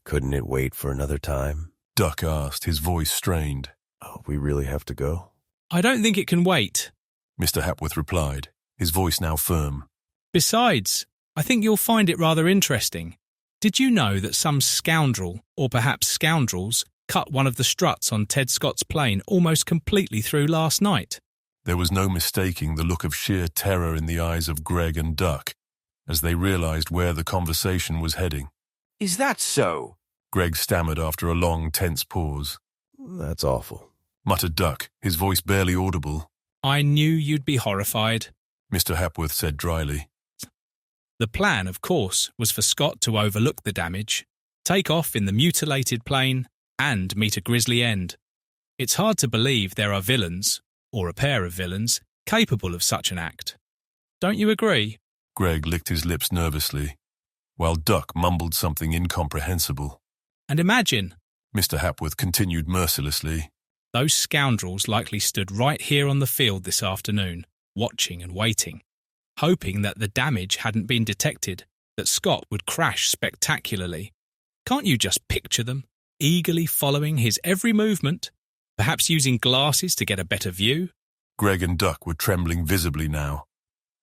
Couldn't it wait for another time? Duck asked, his voice strained. Oh, we really have to go? I don't think it can wait, Mr. Hapworth replied, his voice now firm. Besides, I think you'll find it rather interesting. Did you know that some scoundrel, or perhaps scoundrels, cut one of the struts on Ted Scott's plane almost completely through last night? There was no mistaking the look of sheer terror in the eyes of Greg and Duck as they realized where the conversation was heading. Is that so? Greg stammered after a long, tense pause. That's awful, muttered Duck, his voice barely audible. I knew you'd be horrified, Mr. Hapworth said dryly. The plan, of course, was for Scott to overlook the damage, take off in the mutilated plane, and meet a grisly end. It's hard to believe there are villains, or a pair of villains, capable of such an act. Don't you agree? Greg licked his lips nervously, while Duck mumbled something incomprehensible. And imagine, Mr. Hapworth continued mercilessly, those scoundrels likely stood right here on the field this afternoon, watching and waiting, hoping that the damage hadn't been detected, that Scott would crash spectacularly. Can't you just picture them, eagerly following his every movement, perhaps using glasses to get a better view? Greg and Duck were trembling visibly now,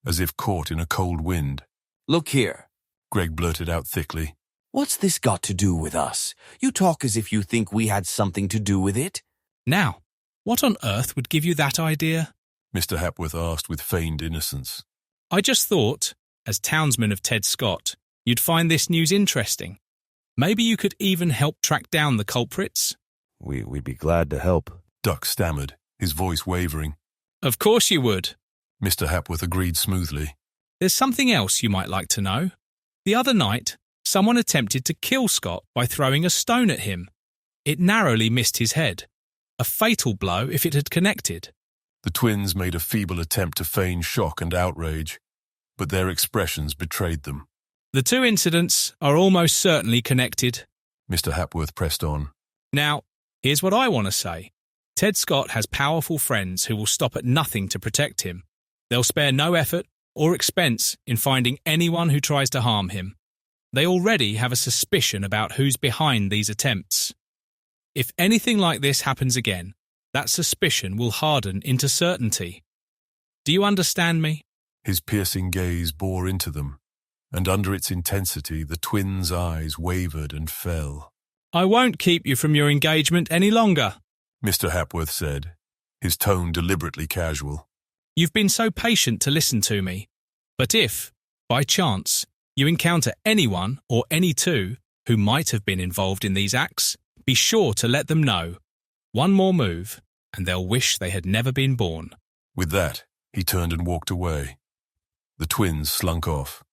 as if caught in a cold wind. Look here, Greg blurted out thickly. What's this got to do with us? You talk as if you think we had something to do with it. Now, what on earth would give you that idea? Mr. Hapworth asked with feigned innocence. I just thought, as townsman of Ted Scott, you'd find this news interesting. Maybe you could even help track down the culprits? We'd be glad to help, Duck stammered, his voice wavering. Of course you would, Mr. Hapworth agreed smoothly. There's something else you might like to know. The other night, someone attempted to kill Scott by throwing a stone at him. It narrowly missed his head. A fatal blow if it had connected. The twins made a feeble attempt to feign shock and outrage, but their expressions betrayed them. The two incidents are almost certainly connected, Mr. Hapworth pressed on. Now, here's what I want to say. Ted Scott has powerful friends who will stop at nothing to protect him. They'll spare no effort or expense in finding anyone who tries to harm him. They already have a suspicion about who's behind these attempts. If anything like this happens again, that suspicion will harden into certainty. Do you understand me? His piercing gaze bore into them, and under its intensity the twins' eyes wavered and fell. I won't keep you from your engagement any longer, Mr. Hapworth said, his tone deliberately casual. You've been so patient to listen to me, but if, by chance, you encounter anyone or any two who might have been involved in these acts, be sure to let them know. One more move, and they'll wish they had never been born. With that, he turned and walked away. The twins slunk off,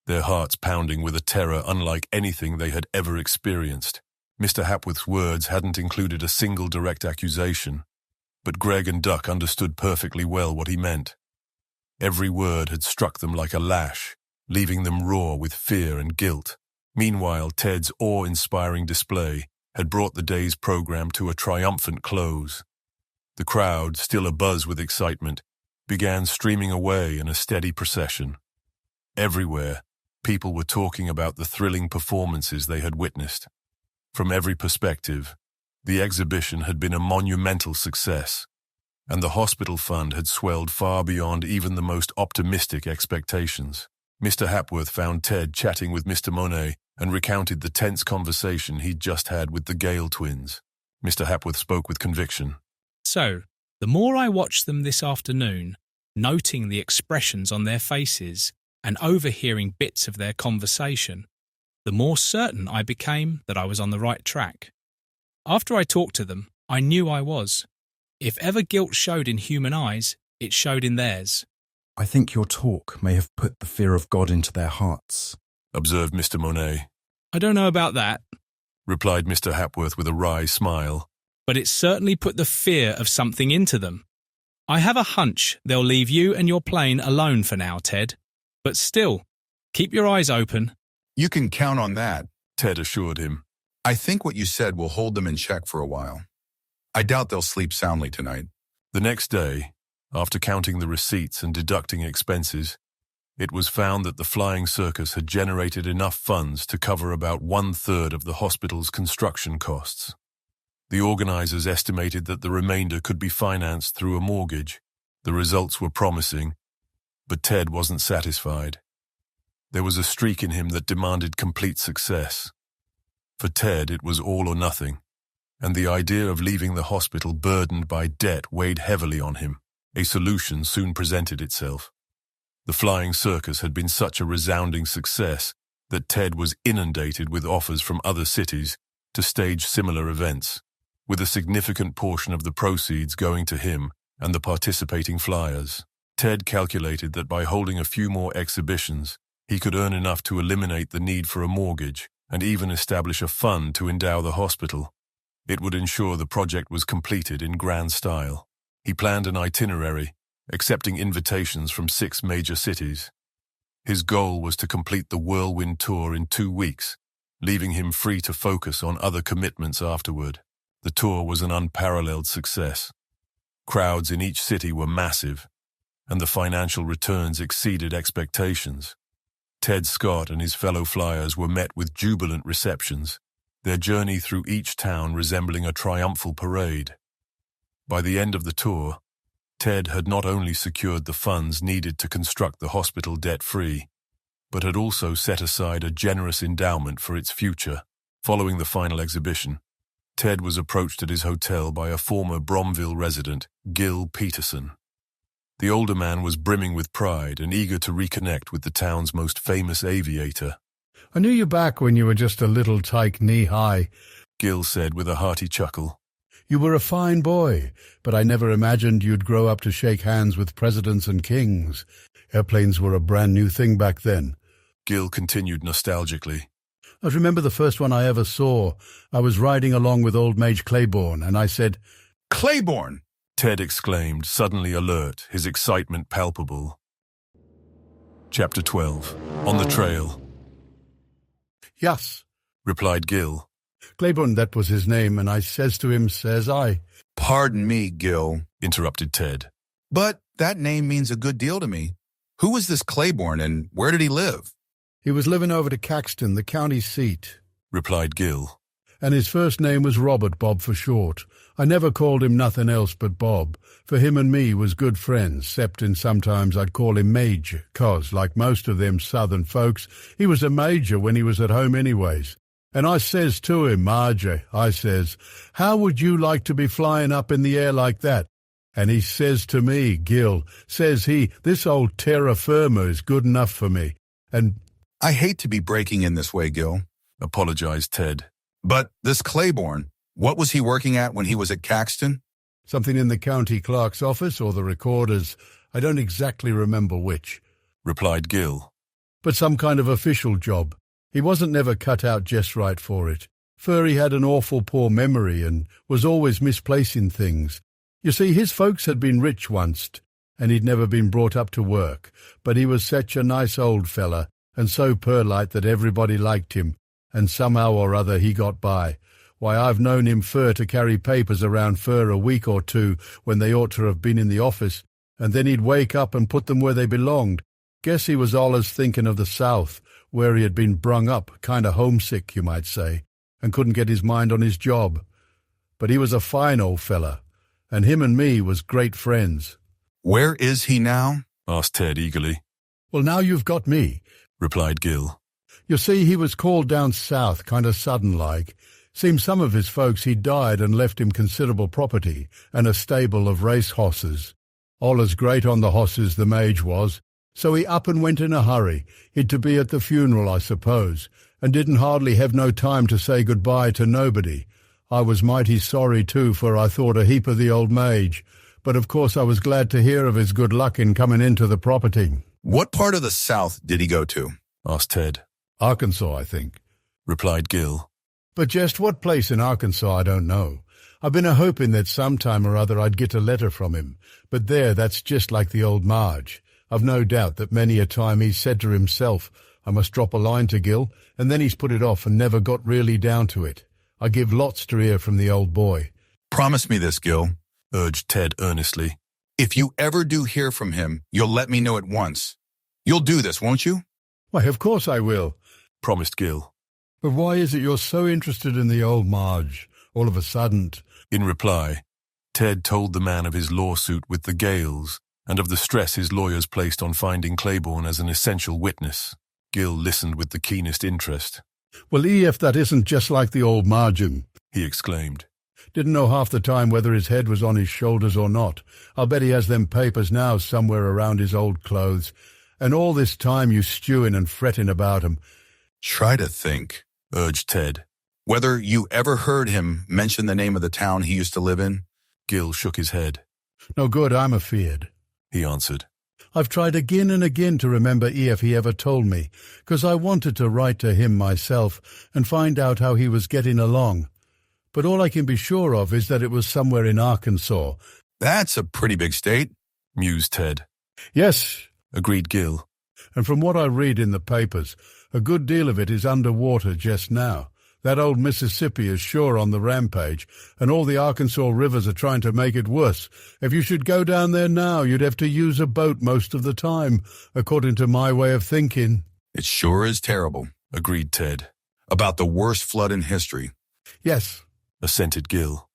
their hearts pounding with a terror unlike anything they had ever experienced. Mr. Hapworth's words hadn't included a single direct accusation, but Greg and Duck understood perfectly well what he meant. Every word had struck them like a lash, leaving them raw with fear and guilt. Meanwhile, Ted's awe-inspiring display had brought the day's program to a triumphant close. The crowd, still abuzz with excitement, began streaming away in a steady procession. Everywhere, people were talking about the thrilling performances they had witnessed. From every perspective, the exhibition had been a monumental success, and the hospital fund had swelled far beyond even the most optimistic expectations. Mr. Hapworth found Ted chatting with Mr. Monet and recounted the tense conversation he'd just had with the Gale twins. Mr. Hapworth spoke with conviction. So, the more I watched them this afternoon, noting the expressions on their faces and overhearing bits of their conversation, the more certain I became that I was on the right track. After I talked to them, I knew I was. If ever guilt showed in human eyes, it showed in theirs. I think your talk may have put the fear of God into their hearts, observed Mr. Monet. I don't know about that, replied Mr. Hapworth with a wry smile. But it certainly put the fear of something into them. I have a hunch they'll leave you and your plane alone for now, Ted. But still, keep your eyes open. You can count on that, Ted assured him. I think what you said will hold them in check for a while. I doubt they'll sleep soundly tonight. The next day, after counting the receipts and deducting expenses, it was found that the flying circus had generated enough funds to cover about 1/3 of the hospital's construction costs. The organizers estimated that the remainder could be financed through a mortgage. The results were promising, but Ted wasn't satisfied. There was a streak in him that demanded complete success. For Ted, it was all or nothing, and the idea of leaving the hospital burdened by debt weighed heavily on him. A solution soon presented itself. The flying circus had been such a resounding success that Ted was inundated with offers from other cities to stage similar events, with a significant portion of the proceeds going to him and the participating flyers. Ted calculated that by holding a few more exhibitions, he could earn enough to eliminate the need for a mortgage and even establish a fund to endow the hospital. It would ensure the project was completed in grand style. He planned an itinerary, accepting invitations from 6 major cities. His goal was to complete the whirlwind tour in 2 weeks, leaving him free to focus on other commitments afterward. The tour was an unparalleled success. Crowds in each city were massive, and the financial returns exceeded expectations. Ted Scott and his fellow flyers were met with jubilant receptions, their journey through each town resembling a triumphal parade. By the end of the tour, Ted had not only secured the funds needed to construct the hospital debt-free, but had also set aside a generous endowment for its future. Following the final exhibition, Ted was approached at his hotel by a former Bromville resident, Gil Peterson. The older man was brimming with pride and eager to reconnect with the town's most famous aviator. I knew you back when you were just a little tyke knee-high, Gil said with a hearty chuckle. You were a fine boy, but I never imagined you'd grow up to shake hands with presidents and kings. Airplanes were a brand new thing back then. Gil continued nostalgically. I remember the first one I ever saw. I was riding along with old Mage Claiborne, and I said, Claiborne! Ted exclaimed, suddenly alert, his excitement palpable. Chapter 12. On the Trail. Yes, replied Gil. Claiborne, that was his name, and I says to him, says I. Pardon me, Gil, interrupted Ted. But that name means a good deal to me. Who was this Claiborne, and where did he live? He was living over to Caxton, the county seat, replied Gil. And his first name was Robert, Bob for short. I never called him nothing else but Bob, for him and me was good friends, excepting sometimes I'd call him Major, 'cause, like most of them southern folks, he was a major when he was at home anyways. And I says to him, Margie, I says, how would you like to be flying up in the air like that? And he says to me, Gil, says he, this old terra firma is good enough for me. And I hate to be breaking in this way, Gil, apologized Ted. But this Claiborne, what was he working at when he was at Caxton? Something in the county clerk's office or the recorder's. I don't exactly remember which, replied Gil. But some kind of official job. He wasn't never cut out just right for it. Fur he had an awful poor memory and was always misplacing things. You see, his folks had been rich once, and he'd never been brought up to work, but he was such a nice old fella, and so perlite that everybody liked him, and somehow or other he got by. Why, I've known him fur to carry papers around fur a week or two when they ought to have been in the office, and then he'd wake up and put them where they belonged. Guess he was allus thinking of the South, where he had been brung up, kind of homesick, you might say, and couldn't get his mind on his job. But he was a fine old fella, and him and me was great friends. Where is he now? Asked Ted eagerly. Well, now you've got me, replied Gil. You see, he was called down south, kind of sudden-like. Seems some of his folks he'd died and left him considerable property and a stable of race hosses. All as great on the hosses the mage was, so he up and went in a hurry. He'd to be at the funeral, I suppose, and didn't hardly have no time to say goodbye to nobody. I was mighty sorry, too, for I thought a heap of the old mage, but of course I was glad to hear of his good luck in coming into the property. What part of the South did he go to? Asked Ted. Arkansas, I think, replied Gil. But just what place in Arkansas I don't know. I've been a-hoping that sometime or other I'd get a letter from him, but there, that's just like the old Marge. I've no doubt that many a time he's said to himself, I must drop a line to Gil, and then he's put it off and never got really down to it. I give lots to hear from the old boy. Promise me this, Gil, urged Ted earnestly. If you ever do hear from him, you'll let me know at once. You'll do this, won't you? Why, of course I will, promised Gil. But why is it you're so interested in the old Marge, all of a sudden? In reply, Ted told the man of his lawsuit with the Gales and of the stress his lawyers placed on finding Claiborne as an essential witness. Gil listened with the keenest interest. Well, if that isn't just like the old Margin, he exclaimed. Didn't know half the time whether his head was on his shoulders or not. I'll bet he has them papers now somewhere around his old clothes. And all this time you stewing and fretting about him. Try to think, urged Ted. Whether you ever heard him mention the name of the town he used to live in? Gil shook his head. No good, I'm afeard, he answered. I've tried again and again to remember if he ever told me, 'cause I wanted to write to him myself and find out how he was getting along. But all I can be sure of is that it was somewhere in Arkansas. That's a pretty big state, mused Ted. Yes, agreed Gil. And from what I read in the papers, a good deal of it is underwater just now. That old Mississippi is sure on the rampage, and all the Arkansas rivers are trying to make it worse. If you should go down there now, you'd have to use a boat most of the time, according to my way of thinking. It sure is terrible, agreed Ted. About the worst flood in history. Yes, assented Gil.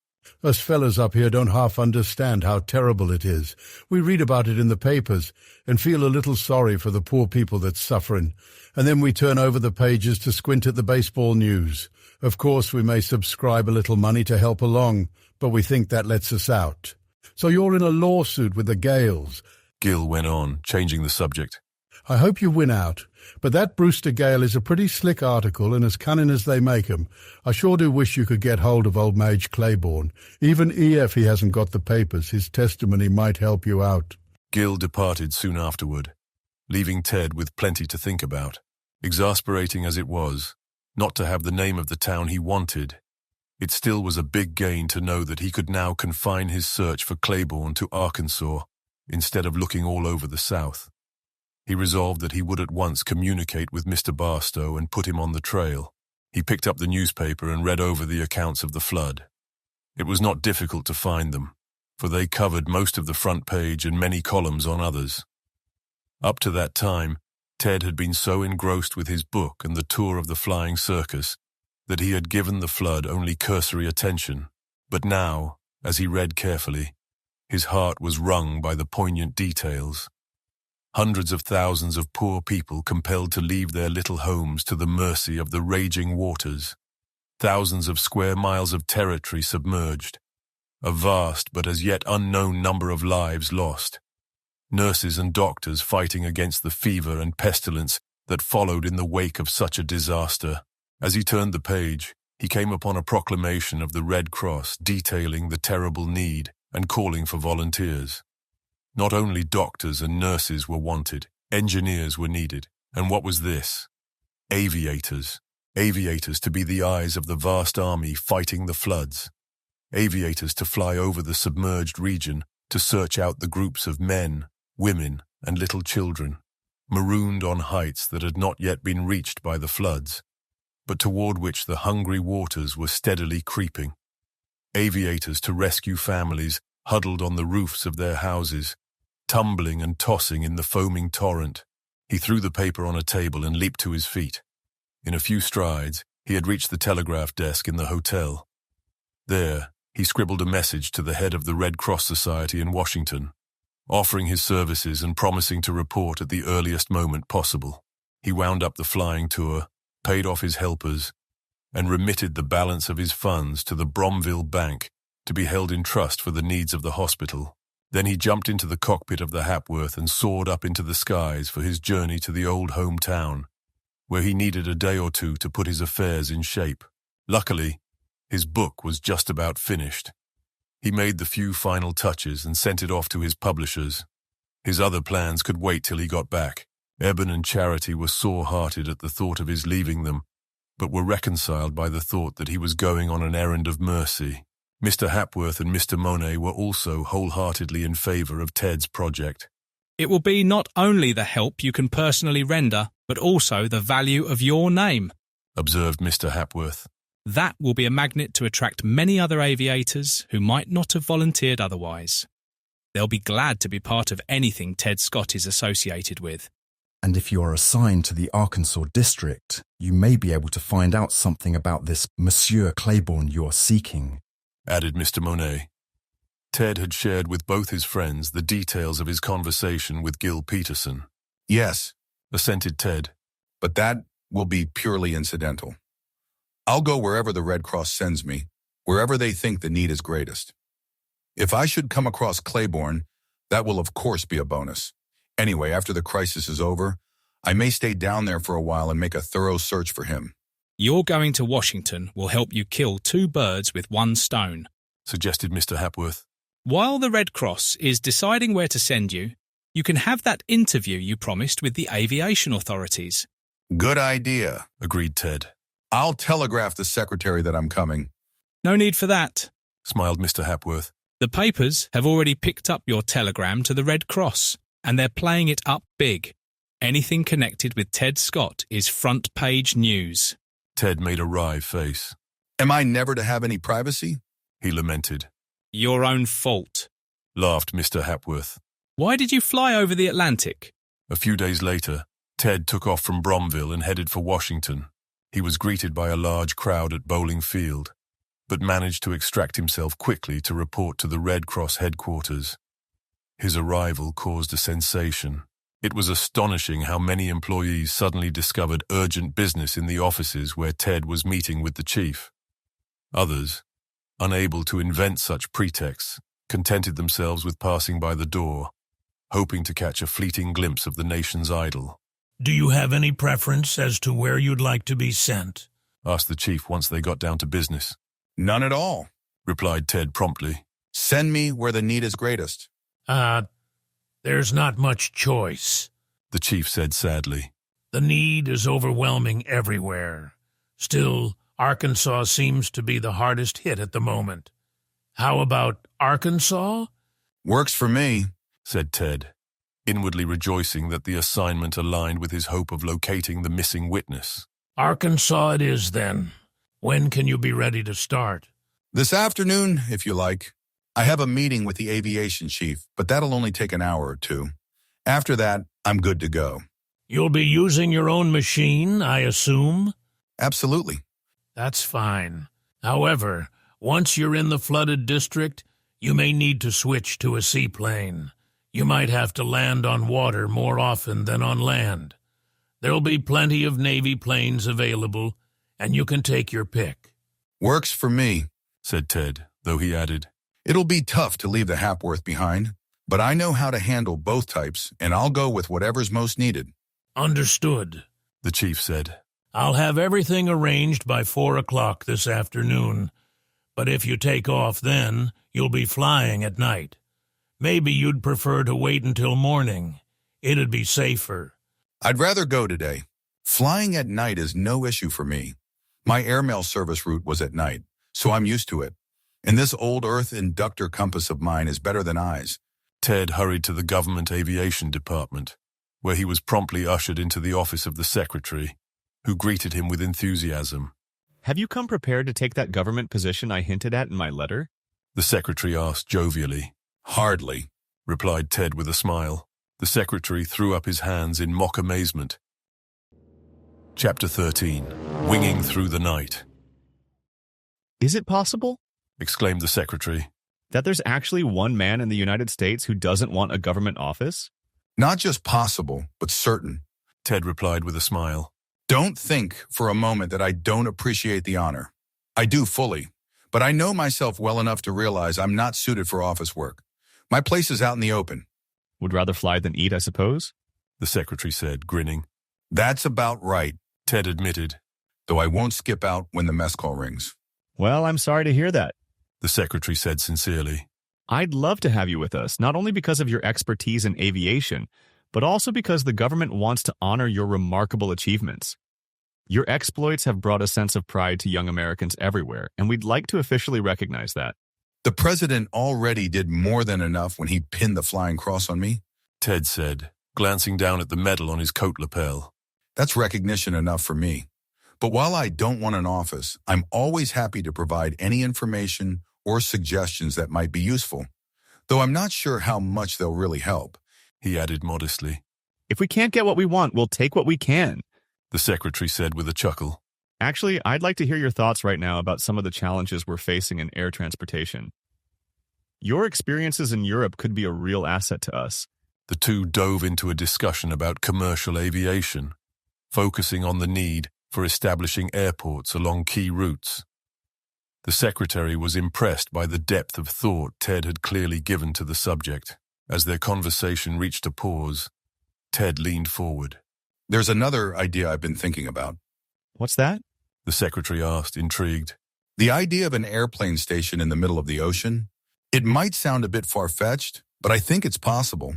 Us fellas up here don't half understand how terrible it is. We read about it in the papers and feel a little sorry for the poor people that's suffering, and then we turn over the pages to squint at the baseball news. Of course, we may subscribe a little money to help along, but we think that lets us out. So you're in a lawsuit with the Gales, Gil went on, changing the subject. I hope you win out, but that Brewster Gale is a pretty slick article and as cunning as they make 'em. I sure do wish you could get hold of old Mage Claiborne. Even if he hasn't got the papers, his testimony might help you out. Gil departed soon afterward, leaving Ted with plenty to think about. Exasperating as it was, not to have the name of the town he wanted, it still was a big gain to know that he could now confine his search for Claiborne to Arkansas, instead of looking all over the South. He resolved that he would at once communicate with Mr. Barstow and put him on the trail. He picked up the newspaper and read over the accounts of the flood. It was not difficult to find them, for they covered most of the front page and many columns on others. Up to that time, Ted had been so engrossed with his book and the tour of the flying circus that he had given the flood only cursory attention. But now, as he read carefully, his heart was wrung by the poignant details. Hundreds of thousands of poor people compelled to leave their little homes to the mercy of the raging waters. Thousands of square miles of territory submerged. A vast but as yet unknown number of lives lost. Nurses and doctors fighting against the fever and pestilence that followed in the wake of such a disaster. As he turned the page, he came upon a proclamation of the Red Cross detailing the terrible need and calling for volunteers. Not only doctors and nurses were wanted, engineers were needed. And what was this? Aviators. Aviators to be the eyes of the vast army fighting the floods. Aviators to fly over the submerged region to search out the groups of men, women, and little children, marooned on heights that had not yet been reached by the floods, but toward which the hungry waters were steadily creeping. Aviators to rescue families huddled on the roofs of their houses, tumbling and tossing in the foaming torrent. He threw the paper on a table and leaped to his feet. In a few strides, he had reached the telegraph desk in the hotel. There, he scribbled a message to the head of the Red Cross Society in Washington, offering his services and promising to report at the earliest moment possible. He wound up the flying tour, paid off his helpers, and remitted the balance of his funds to the Bromville Bank to be held in trust for the needs of the hospital. Then he jumped into the cockpit of the Hapworth and soared up into the skies for his journey to the old hometown, where he needed a day or two to put his affairs in shape. Luckily, his book was just about finished. He made the few final touches and sent it off to his publishers. His other plans could wait till he got back. Eben and Charity were sore-hearted at the thought of his leaving them, but were reconciled by the thought that he was going on an errand of mercy. Mr. Hapworth and Mr. Monet were also wholeheartedly in favor of Ted's project. It will be not only the help you can personally render, but also the value of your name, observed Mr. Hapworth. That will be a magnet to attract many other aviators who might not have volunteered otherwise. They'll be glad to be part of anything Ted Scott is associated with. And if you are assigned to the Arkansas district, you may be able to find out something about this Monsieur Claiborne you are seeking, added Mr. Monet. Ted had shared with both his friends the details of his conversation with Gil Peterson. Yes, assented Ted. But that will be purely incidental. I'll go wherever the Red Cross sends me, wherever they think the need is greatest. If I should come across Claiborne, that will of course be a bonus. Anyway, after the crisis is over, I may stay down there for a while and make a thorough search for him. Your going to Washington will help you kill two birds with one stone, suggested Mr. Hapworth. While the Red Cross is deciding where to send you, you can have that interview you promised with the aviation authorities. Good idea, agreed Ted. I'll telegraph the secretary that I'm coming. No need for that, smiled Mr. Hapworth. The papers have already picked up your telegram to the Red Cross, and they're playing it up big. Anything connected with Ted Scott is front-page news. Ted made a wry face. Am I never to have any privacy? He lamented. Your own fault, laughed Mr. Hapworth. Why did you fly over the Atlantic? A few days later, Ted took off from Bromville and headed for Washington. He was greeted by a large crowd at Bowling Field, but managed to extract himself quickly to report to the Red Cross headquarters. His arrival caused a sensation. It was astonishing how many employees suddenly discovered urgent business in the offices where Ted was meeting with the chief. Others, unable to invent such pretexts, contented themselves with passing by the door, hoping to catch a fleeting glimpse of the nation's idol. Do you have any preference as to where you'd like to be sent? Asked the chief once they got down to business. None at all, replied Ted promptly. Send me where the need is greatest. There's not much choice, the chief said sadly. The need is overwhelming everywhere. Still, Arkansas seems to be the hardest hit at the moment. How about Arkansas? Works for me, said Ted, inwardly rejoicing that the assignment aligned with his hope of locating the missing witness. Arkansas it is, then. When can you be ready to start? This afternoon, if you like. I have a meeting with the aviation chief, but that'll only take an hour or two. After that, I'm good to go. You'll be using your own machine, I assume? Absolutely. That's fine. However, once you're in the flooded district, you may need to switch to a seaplane. You might have to land on water more often than on land. There'll be plenty of Navy planes available, and you can take your pick. Works for me, said Ted, though he added, It'll be tough to leave the Hapworth behind, but I know how to handle both types, and I'll go with whatever's most needed. Understood, the chief said. I'll have everything arranged by 4 o'clock this afternoon, but if you take off then, you'll be flying at night. Maybe you'd prefer to wait until morning. It'd be safer. I'd rather go today. Flying at night is no issue for me. My airmail service route was at night, so I'm used to it. And this old Earth inductor compass of mine is better than eyes. Ted hurried to the Government Aviation Department, where he was promptly ushered into the office of the secretary, who greeted him with enthusiasm. Have you come prepared to take that government position I hinted at in my letter? The secretary asked jovially. Hardly, replied Ted with a smile. The secretary threw up his hands in mock amazement. Chapter 13. Winging Through the Night. Is it possible? Exclaimed the secretary. That there's actually one man in the United States who doesn't want a government office? Not just possible, but certain, Ted replied with a smile. Don't think for a moment that I don't appreciate the honor. I do fully, but I know myself well enough to realize I'm not suited for office work. My place is out in the open. Would rather fly than eat, I suppose? The secretary said, grinning. That's about right, Ted admitted. Though I won't skip out when the mess call rings. Well, I'm sorry to hear that. The secretary said sincerely. I'd love to have you with us, not only because of your expertise in aviation, but also because the government wants to honor your remarkable achievements. Your exploits have brought a sense of pride to young Americans everywhere, and we'd like to officially recognize that. The president already did more than enough when he pinned the flying cross on me, Ted said, glancing down at the medal on his coat lapel. That's recognition enough for me. But while I don't want an office, I'm always happy to provide any information or suggestions that might be useful, though I'm not sure how much they'll really help, he added modestly. If we can't get what we want, we'll take what we can, the secretary said with a chuckle. Actually, I'd like to hear your thoughts right now about some of the challenges we're facing in air transportation. Your experiences in Europe could be a real asset to us. The two dove into a discussion about commercial aviation, focusing on the need for establishing airports along key routes. The secretary was impressed by the depth of thought Ted had clearly given to the subject. As their conversation reached a pause, Ted leaned forward. There's another idea I've been thinking about. What's that? The secretary asked, intrigued. The idea of an airplane station in the middle of the ocean. It might sound a bit far-fetched, but I think it's possible.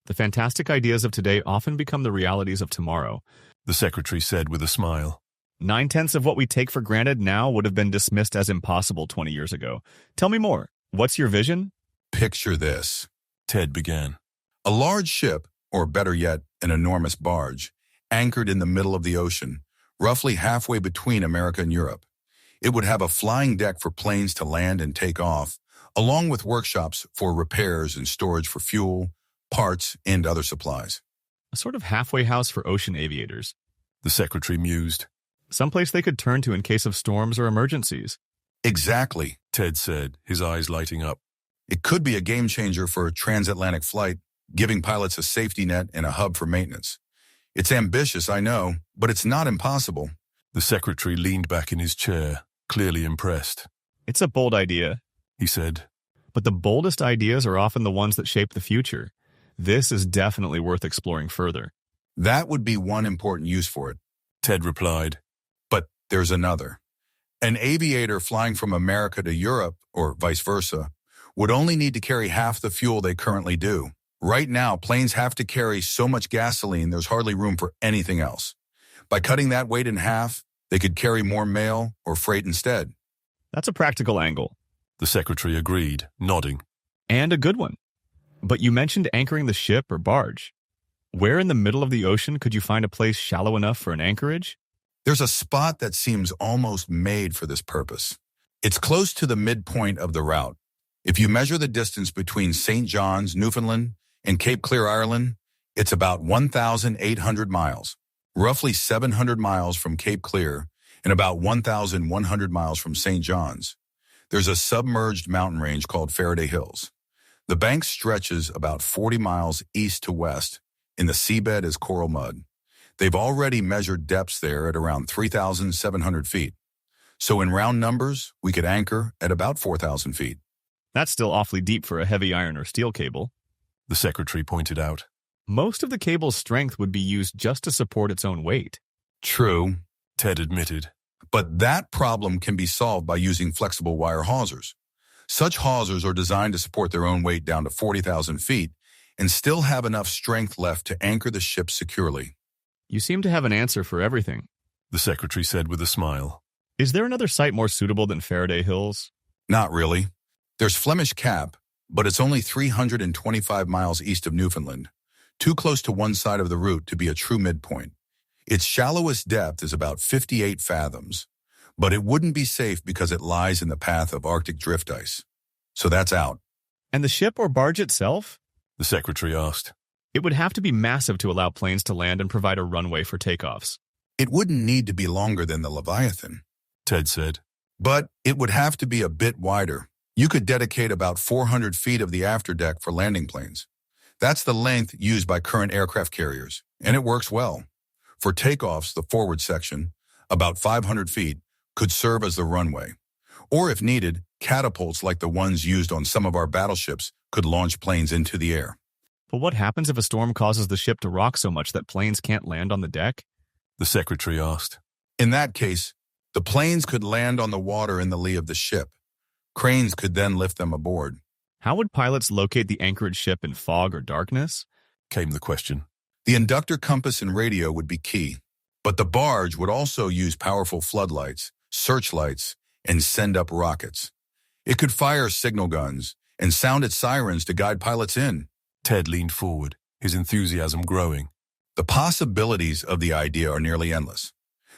The fantastic ideas of today often become the realities of tomorrow, the secretary said with a smile. 9/10 of what we take for granted now would have been dismissed as impossible 20 years ago. Tell me more. What's your vision? Picture this, Ted began. A large ship, or better yet, an enormous barge, anchored in the middle of the ocean, roughly halfway between America and Europe. It would have a flying deck for planes to land and take off, along with workshops for repairs and storage for fuel, parts, and other supplies. A sort of halfway house for ocean aviators, the secretary mused. Someplace they could turn to in case of storms or emergencies. Exactly, Ted said, his eyes lighting up. It could be a game changer for a transatlantic flight, giving pilots a safety net and a hub for maintenance. It's ambitious, I know, but it's not impossible. The secretary leaned back in his chair, clearly impressed. It's a bold idea, he said. But the boldest ideas are often the ones that shape the future. This is definitely worth exploring further. That would be one important use for it, Ted replied. But there's another. An aviator flying from America to Europe, or vice versa, would only need to carry half the fuel they currently do. Right now, planes have to carry so much gasoline there's hardly room for anything else. By cutting that weight in half, they could carry more mail or freight instead. That's a practical angle, the secretary agreed, nodding. And a good one. But you mentioned anchoring the ship or barge. Where in the middle of the ocean could you find a place shallow enough for an anchorage? There's a spot that seems almost made for this purpose. It's close to the midpoint of the route. If you measure the distance between St. John's, Newfoundland, and Cape Clear, Ireland, it's about 1,800 miles, roughly 700 miles from Cape Clear and about 1,100 miles from St. John's. There's a submerged mountain range called Faraday Hills. The bank stretches about 40 miles east to west, and the seabed is coral mud. They've already measured depths there at around 3,700 feet. So in round numbers, we could anchor at about 4,000 feet. That's still awfully deep for a heavy iron or steel cable, the secretary pointed out. Most of the cable's strength would be used just to support its own weight. True, Ted admitted. But that problem can be solved by using flexible wire hawsers. Such hawsers are designed to support their own weight down to 40,000 feet and still have enough strength left to anchor the ship securely. You seem to have an answer for everything, the secretary said with a smile. Is there another site more suitable than Faraday Hills? Not really. There's Flemish Cap, but it's only 325 miles east of Newfoundland, too close to one side of the route to be a true midpoint. Its shallowest depth is about 58 fathoms, but it wouldn't be safe because it lies in the path of Arctic drift ice. So that's out. And the ship or barge itself? The secretary asked. It would have to be massive to allow planes to land and provide a runway for takeoffs. It wouldn't need to be longer than the Leviathan, Ted said. But it would have to be a bit wider. You could dedicate about 400 feet of the afterdeck for landing planes. That's the length used by current aircraft carriers, and it works well. For takeoffs, the forward section, about 500 feet, could serve as the runway. Or if needed, catapults like the ones used on some of our battleships could launch planes into the air. But what happens if a storm causes the ship to rock so much that planes can't land on the deck? The secretary asked. In that case, the planes could land on the water in the lee of the ship. Cranes could then lift them aboard. How would pilots locate the anchored ship in fog or darkness? Came the question. The inductor compass and radio would be key, but the barge would also use powerful floodlights, searchlights, and send up rockets. It could fire signal guns and sound its sirens to guide pilots in. Ted leaned forward, his enthusiasm growing. The possibilities of the idea are nearly endless.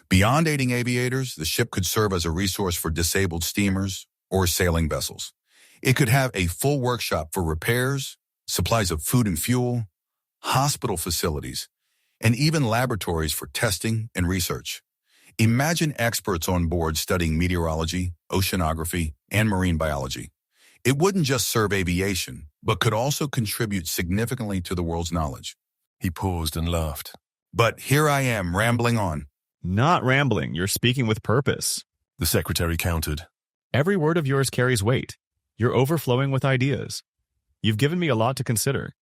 Beyond aiding aviators, the ship could serve as a resource for disabled steamers or sailing vessels. It could have a full workshop for repairs, supplies of food and fuel, hospital facilities, and even laboratories for testing and research. Imagine experts on board studying meteorology, oceanography, and marine biology. It wouldn't just serve aviation, but could also contribute significantly to the world's knowledge. He paused and laughed. But here I am, rambling on. Not rambling, you're speaking with purpose. The secretary countered. Every word of yours carries weight. You're overflowing with ideas. You've given me a lot to consider.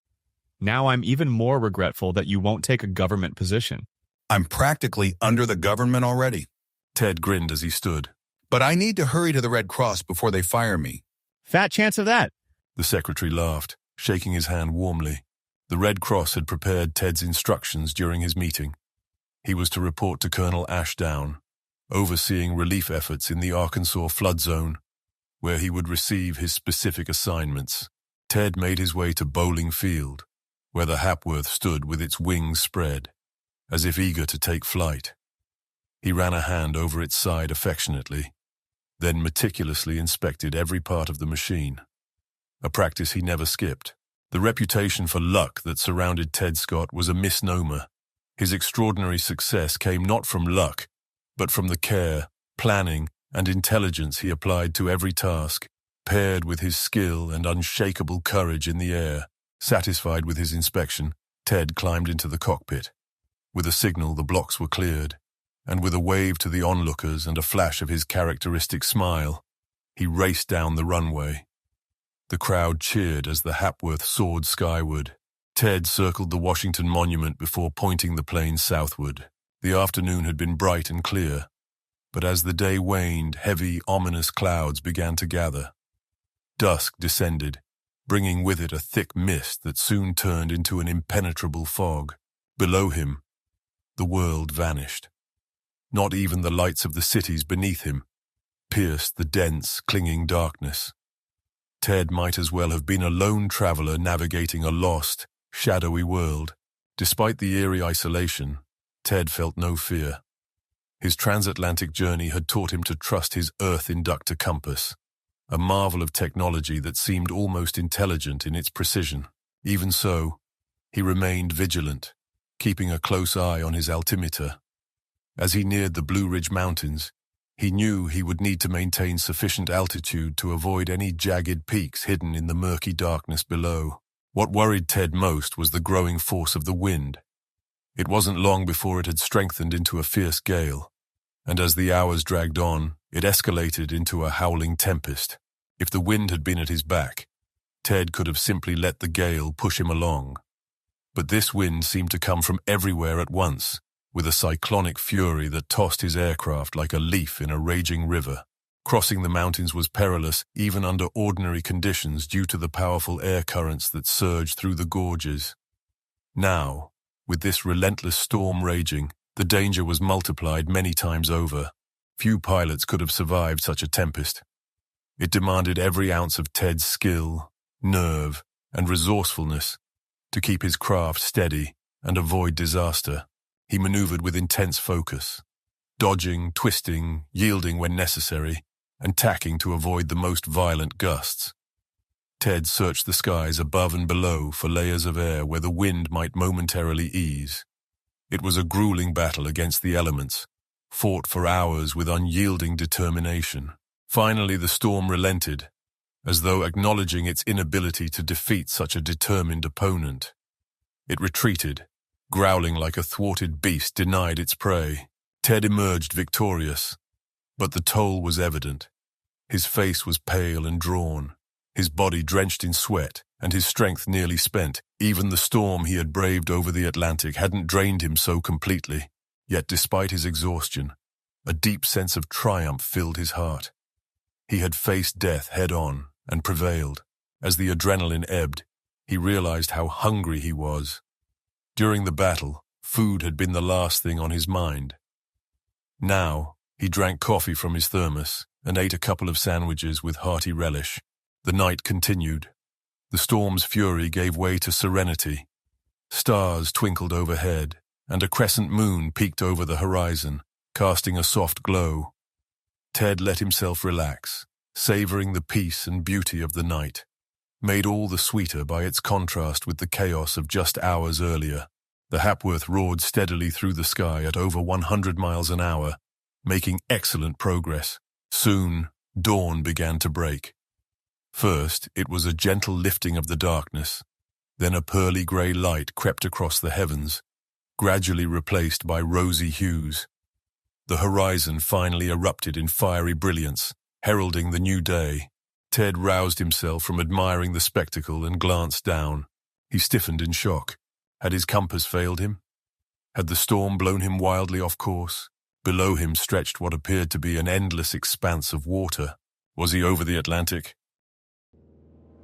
Now I'm even more regretful that you won't take a government position. I'm practically under the government already. Ted grinned as he stood. But I need to hurry to the Red Cross before they fire me. Fat chance of that. The secretary laughed, shaking his hand warmly. The Red Cross had prepared Ted's instructions during his meeting. He was to report to Colonel Ashdown, overseeing relief efforts in the Arkansas flood zone, where he would receive his specific assignments. Ted made his way to Bowling Field, where the Hapworth stood with its wings spread, as if eager to take flight. He ran a hand over its side affectionately, then meticulously inspected every part of the machine, a practice he never skipped. The reputation for luck that surrounded Ted Scott was a misnomer. His extraordinary success came not from luck, but from the care, planning, and intelligence he applied to every task, paired with his skill and unshakable courage in the air. Satisfied with his inspection, Ted climbed into the cockpit. With a signal, the blocks were cleared, and with a wave to the onlookers and a flash of his characteristic smile, he raced down the runway. The crowd cheered as the Hapworth soared skyward. Ted circled the Washington Monument before pointing the plane southward. The afternoon had been bright and clear, but as the day waned, heavy, ominous clouds began to gather. Dusk descended, bringing with it a thick mist that soon turned into an impenetrable fog. Below him, the world vanished. Not even the lights of the cities beneath him pierced the dense, clinging darkness. Ted might as well have been a lone traveler navigating a lost, shadowy world. Despite the eerie isolation, Ted felt no fear. His transatlantic journey had taught him to trust his Earth inductor compass, a marvel of technology that seemed almost intelligent in its precision. Even so, he remained vigilant, keeping a close eye on his altimeter. As he neared the Blue Ridge Mountains, he knew he would need to maintain sufficient altitude to avoid any jagged peaks hidden in the murky darkness below. What worried Ted most was the growing force of the wind. It wasn't long before it had strengthened into a fierce gale, and as the hours dragged on, it escalated into a howling tempest. If the wind had been at his back, Ted could have simply let the gale push him along. But this wind seemed to come from everywhere at once, with a cyclonic fury that tossed his aircraft like a leaf in a raging river. Crossing the mountains was perilous even under ordinary conditions due to the powerful air currents that surged through the gorges. Now, with this relentless storm raging, the danger was multiplied many times over. Few pilots could have survived such a tempest. It demanded every ounce of Ted's skill, nerve, and resourcefulness to keep his craft steady and avoid disaster. He maneuvered with intense focus, dodging, twisting, yielding when necessary, and tacking to avoid the most violent gusts. Ted searched the skies above and below for layers of air where the wind might momentarily ease. It was a grueling battle against the elements, fought for hours with unyielding determination. Finally, the storm relented, as though acknowledging its inability to defeat such a determined opponent. It retreated, growling like a thwarted beast denied its prey. Ted emerged victorious, but the toll was evident. His face was pale and drawn, his body drenched in sweat, and his strength nearly spent. Even the storm he had braved over the Atlantic hadn't drained him so completely. Yet despite his exhaustion, a deep sense of triumph filled his heart. He had faced death head-on and prevailed. As the adrenaline ebbed, he realized how hungry he was. During the battle, food had been the last thing on his mind. Now, he drank coffee from his thermos and ate a couple of sandwiches with hearty relish. The night continued. The storm's fury gave way to serenity. Stars twinkled overhead, and a crescent moon peeked over the horizon, casting a soft glow. Ted let himself relax, savoring the peace and beauty of the night, made all the sweeter by its contrast with the chaos of just hours earlier. The Hapworth roared steadily through the sky at over 100 miles an hour, making excellent progress. Soon, dawn began to break. First, it was a gentle lifting of the darkness. Then a pearly grey light crept across the heavens, gradually replaced by rosy hues. The horizon finally erupted in fiery brilliance, heralding the new day. Ted roused himself from admiring the spectacle and glanced down. He stiffened in shock. Had his compass failed him? Had the storm blown him wildly off course? Below him stretched what appeared to be an endless expanse of water. Was he over the Atlantic?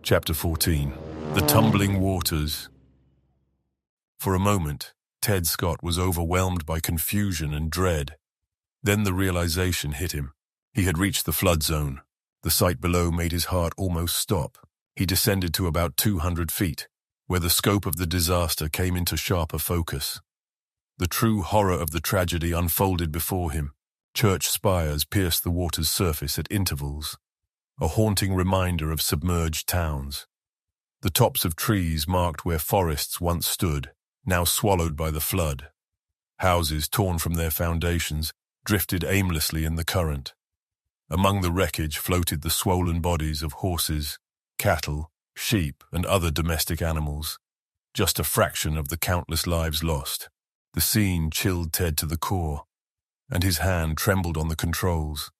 Chapter 14. The Tumbling Waters. For a moment, Ted Scott was overwhelmed by confusion and dread. Then the realization hit him. He had reached the flood zone. The sight below made his heart almost stop. He descended to about 200 feet, where the scope of the disaster came into sharper focus. The true horror of the tragedy unfolded before him. Church spires pierced the water's surface at intervals, a haunting reminder of submerged towns. The tops of trees marked where forests once stood, now swallowed by the flood. Houses torn from their foundations drifted aimlessly in the current. Among the wreckage floated the swollen bodies of horses, cattle, sheep, and other domestic animals, just a fraction of the countless lives lost. The scene chilled Ted to the core, and his hand trembled on the controls.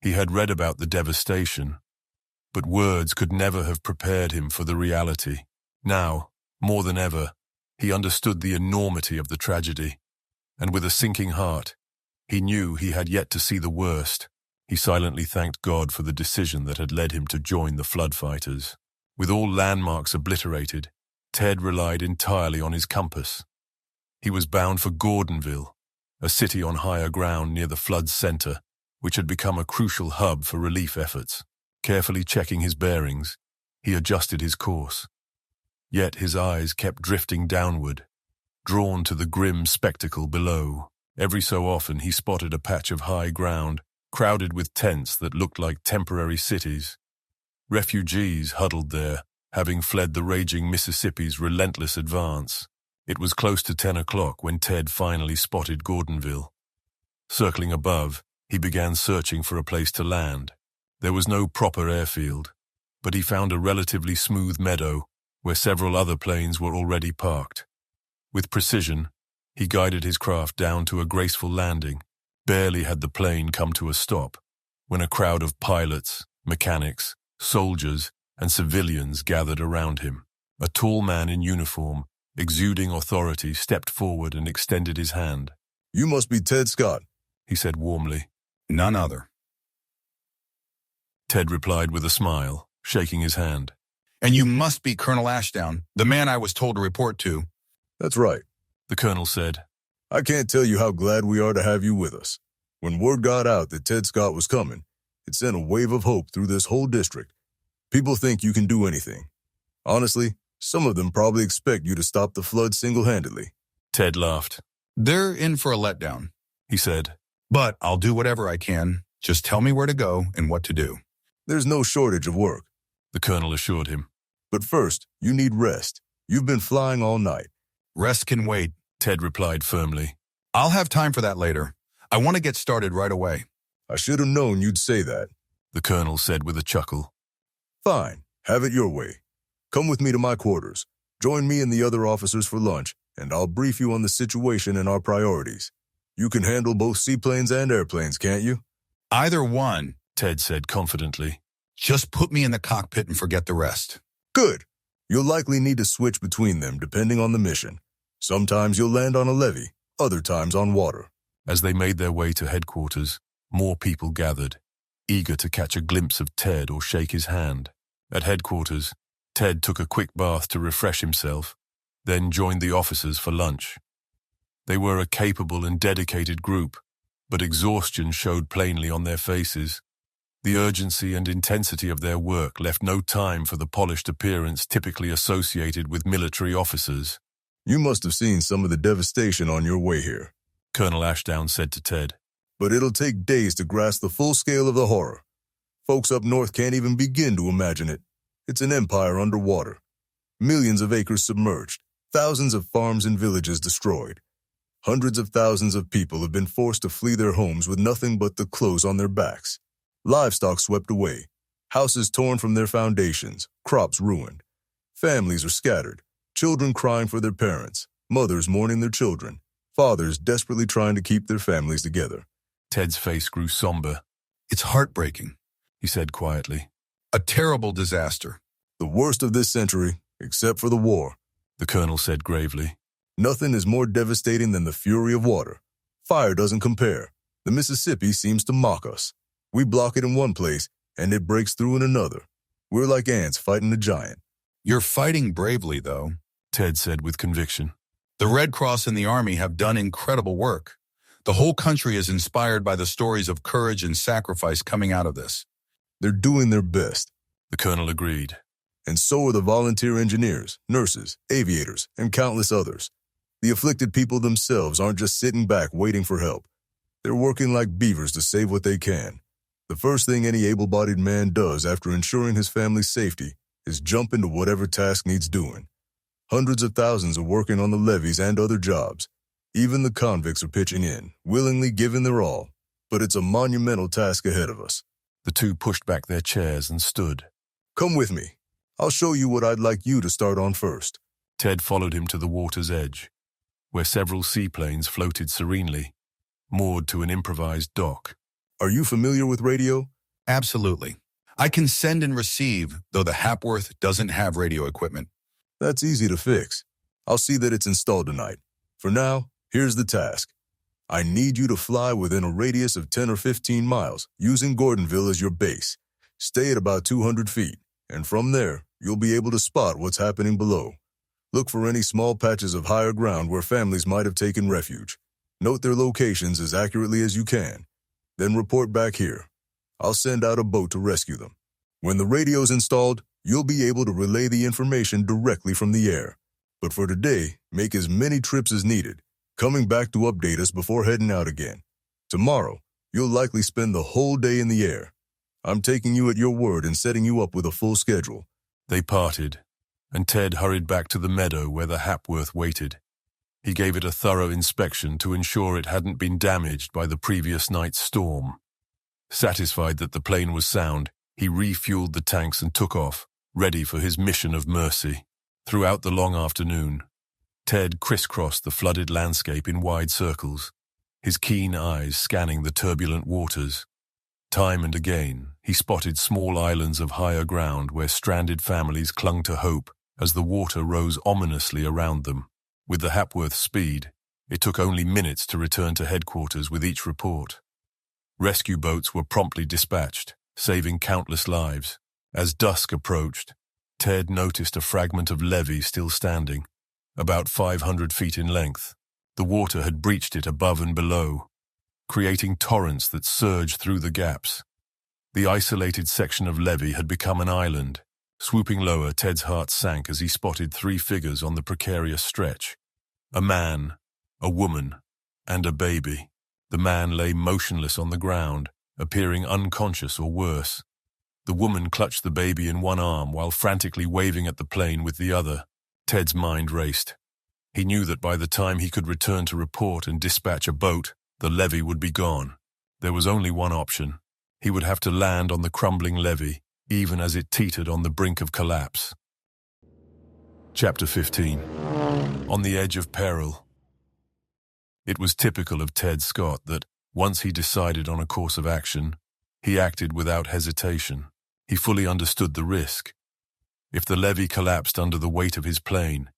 He had read about the devastation, but words could never have prepared him for the reality. Now, more than ever, he understood the enormity of the tragedy, and with a sinking heart, he knew he had yet to see the worst. He silently thanked God for the decision that had led him to join the flood fighters. With all landmarks obliterated, Ted relied entirely on his compass. He was bound for Gordonville, a city on higher ground near the flood's center, which had become a crucial hub for relief efforts. Carefully checking his bearings, he adjusted his course. Yet his eyes kept drifting downward, drawn to the grim spectacle below. Every so often he spotted a patch of high ground, crowded with tents that looked like temporary cities. Refugees huddled there, having fled the raging Mississippi's relentless advance. It was close to 10 o'clock when Ted finally spotted Gordonville. Circling above, he began searching for a place to land. There was no proper airfield, but he found a relatively smooth meadow where several other planes were already parked. With precision, he guided his craft down to a graceful landing. Barely had the plane come to a stop when a crowd of pilots, mechanics, soldiers, and civilians gathered around him. A tall man in uniform, exuding authority, stepped forward and extended his hand. "You must be Ted Scott," he said warmly. "None other." Ted replied with a smile, shaking his hand. "And you must be Colonel Ashdown, the man I was told to report to." "That's right," the colonel said. "I can't tell you how glad we are to have you with us. When word got out that Ted Scott was coming, it sent a wave of hope through this whole district. People think you can do anything. Honestly, some of them probably expect you to stop the flood single-handedly." Ted laughed. "They're in for a letdown," he said. "But I'll do whatever I can. Just tell me where to go and what to do." "There's no shortage of work," the colonel assured him. But first, you need rest. You've been flying all night. Rest can wait, Ted replied firmly. I'll have time for that later. I want to get started right away. I should have known you'd say that, the colonel said with a chuckle. Fine, have it your way. Come with me to my quarters. Join me and the other officers for lunch, and I'll brief you on the situation and our priorities. You can handle both seaplanes and airplanes, can't you? Either one, Ted said confidently. Just put me in the cockpit and forget the rest. Good. You'll likely need to switch between them depending on the mission. Sometimes you'll land on a levee, other times on water. As they made their way to headquarters, more people gathered, eager to catch a glimpse of Ted or shake his hand. At headquarters, Ted took a quick bath to refresh himself, then joined the officers for lunch. They were a capable and dedicated group, but exhaustion showed plainly on their faces. The urgency and intensity of their work left no time for the polished appearance typically associated with military officers. You must have seen some of the devastation on your way here, Colonel Ashdown said to Ted. But it'll take days to grasp the full scale of the horror. Folks up north can't even begin to imagine it. It's an empire underwater. Millions of acres submerged, thousands of farms and villages destroyed. Hundreds of thousands of people have been forced to flee their homes with nothing but the clothes on their backs. Livestock swept away, houses torn from their foundations, crops ruined. Families are scattered, children crying for their parents, mothers mourning their children, fathers desperately trying to keep their families together. Ted's face grew somber. It's heartbreaking, he said quietly. A terrible disaster. The worst of this century, except for the war, the colonel said gravely. Nothing is more devastating than the fury of water. Fire doesn't compare. The Mississippi seems to mock us. We block it in one place, and it breaks through in another. We're like ants fighting a giant. You're fighting bravely, though, Ted said with conviction. The Red Cross and the Army have done incredible work. The whole country is inspired by the stories of courage and sacrifice coming out of this. They're doing their best, the colonel agreed. And so are the volunteer engineers, nurses, aviators, and countless others. The afflicted people themselves aren't just sitting back waiting for help. They're working like beavers to save what they can. The first thing any able-bodied man does after ensuring his family's safety is jump into whatever task needs doing. Hundreds of thousands are working on the levees and other jobs. Even the convicts are pitching in, willingly giving their all. But it's a monumental task ahead of us. The two pushed back their chairs and stood. Come with me. I'll show you what I'd like you to start on first. Ted followed him to the water's edge, where several seaplanes floated serenely, moored to an improvised dock. Are you familiar with radio? Absolutely. I can send and receive, though the Hapworth doesn't have radio equipment. That's easy to fix. I'll see that it's installed tonight. For now, here's the task. I need you to fly within a radius of 10 or 15 miles, using Gordonville as your base. Stay at about 200 feet, and from there, you'll be able to spot what's happening below. Look for any small patches of higher ground where families might have taken refuge. Note their locations as accurately as you can. Then report back here. I'll send out a boat to rescue them. When the radio's installed, you'll be able to relay the information directly from the air. But for today, make as many trips as needed, coming back to update us before heading out again. Tomorrow, you'll likely spend the whole day in the air. I'm taking you at your word and setting you up with a full schedule. They parted, and Ted hurried back to the meadow where the Hapworth waited. He gave it a thorough inspection to ensure it hadn't been damaged by the previous night's storm. Satisfied that the plane was sound, he refueled the tanks and took off, ready for his mission of mercy. Throughout the long afternoon, Ted crisscrossed the flooded landscape in wide circles, his keen eyes scanning the turbulent waters. Time and again, he spotted small islands of higher ground where stranded families clung to hope as the water rose ominously around them. With the Hapworth's speed, it took only minutes to return to headquarters with each report. Rescue boats were promptly dispatched, saving countless lives. As dusk approached, Ted noticed a fragment of levee still standing, about 500 feet in length. The water had breached it above and below, creating torrents that surged through the gaps. The isolated section of levee had become an island. Swooping lower, Ted's heart sank as he spotted 3 figures on the precarious stretch. A man, a woman, and a baby. The man lay motionless on the ground, appearing unconscious or worse. The woman clutched the baby in one arm while frantically waving at the plane with the other. Ted's mind raced. He knew that by the time he could return to report and dispatch a boat, the levee would be gone. There was only one option. He would have to land on the crumbling levee, even as it teetered on the brink of collapse. Chapter 15. On the Edge of Peril. It was typical of Ted Scott that, once he decided on a course of action, he acted without hesitation. He fully understood the risk. If the levee collapsed under the weight of his plane,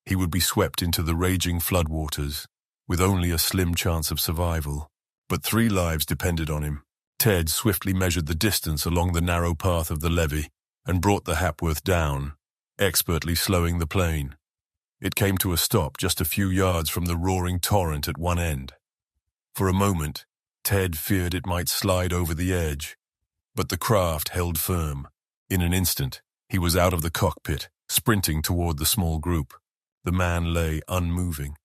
he would be swept into the raging floodwaters, with only a slim chance of survival. But 3 lives depended on him. Ted swiftly measured the distance along the narrow path of the levee and brought the Hapworth down, expertly slowing the plane. It came to a stop just a few yards from the roaring torrent at one end. For a moment, Ted feared it might slide over the edge, but the craft held firm. In an instant, he was out of the cockpit, sprinting toward the small group. The man lay unmoving,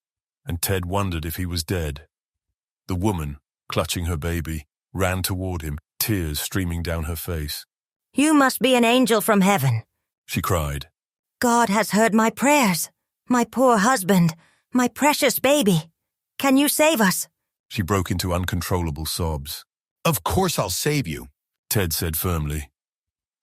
and Ted wondered if he was dead. The woman, clutching her baby, ran toward him, tears streaming down her face. "You must be an angel from heaven," she cried. "God has heard my prayers. My poor husband, my precious baby. Can you save us?" She broke into uncontrollable sobs. "Of course I'll save you," Ted said firmly,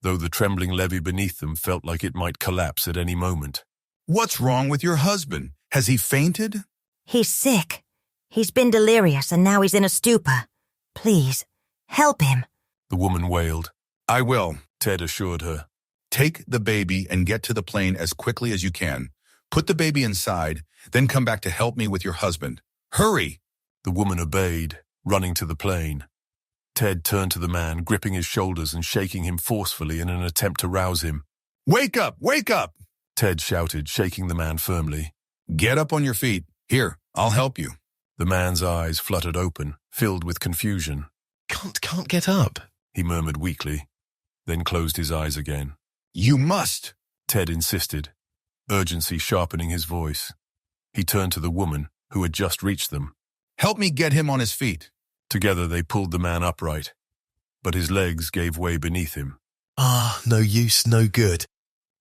though the trembling levee beneath them felt like it might collapse at any moment. "What's wrong with your husband? Has he fainted?" "He's sick. He's been delirious and now he's in a stupor. Please, help him," the woman wailed. "I will," Ted assured her. "Take the baby and get to the plane as quickly as you can. Put the baby inside, then come back to help me with your husband. Hurry!" The woman obeyed, running to the plane. Ted turned to the man, gripping his shoulders and shaking him forcefully in an attempt to rouse him. "Wake up! Wake up!" Ted shouted, shaking the man firmly. "Get up on your feet. Here, I'll help you." The man's eyes fluttered open, filled with confusion. Can't get up," he murmured weakly, then closed his eyes again. "You must," Ted insisted, urgency sharpening his voice. He turned to the woman, who had just reached them. "Help me get him on his feet." Together they pulled the man upright, but his legs gave way beneath him. No use, no good,"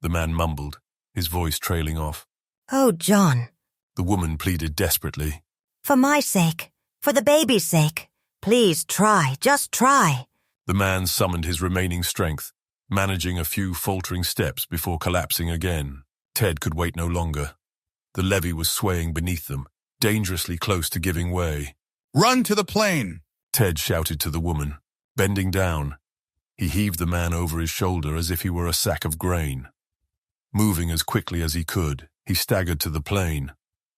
the man mumbled, his voice trailing off. "Oh, John," the woman pleaded desperately. "for my sake, for the baby's sake, please try, just try." The man summoned his remaining strength, managing a few faltering steps before collapsing again. Ted could wait no longer. The levee was swaying beneath them, dangerously close to giving way. "Run to the plane!" Ted shouted to the woman. Bending down, he heaved the man over his shoulder as if he were a sack of grain. Moving as quickly as he could, he staggered to the plane,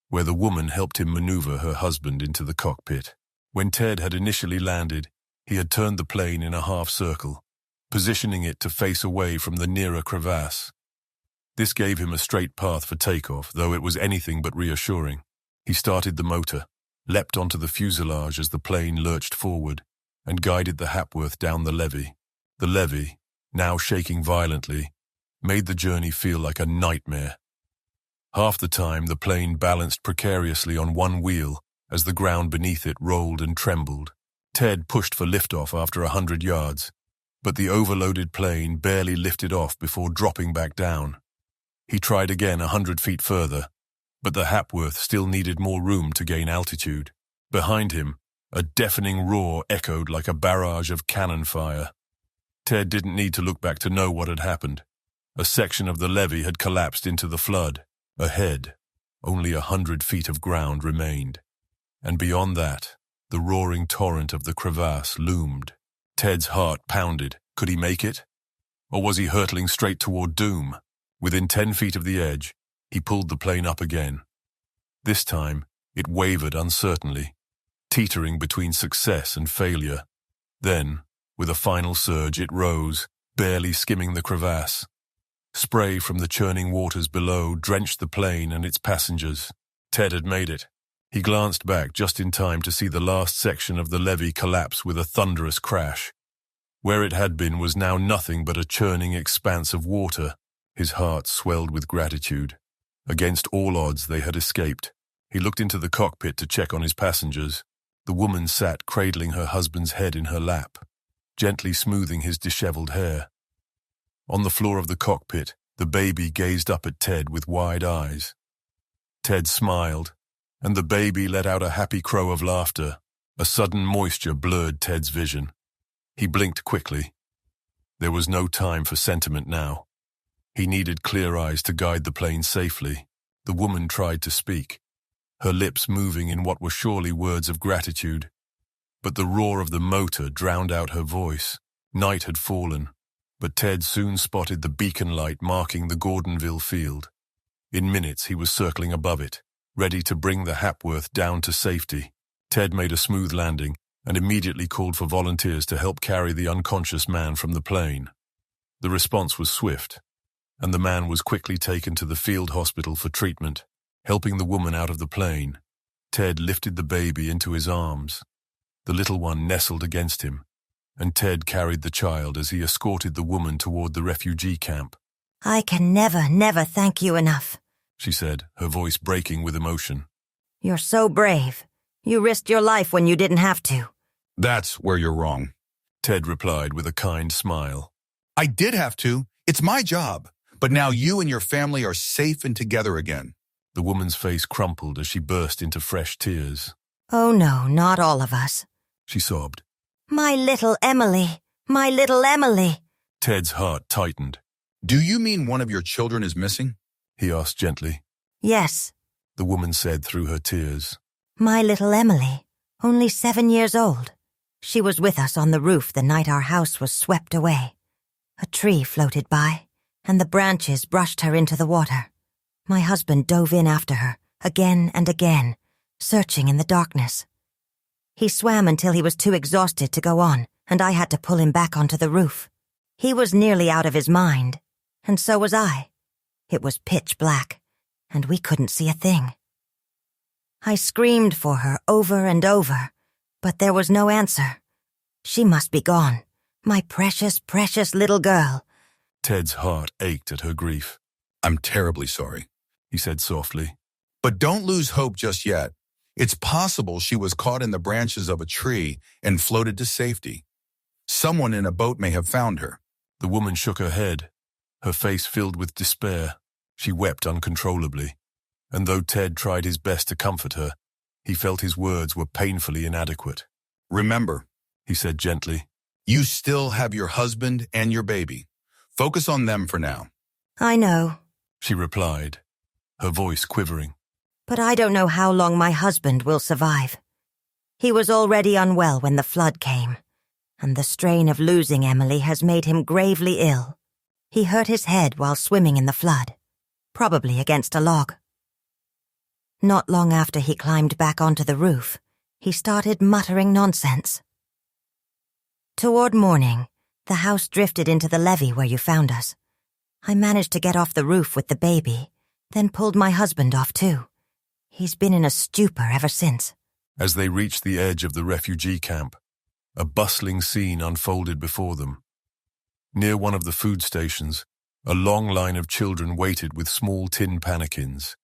where the woman helped him maneuver her husband into the cockpit. When Ted had initially landed, he had turned the plane in a half-circle, positioning it to face away from the nearer crevasse. This gave him a straight path for takeoff, though it was anything but reassuring. He started the motor, leapt onto the fuselage as the plane lurched forward, and guided the Hapworth down the levee. The levee, now shaking violently, made the journey feel like a nightmare. Half the time, the plane balanced precariously on one wheel as the ground beneath it rolled and trembled. Ted pushed for liftoff after 100 yards, but the overloaded plane barely lifted off before dropping back down. He tried again 100 feet further, but the Hapworth still needed more room to gain altitude. Behind him, a deafening roar echoed like a barrage of cannon fire. Ted didn't need to look back to know what had happened. A section of the levee had collapsed into the flood. Ahead, only 100 feet of ground remained. And beyond that, the roaring torrent of the crevasse loomed. Ted's heart pounded. Could he make it? Or was he hurtling straight toward doom? Within 10 feet of the edge, he pulled the plane up again. This time, it wavered uncertainly, teetering between success and failure. Then, with a final surge, it rose, barely skimming the crevasse. Spray from the churning waters below drenched the plane and its passengers. Ted had made it. He glanced back just in time to see the last section of the levee collapse with a thunderous crash. Where it had been was now nothing but a churning expanse of water. His heart swelled with gratitude. Against all odds, they had escaped. He looked into the cockpit to check on his passengers. The woman sat cradling her husband's head in her lap, gently smoothing his disheveled hair. On the floor of the cockpit, the baby gazed up at Ted with wide eyes. Ted smiled, and the baby let out a happy crow of laughter. A sudden moisture blurred Ted's vision. He blinked quickly. There was no time for sentiment now. He needed clear eyes to guide the plane safely. The woman tried to speak, her lips moving in what were surely words of gratitude. But the roar of the motor drowned out her voice. Night had fallen, but Ted soon spotted the beacon light marking the Gordonville field. In minutes he was circling above it, ready to bring the Hapworth down to safety. Ted made a smooth landing and immediately called for volunteers to help carry the unconscious man from the plane. The response was swift, and the man was quickly taken to the field hospital for treatment. Helping the woman out of the plane, Ted lifted the baby into his arms. The little one nestled against him, and Ted carried the child as he escorted the woman toward the refugee camp. I can never thank you enough, she said, her voice breaking with emotion. You're so brave. You risked your life when you didn't have to. That's where you're wrong, Ted replied with a kind smile. I did have to. It's my job. But now you and your family are safe and together again. The woman's face crumpled as she burst into fresh tears. Oh no, not all of us, she sobbed. My little Emily, my little Emily. Ted's heart tightened. Do you mean one of your children is missing? He asked gently. Yes, the woman said through her tears. My little Emily, only 7 years old. She was with us on the roof the night our house was swept away. A tree floated by, and the branches brushed her into the water. My husband dove in after her, again and again, searching in the darkness. He swam until he was too exhausted to go on, and I had to pull him back onto the roof. He was nearly out of his mind, and so was I. It was pitch black, and we couldn't see a thing. I screamed for her over and over, but there was no answer. She must be gone, my precious, precious little girl. Ted's heart ached at her grief. I'm terribly sorry, he said softly. But don't lose hope just yet. It's possible she was caught in the branches of a tree and floated to safety. Someone in a boat may have found her. The woman shook her head, her face filled with despair. She wept uncontrollably, and though Ted tried his best to comfort her, he felt his words were painfully inadequate. Remember, he said gently, you still have your husband and your baby. Focus on them for now. I know, she replied, her voice quivering. But I don't know how long my husband will survive. He was already unwell when the flood came, and the strain of losing Emily has made him gravely ill. He hurt his head while swimming in the flood, probably against a log. Not long after he climbed back onto the roof, he started muttering nonsense. Toward morning, the house drifted into the levee where you found us. I managed to get off the roof with the baby, then pulled my husband off too. He's been in a stupor ever since. As they reached the edge of the refugee camp, a bustling scene unfolded before them. Near one of the food stations, a long line of children waited with small tin pannikins,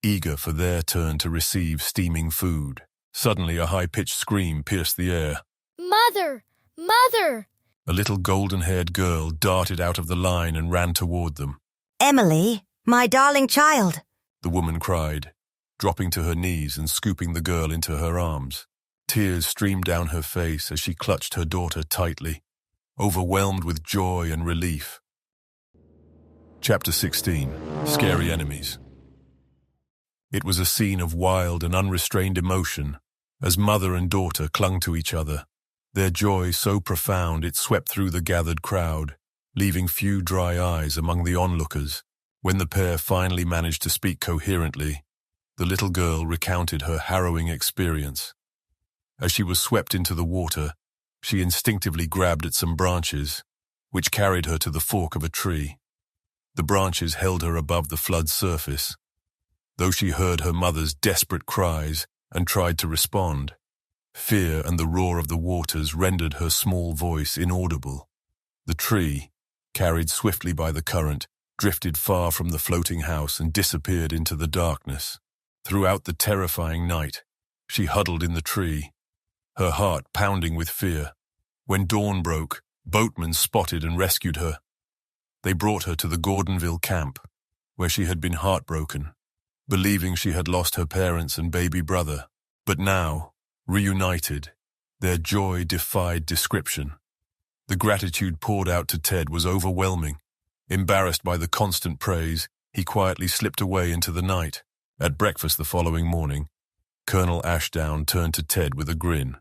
eager for their turn to receive steaming food. Suddenly, a high-pitched scream pierced the air. Mother! Mother! A little golden-haired girl darted out of the line and ran toward them. Emily, my darling child! The woman cried, dropping to her knees and scooping the girl into her arms. Tears streamed down her face as she clutched her daughter tightly, overwhelmed with joy and relief. Chapter 16. Scary Enemies. It was a scene of wild and unrestrained emotion as mother and daughter clung to each other, their joy so profound it swept through the gathered crowd, leaving few dry eyes among the onlookers. When the pair finally managed to speak coherently, the little girl recounted her harrowing experience. As she was swept into the water, she instinctively grabbed at some branches, which carried her to the fork of a tree. The branches held her above the flood's surface. Though she heard her mother's desperate cries and tried to respond, fear and the roar of the waters rendered her small voice inaudible. The tree, carried swiftly by the current, drifted far from the floating house and disappeared into the darkness. Throughout the terrifying night, she huddled in the tree, her heart pounding with fear. When dawn broke, boatmen spotted and rescued her. They brought her to the Gordonville camp, where she had been heartbroken, believing she had lost her parents and baby brother. But now, reunited, their joy defied description. The gratitude poured out to Ted was overwhelming. Embarrassed by the constant praise, he quietly slipped away into the night. At breakfast the following morning, Colonel Ashdown turned to Ted with a grin.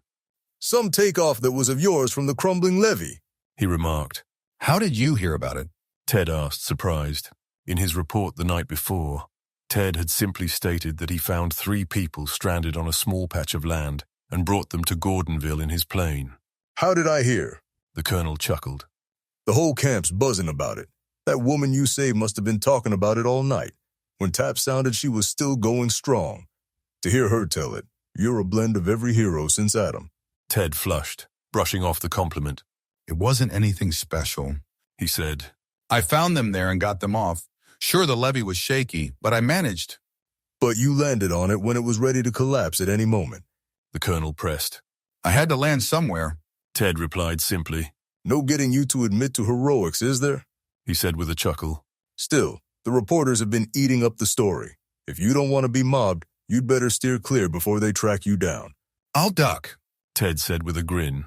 "Some takeoff that was of yours from the crumbling levee," he remarked. "How did you hear about it?" Ted asked, surprised. In his report the night before, Ted had simply stated that he found 3 people stranded on a small patch of land and brought them to Gordonville in his plane. "How did I hear?" The colonel chuckled. "The whole camp's buzzing about it. That woman you saved must have been talking about it all night. When taps sounded, she was still going strong. To hear her tell it, you're a blend of every hero since Adam." Ted flushed, brushing off the compliment. "It wasn't anything special," he said. "I found them there and got them off. Sure, the levee was shaky, but I managed." "But you landed on it when it was ready to collapse at any moment," the colonel pressed. "I had to land somewhere," Ted replied simply. "No getting you to admit to heroics, is there?" he said with a chuckle. "Still, the reporters have been eating up the story. If you don't want to be mobbed, you'd better steer clear before they track you down." "I'll duck," Ted said with a grin,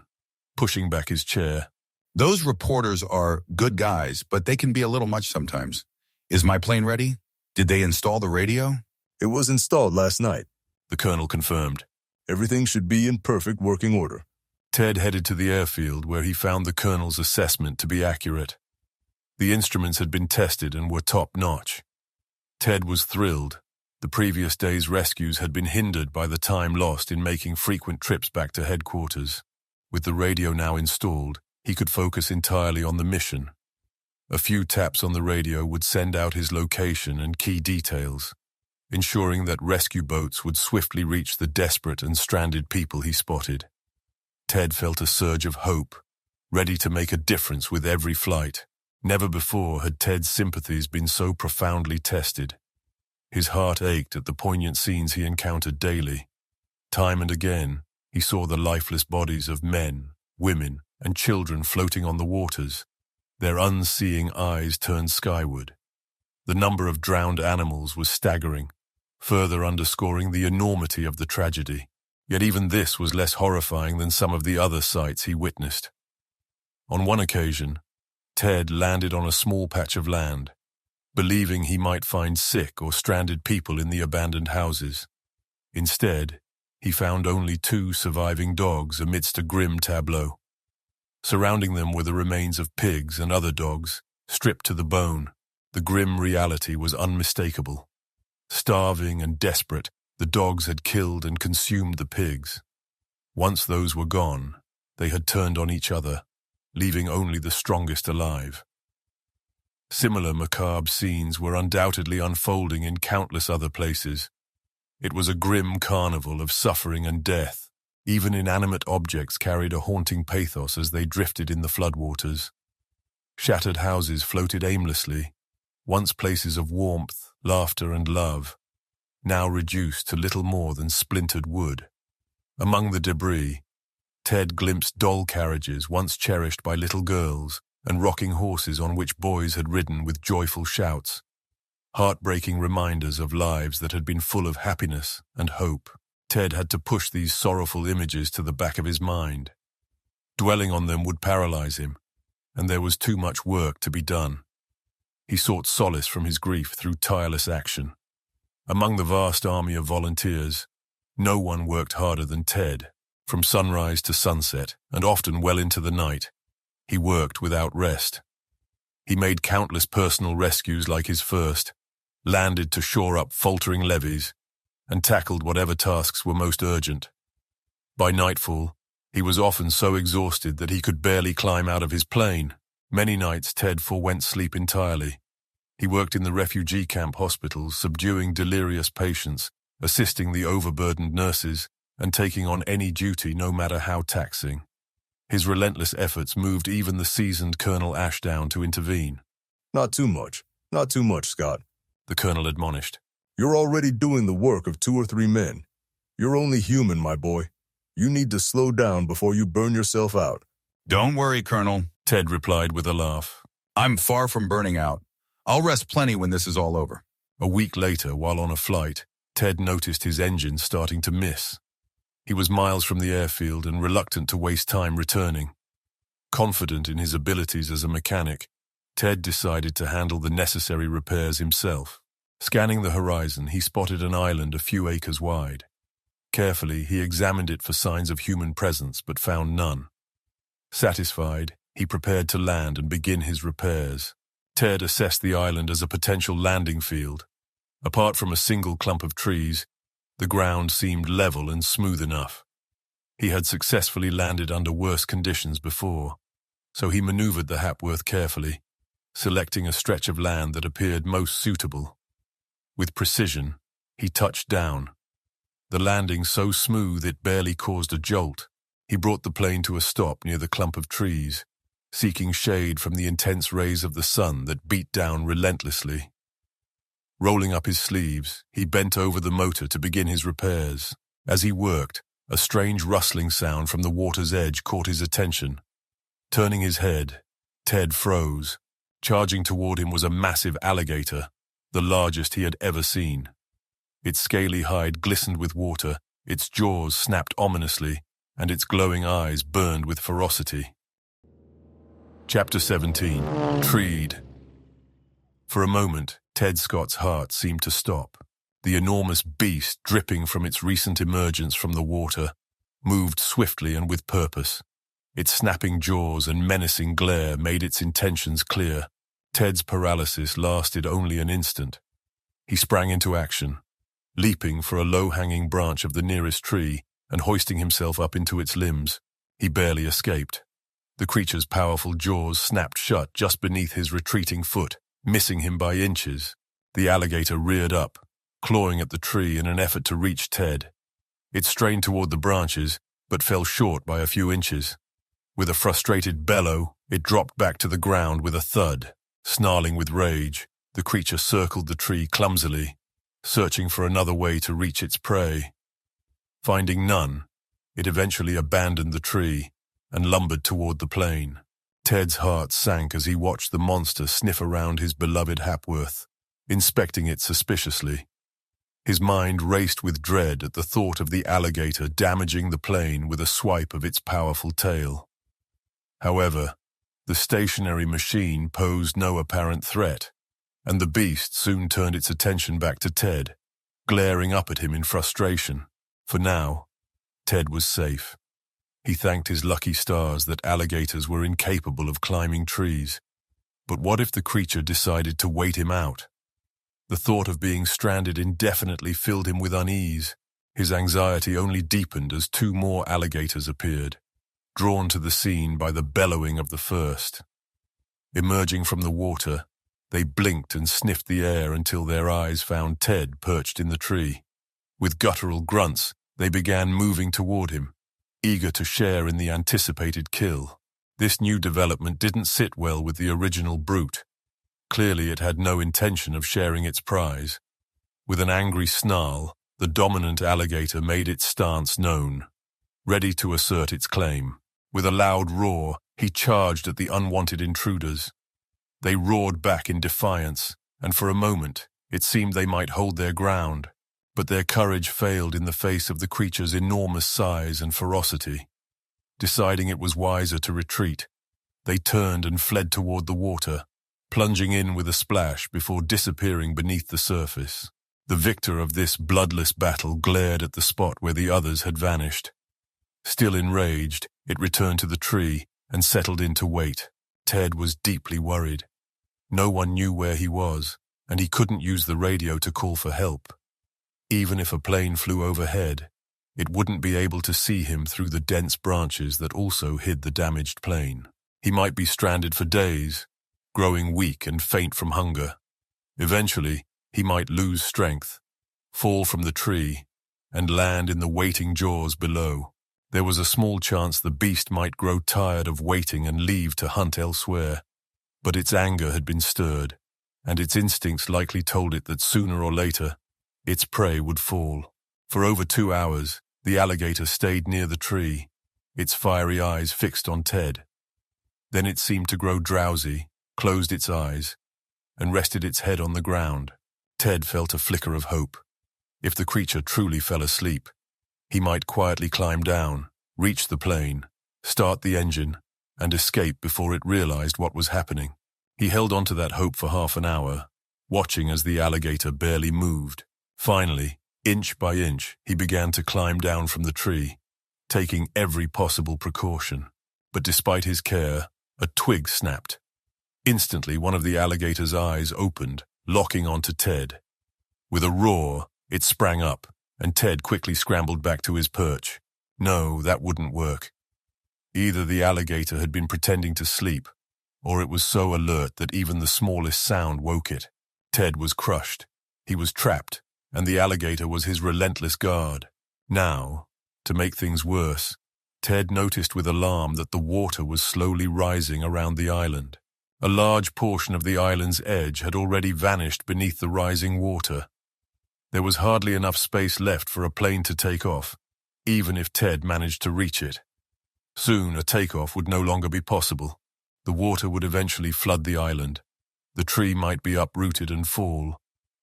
pushing back his chair. "Those reporters are good guys, but they can be a little much sometimes. Is my plane ready? Did they install the radio?" "It was installed last night," the colonel confirmed. "Everything should be in perfect working order." Ted headed to the airfield where he found the colonel's assessment to be accurate. The instruments had been tested and were top-notch. Ted was thrilled. The previous day's rescues had been hindered by the time lost in making frequent trips back to headquarters. With the radio now installed, he could focus entirely on the mission. A few taps on the radio would send out his location and key details, ensuring that rescue boats would swiftly reach the desperate and stranded people he spotted. Ted felt a surge of hope, ready to make a difference with every flight. Never before had Ted's sympathies been so profoundly tested. His heart ached at the poignant scenes he encountered daily. Time and again, he saw the lifeless bodies of men, women, and children floating on the waters, their unseeing eyes turned skyward. The number of drowned animals was staggering, further underscoring the enormity of the tragedy. Yet even this was less horrifying than some of the other sights he witnessed. On one occasion, Ted landed on a small patch of land, believing he might find sick or stranded people in the abandoned houses. Instead, he found only 2 surviving dogs amidst a grim tableau. Surrounding them were the remains of pigs and other dogs, stripped to the bone. The grim reality was unmistakable. Starving and desperate, the dogs had killed and consumed the pigs. Once those were gone, they had turned on each other, leaving only the strongest alive. Similar macabre scenes were undoubtedly unfolding in countless other places. It was a grim carnival of suffering and death. Even inanimate objects carried a haunting pathos as they drifted in the floodwaters. Shattered houses floated aimlessly, once places of warmth, laughter, and love, now reduced to little more than splintered wood. Among the debris, Ted glimpsed doll carriages once cherished by little girls and rocking horses on which boys had ridden with joyful shouts, heartbreaking reminders of lives that had been full of happiness and hope. Ted had to push these sorrowful images to the back of his mind. Dwelling on them would paralyze him, and there was too much work to be done. He sought solace from his grief through tireless action. Among the vast army of volunteers, no one worked harder than Ted. From sunrise to sunset, and often well into the night, he worked without rest. He made countless personal rescues like his first, landed to shore up faltering levees, and tackled whatever tasks were most urgent. By nightfall, he was often so exhausted that he could barely climb out of his plane. Many nights Ted forwent sleep entirely. He worked in the refugee camp hospitals, subduing delirious patients, assisting the overburdened nurses, and taking on any duty no matter how taxing. His relentless efforts moved even the seasoned Colonel Ashdown to intervene. Not too much, Scott," the colonel admonished. "You're already doing the work of 2 or 3 men. You're only human, my boy. You need to slow down before you burn yourself out." "Don't worry, Colonel," Ted replied with a laugh. I'm far from burning out. I'll rest plenty when this is all over. A week later, while on a flight, Ted noticed his engine starting to miss. He was miles from the airfield and reluctant to waste time returning. Confident in his abilities as a mechanic, Ted decided to handle the necessary repairs himself. Scanning the horizon, he spotted an island a few acres wide. Carefully, he examined it for signs of human presence, but found none. Satisfied, he prepared to land and begin his repairs. Ted assessed the island as a potential landing field. Apart from a single clump of trees, the ground seemed level and smooth enough. He had successfully landed under worse conditions before, so he maneuvered the Hapworth carefully, selecting a stretch of land that appeared most suitable. With precision, he touched down. The landing so smooth it barely caused a jolt. He brought the plane to a stop near the clump of trees, seeking shade from the intense rays of the sun that beat down relentlessly. Rolling up his sleeves, he bent over the motor to begin his repairs. As he worked, a strange rustling sound from the water's edge caught his attention. Turning his head, Ted froze. Charging toward him was a massive alligator, the largest he had ever seen. Its scaly hide glistened with water, its jaws snapped ominously, and its glowing eyes burned with ferocity. Chapter 17. Treed. For a moment, Ted Scott's heart seemed to stop. The enormous beast, dripping from its recent emergence from the water, moved swiftly and with purpose. Its snapping jaws and menacing glare made its intentions clear. Ted's paralysis lasted only an instant. He sprang into action, leaping for a low-hanging branch of the nearest tree and hoisting himself up into its limbs. He barely escaped. The creature's powerful jaws snapped shut just beneath his retreating foot, missing him by inches. The alligator reared up, clawing at the tree in an effort to reach Ted. It strained toward the branches, but fell short by a few inches. With a frustrated bellow, it dropped back to the ground with a thud. Snarling with rage, the creature circled the tree clumsily, searching for another way to reach its prey. Finding none, it eventually abandoned the tree and lumbered toward the plain. Ted's heart sank as he watched the monster sniff around his beloved Hapworth, inspecting it suspiciously. His mind raced with dread at the thought of the alligator damaging the plain with a swipe of its powerful tail. However, the stationary machine posed no apparent threat, and the beast soon turned its attention back to Ted, glaring up at him in frustration. For now, Ted was safe. He thanked his lucky stars that alligators were incapable of climbing trees. But what if the creature decided to wait him out? The thought of being stranded indefinitely filled him with unease. His anxiety only deepened as two more alligators appeared, drawn to the scene by the bellowing of the first. Emerging from the water, they blinked and sniffed the air until their eyes found Ted perched in the tree. With guttural grunts, they began moving toward him, eager to share in the anticipated kill. This new development didn't sit well with the original brute. Clearly it had no intention of sharing its prize. With an angry snarl, the dominant alligator made its stance known, ready to assert its claim. With a loud roar, he charged at the unwanted intruders. They roared back in defiance, and for a moment, it seemed they might hold their ground. But their courage failed in the face of the creature's enormous size and ferocity. Deciding it was wiser to retreat, they turned and fled toward the water, plunging in with a splash before disappearing beneath the surface. The victor of this bloodless battle glared at the spot where the others had vanished. Still enraged, it returned to the tree and settled in to wait. Ted was deeply worried. No one knew where he was, and he couldn't use the radio to call for help. Even if a plane flew overhead, it wouldn't be able to see him through the dense branches that also hid the damaged plane. He might be stranded for days, growing weak and faint from hunger. Eventually, he might lose strength, fall from the tree, and land in the waiting jaws below. There was a small chance the beast might grow tired of waiting and leave to hunt elsewhere. But its anger had been stirred, and its instincts likely told it that sooner or later, its prey would fall. For over 2 hours, the alligator stayed near the tree, its fiery eyes fixed on Ted. Then it seemed to grow drowsy, closed its eyes, and rested its head on the ground. Ted felt a flicker of hope. If the creature truly fell asleep, he might quietly climb down, reach the plane, start the engine, and escape before it realized what was happening. He held on to that hope for half an hour, watching as the alligator barely moved. Finally, inch by inch, he began to climb down from the tree, taking every possible precaution. But despite his care, a twig snapped. Instantly, one of the alligator's eyes opened, locking onto Ted. With a roar, it sprang up, and Ted quickly scrambled back to his perch. No, that wouldn't work. Either the alligator had been pretending to sleep, or it was so alert that even the smallest sound woke it. Ted was crushed. He was trapped, and the alligator was his relentless guard. Now, to make things worse, Ted noticed with alarm that the water was slowly rising around the island. A large portion of the island's edge had already vanished beneath the rising water. There was hardly enough space left for a plane to take off, even if Ted managed to reach it. Soon, a takeoff would no longer be possible. The water would eventually flood the island. The tree might be uprooted and fall,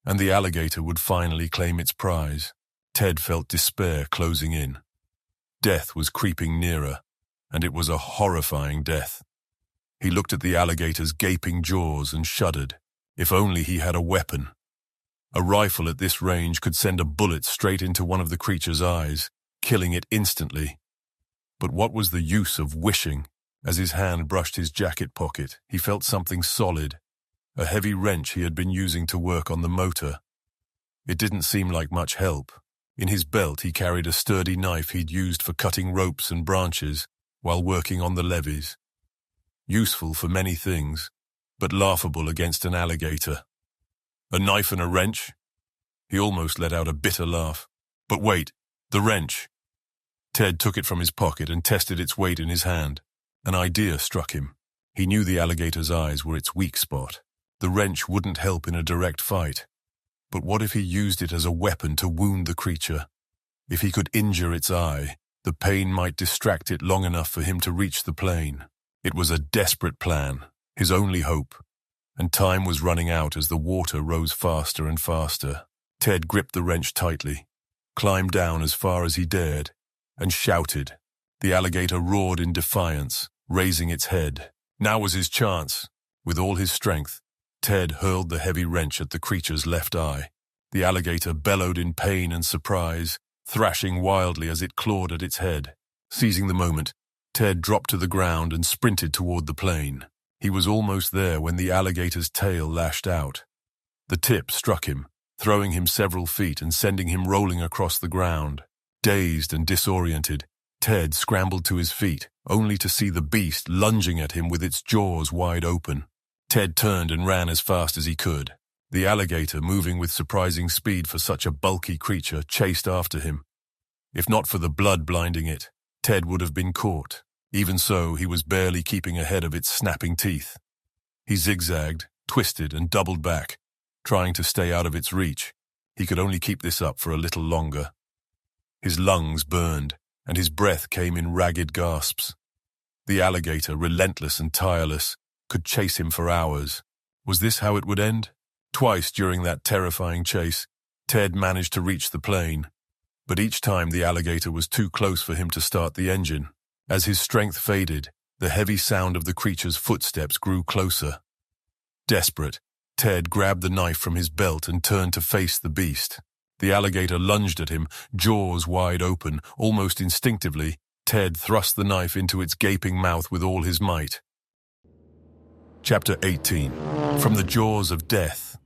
and the alligator would finally claim its prize. Ted felt despair closing in. Death was creeping nearer, and it was a horrifying death. He looked at the alligator's gaping jaws and shuddered. If only he had a weapon. A rifle at this range could send a bullet straight into one of the creature's eyes, killing it instantly. But what was the use of wishing? As his hand brushed his jacket pocket, he felt something solid, a heavy wrench he had been using to work on the motor. It didn't seem like much help. In his belt, he carried a sturdy knife he'd used for cutting ropes and branches while working on the levees. Useful for many things, but laughable against an alligator. A knife and a wrench? He almost let out a bitter laugh. But wait, the wrench. Ted took it from his pocket and tested its weight in his hand. An idea struck him. He knew the alligator's eyes were its weak spot. The wrench wouldn't help in a direct fight. But what if he used it as a weapon to wound the creature? If he could injure its eye, the pain might distract it long enough for him to reach the plane. It was a desperate plan, his only hope, and time was running out as the water rose faster and faster. Ted gripped the wrench tightly, climbed down as far as he dared, and shouted. The alligator roared in defiance, raising its head. Now was his chance. With all his strength, Ted hurled the heavy wrench at the creature's left eye. The alligator bellowed in pain and surprise, thrashing wildly as it clawed at its head. Seizing the moment, Ted dropped to the ground and sprinted toward the plane. He was almost there when the alligator's tail lashed out. The tip struck him, throwing him several feet and sending him rolling across the ground. Dazed and disoriented, Ted scrambled to his feet, only to see the beast lunging at him with its jaws wide open. Ted turned and ran as fast as he could. The alligator, moving with surprising speed for such a bulky creature, chased after him. If not for the blood blinding it, Ted would have been caught. Even so, he was barely keeping ahead of its snapping teeth. He zigzagged, twisted, and doubled back, trying to stay out of its reach. He could only keep this up for a little longer. His lungs burned, and his breath came in ragged gasps. The alligator, relentless and tireless, could chase him for hours. Was this how it would end? Twice during that terrifying chase, Ted managed to reach the plane, but each time the alligator was too close for him to start the engine. As his strength faded, the heavy sound of the creature's footsteps grew closer. Desperate, Ted grabbed the knife from his belt and turned to face the beast. The alligator lunged at him, jaws wide open. Almost instinctively, Ted thrust the knife into its gaping mouth with all his might. Chapter 18. From the Jaws of Death.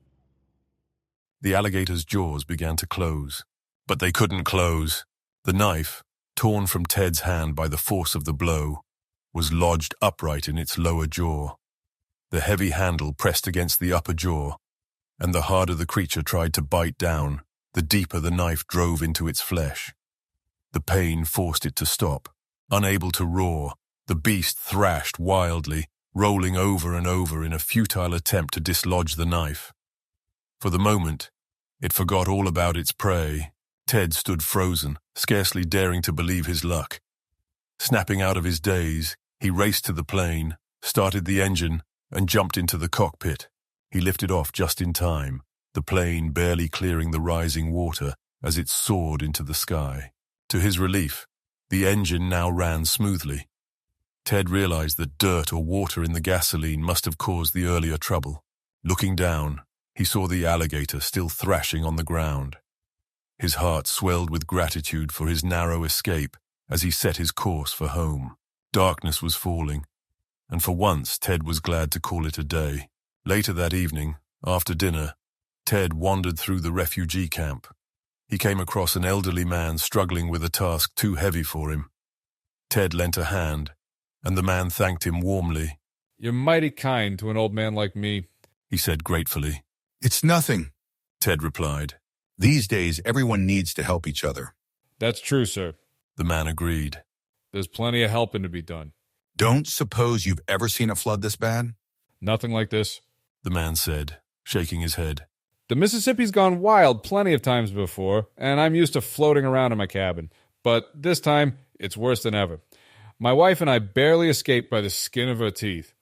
The alligator's jaws began to close, but they couldn't close. The knife, torn from Ted's hand by the force of the blow, was lodged upright in its lower jaw. The heavy handle pressed against the upper jaw, and the harder the creature tried to bite down, the deeper the knife drove into its flesh. The pain forced it to stop. Unable to roar, the beast thrashed wildly, rolling over and over in a futile attempt to dislodge the knife. For the moment, it forgot all about its prey. Ted stood frozen, scarcely daring to believe his luck. Snapping out of his daze, he raced to the plane, started the engine, and jumped into the cockpit. He lifted off just in time, the plane barely clearing the rising water as it soared into the sky. To his relief, the engine now ran smoothly. Ted realized that dirt or water in the gasoline must have caused the earlier trouble. Looking down, he saw the alligator still thrashing on the ground. His heart swelled with gratitude for his narrow escape as he set his course for home. Darkness was falling, and for once Ted was glad to call it a day. Later that evening, after dinner, Ted wandered through the refugee camp. He came across an elderly man struggling with a task too heavy for him. Ted lent a hand, and the man thanked him warmly. "You're mighty kind to an old man like me," he said gratefully. "It's nothing," Ted replied. "These days, everyone needs to help each other." "That's true, sir," the man agreed. "There's plenty of helping to be done." "Don't suppose you've ever seen a flood this bad?" "Nothing like this," the man said, shaking his head. "The Mississippi's gone wild plenty of times before, and I'm used to floating around in my cabin. But this time, it's worse than ever. My wife and I barely escaped by the skin of our teeth.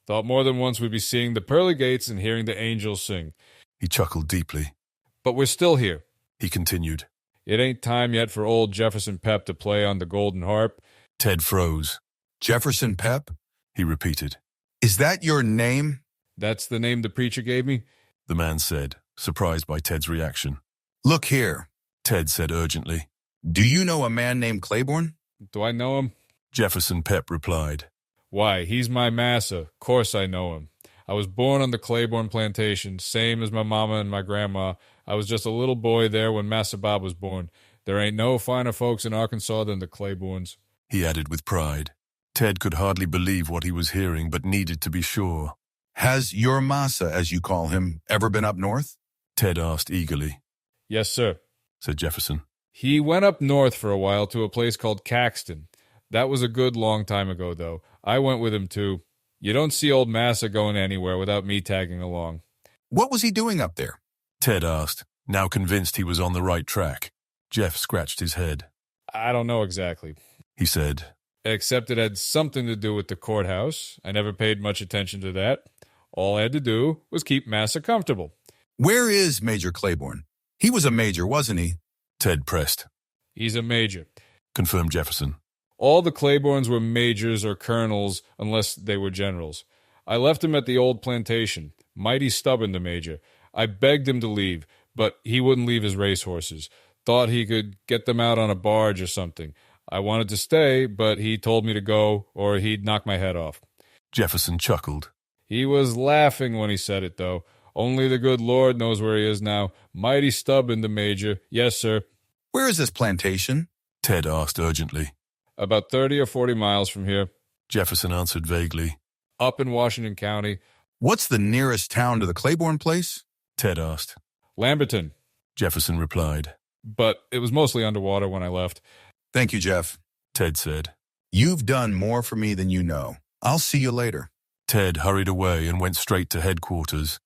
Thought more than once we'd be seeing the pearly gates and hearing the angels sing." He chuckled deeply. "But we're still here," he continued. "It ain't time yet for old Jefferson Pep to play on the golden harp." Ted froze. "Jefferson Pep?" he repeated. "Is that your name?" "That's the name the preacher gave me," the man said, surprised by Ted's reaction. "Look here," Ted said urgently. "Do you know a man named Claiborne?" "Do I know him?" Jefferson Pep replied. "Why, he's my massa. Course I know him. I was born on the Claiborne plantation, same as my mama and my grandma. I was just a little boy there when Massa Bob was born. There ain't no finer folks in Arkansas than the Claibornes," he added with pride. Ted could hardly believe what he was hearing, but needed to be sure. "Has your massa, as you call him, ever been up north?" Ted asked eagerly. "Yes, sir," said Jefferson. "He went up north for a while to a place called Caxton. That was a good long time ago, though. I went with him, too. You don't see old Massa going anywhere without me tagging along." "What was he doing up there?" Ted asked, now convinced he was on the right track. Jeff scratched his head. "I don't know exactly," he said. "Except it had something to do with the courthouse. I never paid much attention to that. All I had to do was keep Massa comfortable." "Where is Major Claiborne? He was a major, wasn't he?" Ted pressed. "He's a major," confirmed Jefferson. "All the Claibornes were majors or colonels unless they were generals. I left him at the old plantation. Mighty stubborn, the major. I begged him to leave, but he wouldn't leave his racehorses. Thought he could get them out on a barge or something. I wanted to stay, but he told me to go or he'd knock my head off." Jefferson chuckled. "He was laughing when he said it, though. Only the good Lord knows where he is now. Mighty stubborn, the major. Yes, sir." "Where is this plantation?" Ted asked urgently. "About 30 or 40 miles from here," Jefferson answered vaguely. "Up in Washington County." "What's the nearest town to the Claiborne place?" Ted asked. "Lamberton," Jefferson replied. "But it was mostly underwater when I left." "Thank you, Jeff," Ted said. "You've done more for me than you know. I'll see you later." Ted hurried away and went straight to headquarters,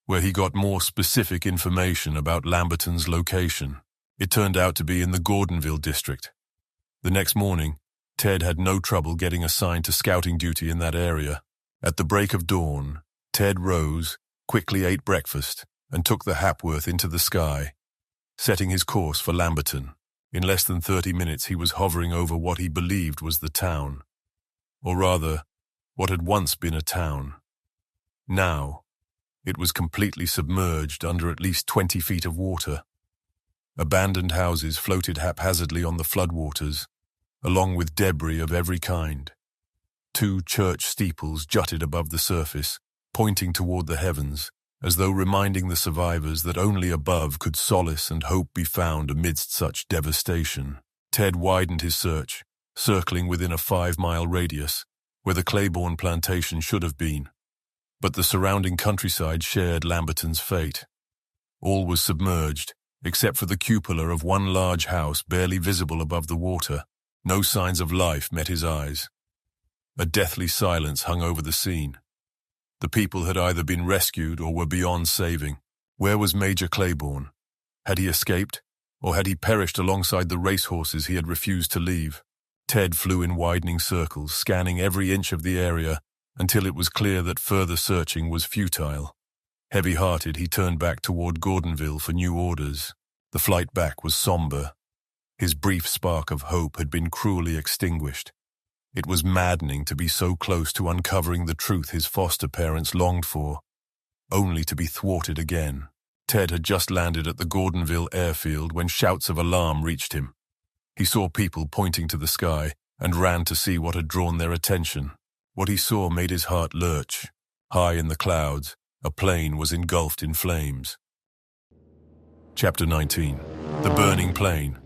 where he got more specific information about Lamberton's location. It turned out to be in the Gordonville district. The next morning, Ted had no trouble getting assigned to scouting duty in that area. At the break of dawn, Ted rose, quickly ate breakfast, and took the Hapworth into the sky, setting his course for Lamberton. In less than 30 minutes, he was hovering over what he believed was the town. Or rather, what had once been a town. Now, it was completely submerged under at least 20 feet of water. Abandoned houses floated haphazardly on the floodwaters, along with debris of every kind. 2 church steeples jutted above the surface, pointing toward the heavens, as though reminding the survivors that only above could solace and hope be found amidst such devastation. Ted widened his search, circling within a 5-mile radius, where the Claiborne plantation should have been. But the surrounding countryside shared Lamberton's fate. All was submerged, except for the cupola of one large house barely visible above the water. No signs of life met his eyes. A deathly silence hung over the scene. The people had either been rescued or were beyond saving. Where was Major Claiborne? Had he escaped, or had he perished alongside the racehorses he had refused to leave? Ted flew in widening circles, scanning every inch of the area until it was clear that further searching was futile. Heavy-hearted, he turned back toward Gordonville for new orders. The flight back was somber. His brief spark of hope had been cruelly extinguished. It was maddening to be so close to uncovering the truth his foster parents longed for, only to be thwarted again. Ted had just landed at the Gordonville airfield when shouts of alarm reached him. He saw people pointing to the sky and ran to see what had drawn their attention. What he saw made his heart lurch. High in the clouds, a plane was engulfed in flames. Chapter 19. The Burning Plane.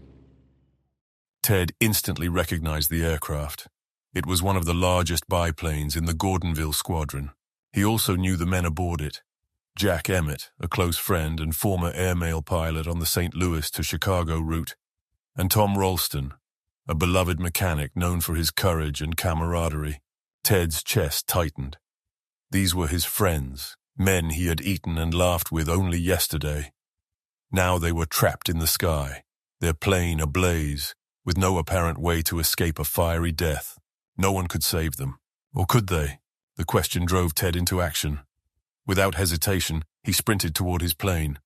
Ted instantly recognized the aircraft. It was one of the largest biplanes in the Gordonville squadron. He also knew the men aboard it. Jack Emmett, a close friend and former airmail pilot on the St. Louis to Chicago route, and Tom Ralston, a beloved mechanic known for his courage and camaraderie. Ted's chest tightened. These were his friends, men he had eaten and laughed with only yesterday. Now they were trapped in the sky, their plane ablaze, with no apparent way to escape a fiery death. No one could save them. Or could they? The question drove Ted into action. Without hesitation, he sprinted toward his plane,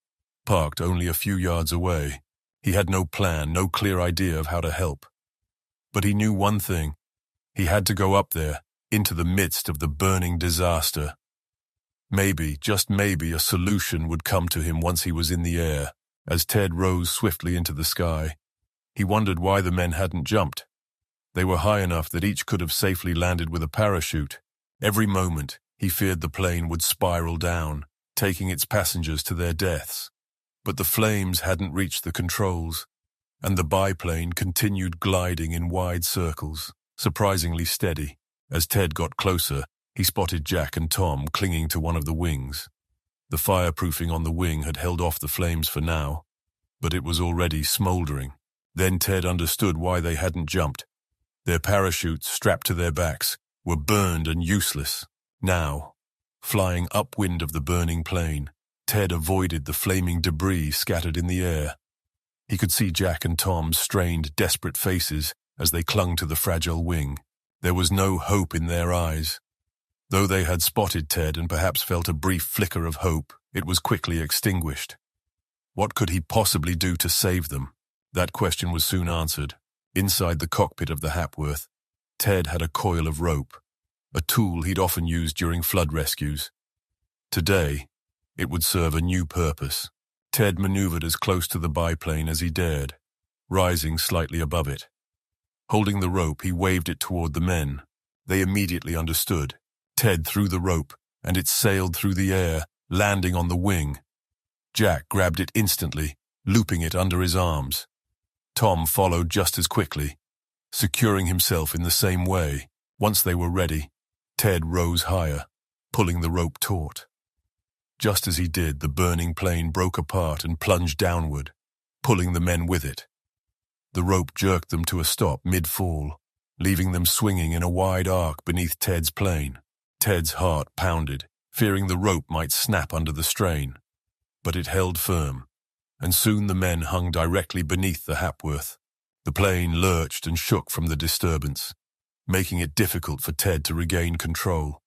parked only a few yards away. He had no plan, no clear idea of how to help. But he knew one thing. He had to go up there, into the midst of the burning disaster. Maybe, just maybe, a solution would come to him once he was in the air. As Ted rose swiftly into the sky, he wondered why the men hadn't jumped. They were high enough that each could have safely landed with a parachute. Every moment, he feared the plane would spiral down, taking its passengers to their deaths. But the flames hadn't reached the controls, and the biplane continued gliding in wide circles, surprisingly steady. As Ted got closer, he spotted Jack and Tom clinging to one of the wings. The fireproofing on the wing had held off the flames for now, but it was already smoldering. Then Ted understood why they hadn't jumped. Their parachutes, strapped to their backs, were burned and useless. Now, flying upwind of the burning plane, Ted avoided the flaming debris scattered in the air. He could see Jack and Tom's strained, desperate faces as they clung to the fragile wing. There was no hope in their eyes. Though they had spotted Ted and perhaps felt a brief flicker of hope, it was quickly extinguished. What could he possibly do to save them? That question was soon answered. Inside the cockpit of the Hapworth, Ted had a coil of rope, a tool he'd often used during flood rescues. Today, it would serve a new purpose. Ted maneuvered as close to the biplane as he dared, rising slightly above it. Holding the rope, he waved it toward the men. They immediately understood. Ted threw the rope, and it sailed through the air, landing on the wing. Jack grabbed it instantly, looping it under his arms. Tom followed just as quickly, securing himself in the same way. Once they were ready, Ted rose higher, pulling the rope taut. Just as he did, the burning plane broke apart and plunged downward, pulling the men with it. The rope jerked them to a stop mid-fall, leaving them swinging in a wide arc beneath Ted's plane. Ted's heart pounded, fearing the rope might snap under the strain. But it held firm, and soon the men hung directly beneath the Hapworth. The plane lurched and shook from the disturbance, making it difficult for Ted to regain control.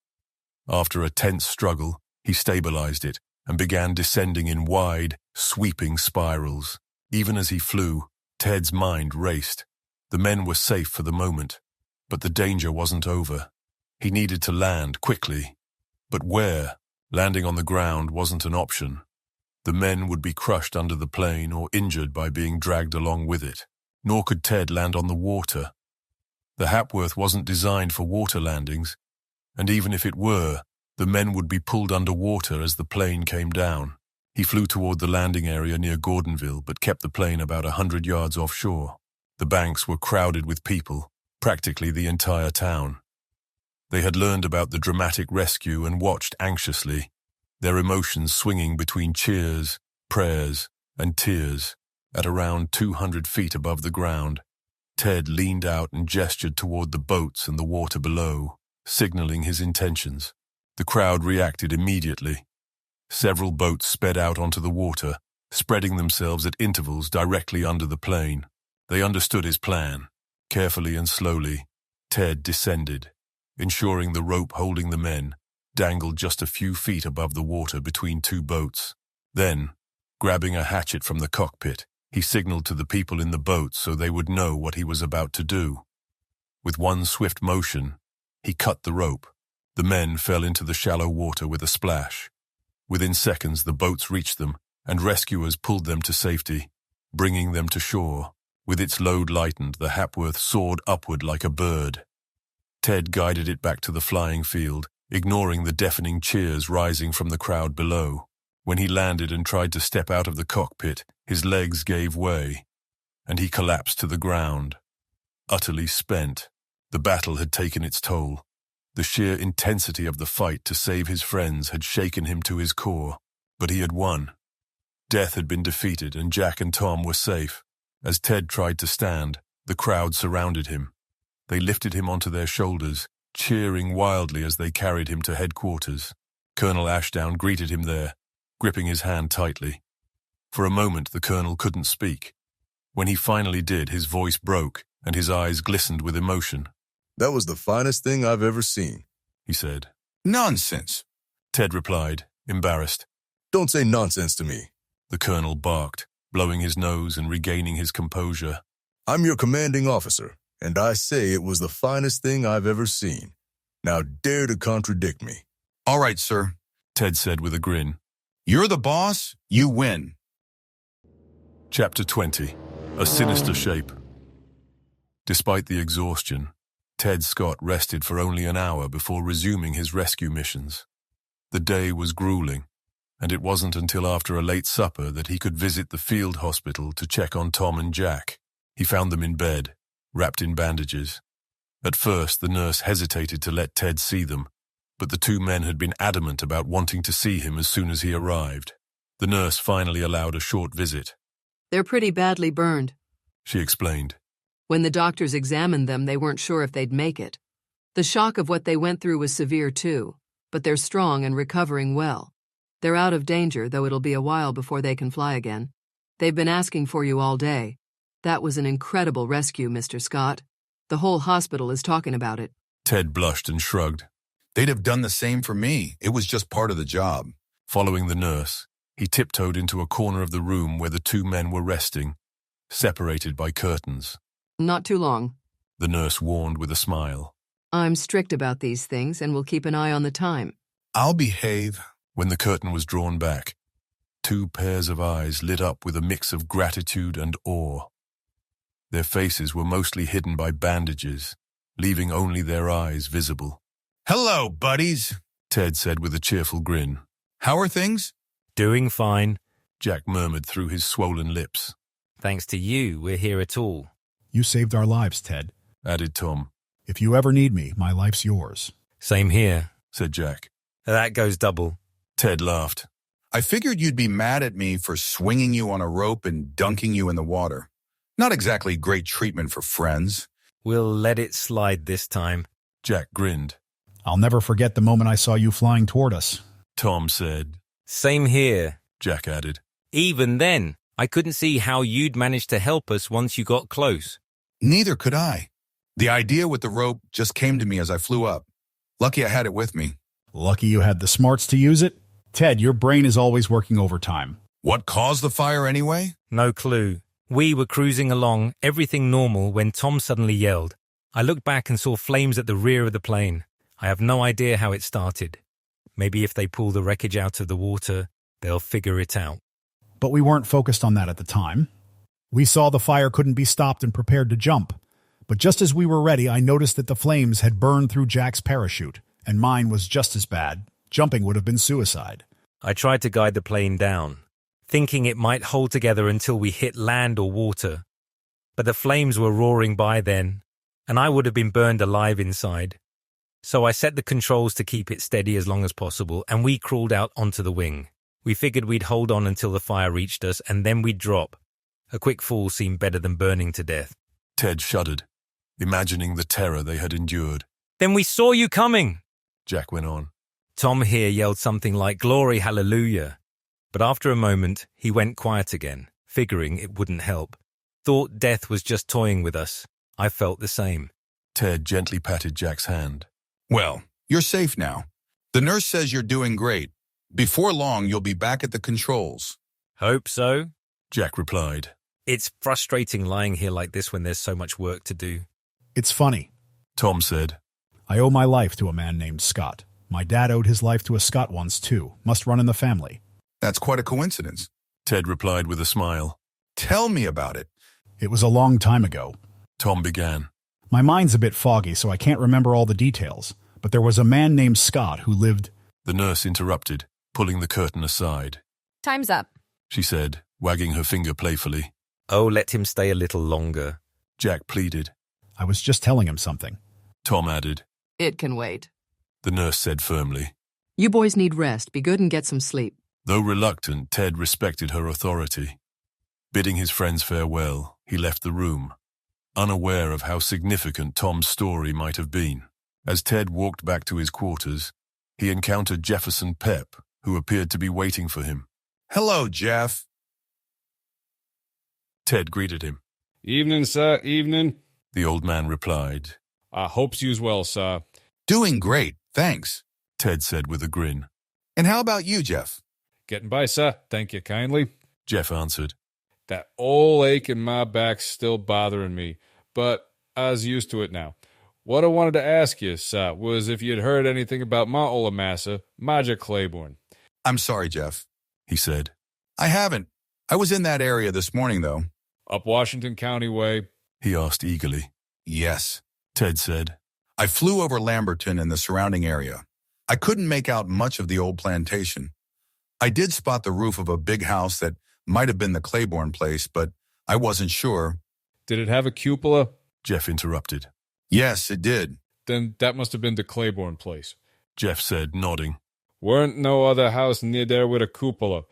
After a tense struggle, he stabilized it and began descending in wide, sweeping spirals. Even as he flew, Ted's mind raced. The men were safe for the moment, but the danger wasn't over. He needed to land quickly. But where? Landing on the ground wasn't an option. The men would be crushed under the plane or injured by being dragged along with it. Nor could Ted land on the water. The Hapworth wasn't designed for water landings, and even if it were, the men would be pulled underwater as the plane came down. He flew toward the landing area near Gordonville, but kept the plane about 100 yards offshore. The banks were crowded with people, practically the entire town. They had learned about the dramatic rescue and watched anxiously, their emotions swinging between cheers, prayers, and tears. At around 200 feet above the ground, Ted leaned out and gestured toward the boats and the water below, signaling his intentions. The crowd reacted immediately. Several boats sped out onto the water, spreading themselves at intervals directly under the plane. They understood his plan. Carefully and slowly, Ted descended. ensuring the rope holding the men dangled just a few feet above the water between two boats. Then, grabbing a hatchet from the cockpit, he signaled to the people in the boat so they would know what he was about to do. With one swift motion, he cut the rope. The men fell into the shallow water with a splash. Within seconds, the boats reached them, and rescuers pulled them to safety, bringing them to shore. With its load lightened, the Hapworth soared upward like a bird. Ted guided it back to the flying field, ignoring the deafening cheers rising from the crowd below. When he landed and tried to step out of the cockpit, his legs gave way, and he collapsed to the ground. Utterly spent, the battle had taken its toll. The sheer intensity of the fight to save his friends had shaken him to his core, but he had won. Death had been defeated, and Jack and Tom were safe. As Ted tried to stand, the crowd surrounded him. They lifted him onto their shoulders, cheering wildly as they carried him to headquarters. Colonel Ashdown greeted him there, gripping his hand tightly. For a moment, the colonel couldn't speak. When he finally did, his voice broke, and his eyes glistened with emotion. "That was the finest thing I've ever seen," he said. "Nonsense," Ted replied, embarrassed. "Don't say nonsense to me," the colonel barked, blowing his nose and regaining his composure. "I'm your commanding officer, and I say it was the finest thing I've ever seen. Now dare to contradict me." "All right, sir," Ted said with a grin. "You're the boss, you win." Chapter 20. A Sinister Shape. Despite the exhaustion, Ted Scott rested for only an hour before resuming his rescue missions. The day was grueling, and it wasn't until after a late supper that he could visit the field hospital to check on Tom and Jack. He found them in bed, wrapped in bandages. At first, the nurse hesitated to let Ted see them, but the two men had been adamant about wanting to see him as soon as he arrived. The nurse finally allowed a short visit. "They're pretty badly burned," she explained. "When the doctors examined them, they weren't sure if they'd make it. The shock of what they went through was severe too, but they're strong and recovering well. They're out of danger, though it'll be a while before they can fly again. They've been asking for you all day. That was an incredible rescue, Mr. Scott. The whole hospital is talking about it." Ted blushed and shrugged. "They'd have done the same for me. It was just part of the job." Following the nurse, he tiptoed into a corner of the room where the two men were resting, separated by curtains. "Not too long," the nurse warned with a smile. "I'm strict about these things and will keep an eye on the time." "I'll behave." When the curtain was drawn back, two pairs of eyes lit up with a mix of gratitude and awe. Their faces were mostly hidden by bandages, leaving only their eyes visible. "Hello, buddies," Ted said with a cheerful grin. "How are things?" "Doing fine," Jack murmured through his swollen lips. "Thanks to you, we're here at all." "You saved our lives, Ted," added Tom. "If you ever need me, my life's yours." "Same here," said Jack. "That goes double." Ted laughed. "I figured you'd be mad at me for swinging you on a rope and dunking you in the water. Not exactly great treatment for friends." "We'll let it slide this time." Jack grinned. "I'll never forget the moment I saw you flying toward us," Tom said. "Same here," Jack added. "Even then, I couldn't see how you'd manage to help us once you got close." "Neither could I. The idea with the rope just came to me as I flew up. Lucky I had it with me." "Lucky you had the smarts to use it. Ted, your brain is always working overtime." "What caused the fire anyway?" "No clue. We were cruising along, everything normal, when Tom suddenly yelled. I looked back and saw flames at the rear of the plane. I have no idea how it started. Maybe if they pull the wreckage out of the water, they'll figure it out." "But we weren't focused on that at the time. We saw the fire couldn't be stopped and prepared to jump. But just as we were ready, I noticed that the flames had burned through Jack's parachute, and mine was just as bad. Jumping would have been suicide." I tried to guide the plane down, thinking it might hold together until we hit land or water. But the flames were roaring by then, and I would have been burned alive inside. So I set the controls to keep it steady as long as possible, and we crawled out onto the wing. We figured we'd hold on until the fire reached us, and then we'd drop. A quick fall seemed better than burning to death. Ted shuddered, imagining the terror they had endured. "Then we saw you coming," Jack went on. Tom here yelled something like "Glory, hallelujah." But after a moment, he went quiet again, figuring it wouldn't help. Thought death was just toying with us. I felt the same. Ted gently patted Jack's hand. Well, you're safe now. The nurse says you're doing great. Before long, you'll be back at the controls. Hope so, Jack replied. It's frustrating lying here like this when there's so much work to do. It's funny, Tom said. I owe my life to a man named Scott. My dad owed his life to a Scott once, too. Must run in the family. That's quite a coincidence. Ted replied with a smile. Tell me about it. It was a long time ago. Tom began. My mind's a bit foggy, so I can't remember all the details. But there was a man named Scott who lived... The nurse interrupted, pulling the curtain aside. Time's up, she said, wagging her finger playfully. Oh, let him stay a little longer, Jack pleaded. I was just telling him something. Tom added. It can wait, the nurse said firmly. You boys need rest. Be good and get some sleep. Though reluctant, Ted respected her authority. Bidding his friends farewell, he left the room, unaware of how significant Tom's story might have been. As Ted walked back to his quarters, he encountered Jefferson Pep, who appeared to be waiting for him. Hello, Jeff. Ted greeted him. Evening, sir, evening, the old man replied. I hopes you's well, sir. Doing great, thanks, Ted said with a grin. And how about you, Jeff? Getting by, sir, thank you kindly, Jeff answered. That old ache in my back's still bothering me, but I's used to it now. What I wanted to ask you, sir, was if you'd heard anything about my old massa, Major Claiborne. I'm sorry, Jeff, he said. I haven't. I was in that area this morning, though. Up Washington County way? He asked eagerly. Yes, Ted said. I flew over Lamberton and the surrounding area. I couldn't make out much of the old plantation. I did spot the roof of a big house that might have been the Claiborne place, but I wasn't sure. Did it have a cupola? Jeff interrupted. Yes, it did. Then that must have been the Claiborne place, Jeff said, nodding. Weren't no other house near there with a cupola.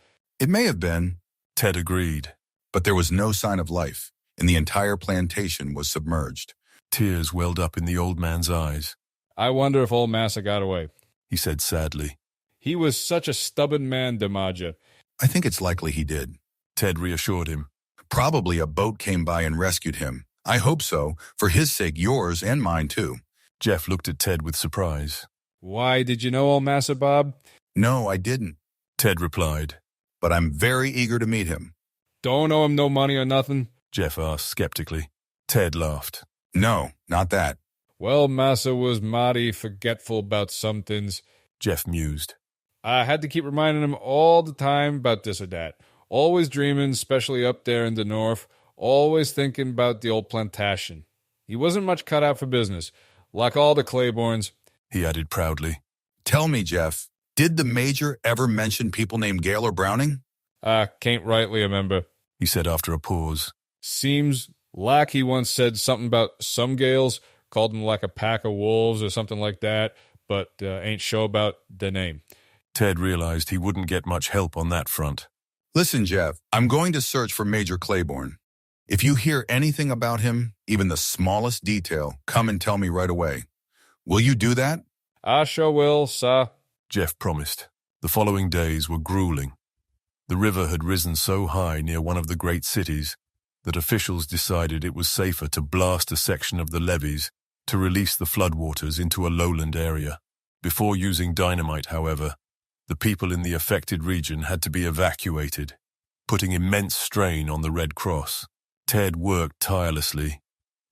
It may have been, Ted agreed. But there was no sign of life, and the entire plantation was submerged. Tears welled up in the old man's eyes. I wonder if old Massa got away, he said sadly. He was such a stubborn man, Damaja. I think it's likely he did, Ted reassured him. Probably a boat came by and rescued him. I hope so, for his sake, yours and mine too. Jeff looked at Ted with surprise. Why, did you know old Massa Bob? No, I didn't, Ted replied. But I'm very eager to meet him. Don't owe him no money or nothing? Jeff asked skeptically. Ted laughed. No, not that. Well, Massa was mighty forgetful about some things, Jeff mused. I had to keep reminding him all the time about this or that. Always dreaming, especially up there in the north. Always thinking about the old plantation. He wasn't much cut out for business, like all the Claibornes, he added proudly. Tell me, Jeff, did the Major ever mention people named Gale or Browning? I can't rightly remember, he said after a pause. Seems like he once said something about some Gales, called them like a pack of wolves or something like that, but ain't sure about the name. Ted realized he wouldn't get much help on that front. Listen, Jeff, I'm going to search for Major Claiborne. If you hear anything about him, even the smallest detail, come and tell me right away. Will you do that? I sure will, sir, Jeff promised. The following days were grueling. The river had risen so high near one of the great cities that officials decided it was safer to blast a section of the levees to release the floodwaters into a lowland area. Before using dynamite, however, the people in the affected region had to be evacuated, putting immense strain on the Red Cross. Ted worked tirelessly,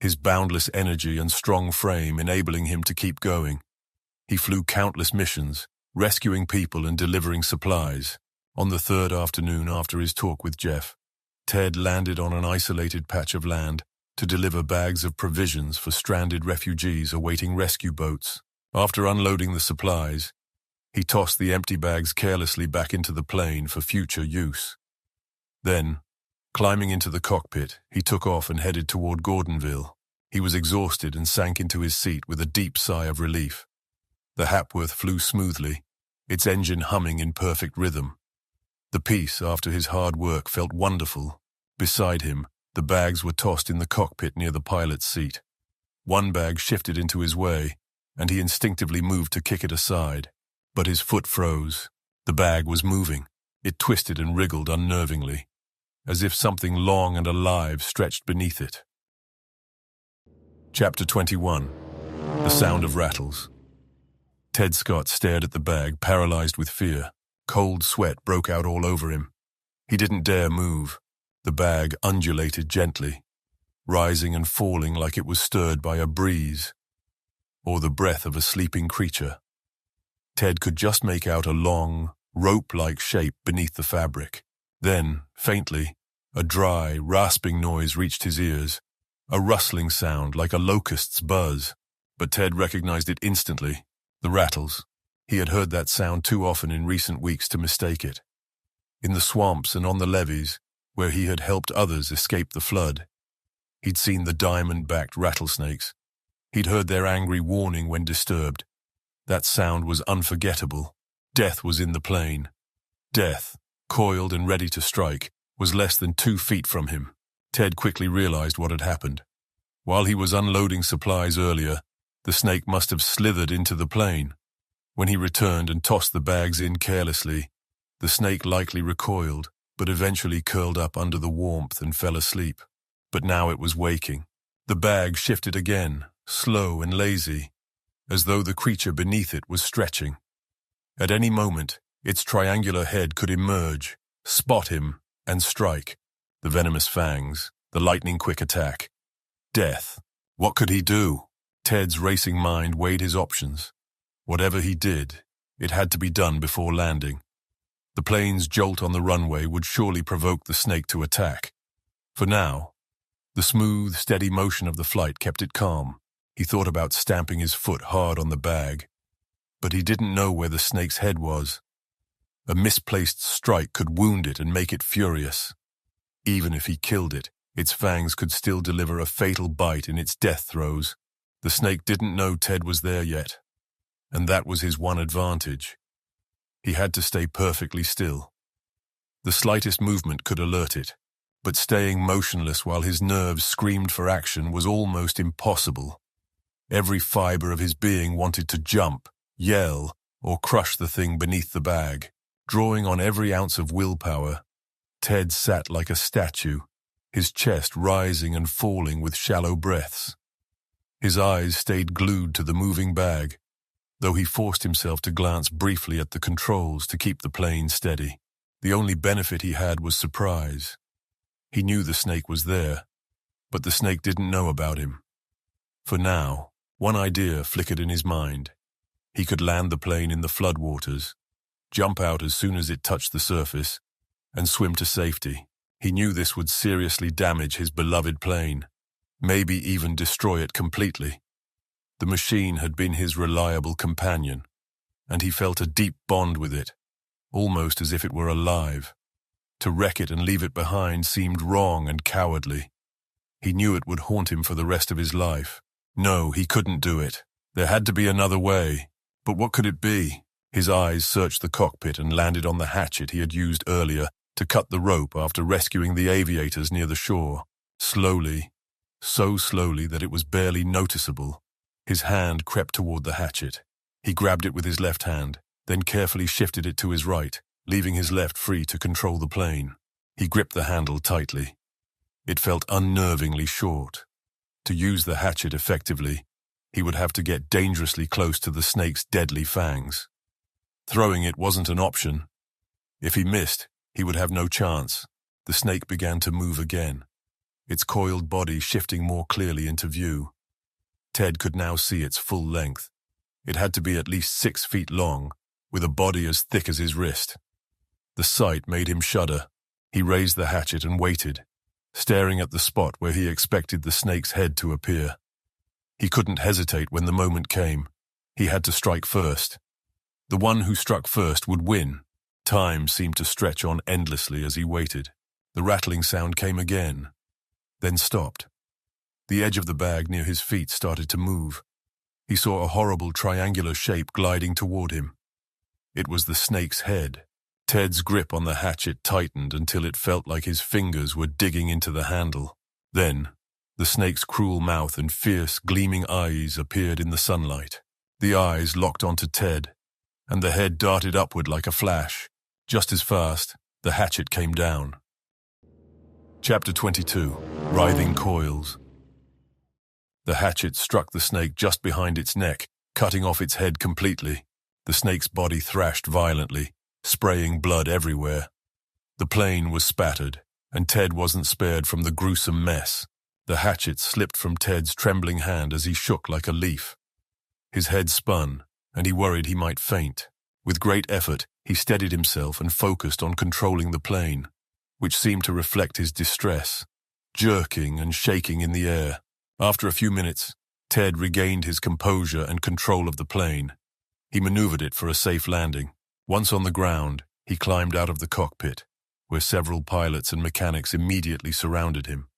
his boundless energy and strong frame enabling him to keep going. He flew countless missions, rescuing people and delivering supplies. On the third afternoon after his talk with Jeff, Ted landed on an isolated patch of land to deliver bags of provisions for stranded refugees awaiting rescue boats. After unloading the supplies, he tossed the empty bags carelessly back into the plane for future use. Then, climbing into the cockpit, he took off and headed toward Gordonville. He was exhausted and sank into his seat with a deep sigh of relief. The Hapworth flew smoothly, its engine humming in perfect rhythm. The peace after his hard work felt wonderful. Beside him, the bags were tossed in the cockpit near the pilot's seat. One bag shifted into his way, and he instinctively moved to kick it aside. But his foot froze. The bag was moving. It twisted and wriggled unnervingly, as if something long and alive stretched beneath it. Chapter 21. The Sound of Rattles. Ted Scott stared at the bag, paralyzed with fear. Cold sweat broke out all over him. He didn't dare move. The bag undulated gently, rising and falling like it was stirred by a breeze or the breath of a sleeping creature. Ted could just make out a long, rope-like shape beneath the fabric. Then, faintly, a dry, rasping noise reached his ears, a rustling sound like a locust's buzz. But Ted recognized it instantly. The rattles. He had heard that sound too often in recent weeks to mistake it. In the swamps and on the levees, where he had helped others escape the flood, he'd seen the diamond-backed rattlesnakes. He'd heard their angry warning when disturbed. That sound was unforgettable. Death was in the plain. Death, coiled and ready to strike, was less than 2 feet from him. Ted quickly realized what had happened. While he was unloading supplies earlier, the snake must have slithered into the plain. When he returned and tossed the bags in carelessly, the snake likely recoiled, but eventually curled up under the warmth and fell asleep. But now it was waking. The bag shifted again, slow and lazy, as though the creature beneath it was stretching. At any moment, its triangular head could emerge, spot him, and strike. The venomous fangs, the lightning-quick attack. Death. What could he do? Ted's racing mind weighed his options. Whatever he did, it had to be done before landing. The plane's jolt on the runway would surely provoke the snake to attack. For now, the smooth, steady motion of the flight kept it calm. He thought about stamping his foot hard on the bag, but he didn't know where the snake's head was. A misplaced strike could wound it and make it furious. Even if he killed it, its fangs could still deliver a fatal bite in its death throes. The snake didn't know Ted was there yet, and that was his one advantage. He had to stay perfectly still. The slightest movement could alert it, but staying motionless while his nerves screamed for action was almost impossible. Every fiber of his being wanted to jump, yell, or crush the thing beneath the bag. Drawing on every ounce of willpower, Ted sat like a statue, his chest rising and falling with shallow breaths. His eyes stayed glued to the moving bag, though he forced himself to glance briefly at the controls to keep the plane steady. The only benefit he had was surprise. He knew the snake was there, but the snake didn't know about him. For now, one idea flickered in his mind. He could land the plane in the floodwaters, jump out as soon as it touched the surface, and swim to safety. He knew this would seriously damage his beloved plane, maybe even destroy it completely. The machine had been his reliable companion, and he felt a deep bond with it, almost as if it were alive. To wreck it and leave it behind seemed wrong and cowardly. He knew it would haunt him for the rest of his life. No, he couldn't do it. There had to be another way. But what could it be? His eyes searched the cockpit and landed on the hatchet he had used earlier to cut the rope after rescuing the aviators near the shore. Slowly, so slowly that it was barely noticeable, his hand crept toward the hatchet. He grabbed it with his left hand, then carefully shifted it to his right, leaving his left free to control the plane. He gripped the handle tightly. It felt unnervingly short. To use the hatchet effectively, he would have to get dangerously close to the snake's deadly fangs. Throwing it wasn't an option. If he missed, he would have no chance. The snake began to move again, its coiled body shifting more clearly into view. Ted could now see its full length. It had to be at least 6 feet long, with a body as thick as his wrist. The sight made him shudder. He raised the hatchet and waited, staring at the spot where he expected the snake's head to appear. He couldn't hesitate when the moment came. He had to strike first. The one who struck first would win. Time seemed to stretch on endlessly as he waited. The rattling sound came again, then stopped. The edge of the bag near his feet started to move. He saw a horrible triangular shape gliding toward him. It was the snake's head. Ted's grip on the hatchet tightened until it felt like his fingers were digging into the handle. Then, the snake's cruel mouth and fierce, gleaming eyes appeared in the sunlight. The eyes locked onto Ted, and the head darted upward like a flash. Just as fast, the hatchet came down. Chapter 22. Writhing Coils. The hatchet struck the snake just behind its neck, cutting off its head completely. The snake's body thrashed violently, spraying blood everywhere. The plane was spattered, and Ted wasn't spared from the gruesome mess. The hatchet slipped from Ted's trembling hand as he shook like a leaf. His head spun, and he worried he might faint. With great effort, he steadied himself and focused on controlling the plane, which seemed to reflect his distress, jerking and shaking in the air. After a few minutes, Ted regained his composure and control of the plane. He maneuvered it for a safe landing. Once on the ground, he climbed out of the cockpit, where several pilots and mechanics immediately surrounded him.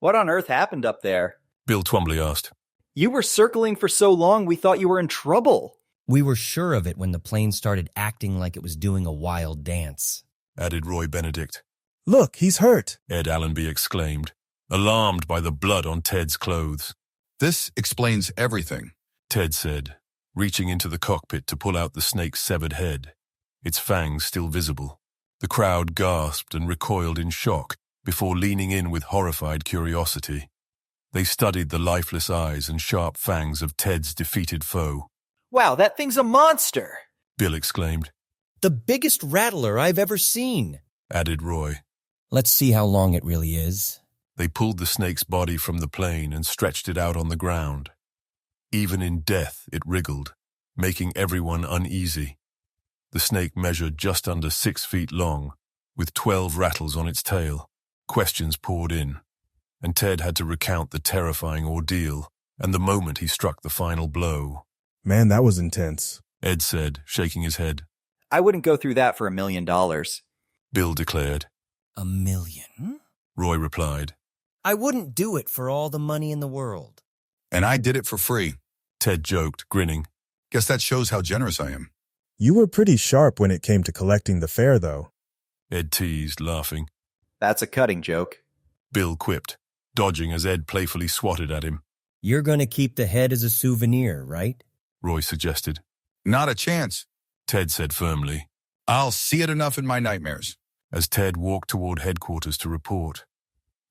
What on earth happened up there? Bill Twombly asked. You were circling for so long we thought you were in trouble. We were sure of it when the plane started acting like it was doing a wild dance, added Roy Benedict. Look, he's hurt, Ed Allenby exclaimed, alarmed by the blood on Ted's clothes. This explains everything, Ted said, reaching into the cockpit to pull out the snake's severed head, its fangs still visible. The crowd gasped and recoiled in shock before leaning in with horrified curiosity. They studied the lifeless eyes and sharp fangs of Ted's defeated foe. Wow, that thing's a monster, Bill exclaimed. The biggest rattler I've ever seen, added Roy. Let's see how long it really is. They pulled the snake's body from the plane and stretched it out on the ground. Even in death, it wriggled, making everyone uneasy. The snake measured just under 6 feet long, with 12 rattles on its tail. Questions poured in, and Ted had to recount the terrifying ordeal and the moment he struck the final blow. Man, that was intense, Ed said, shaking his head. I wouldn't go through that for $1 million. Bill declared. $1 million? Roy replied. I wouldn't do it for all the money in the world. And I did it for free, Ted joked, grinning. Guess that shows how generous I am. You were pretty sharp when it came to collecting the fare, though, Ed teased, laughing. That's a cutting joke, Bill quipped, dodging as Ed playfully swatted at him. You're going to keep the head as a souvenir, right? Roy suggested. Not a chance, Ted said firmly. I'll see it enough in my nightmares. As Ted walked toward headquarters to report,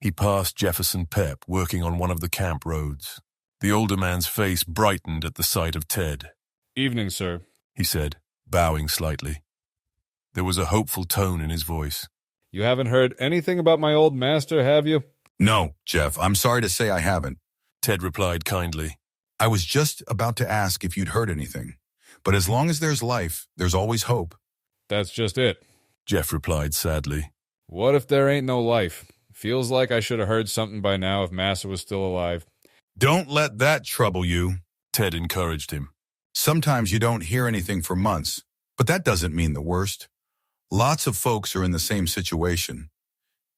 he passed Jefferson Pep working on one of the camp roads. The older man's face brightened at the sight of Ted. Evening, sir, he said, bowing slightly. There was a hopeful tone in his voice. You haven't heard anything about my old master, have you? No, Jeff, I'm sorry to say I haven't, Ted replied kindly. I was just about to ask if you'd heard anything. But as long as there's life, there's always hope. That's just it, Jeff replied sadly. What if there ain't no life? Feels like I should have heard something by now if Massa was still alive. Don't let that trouble you, Ted encouraged him. Sometimes you don't hear anything for months, but that doesn't mean the worst. Lots of folks are in the same situation.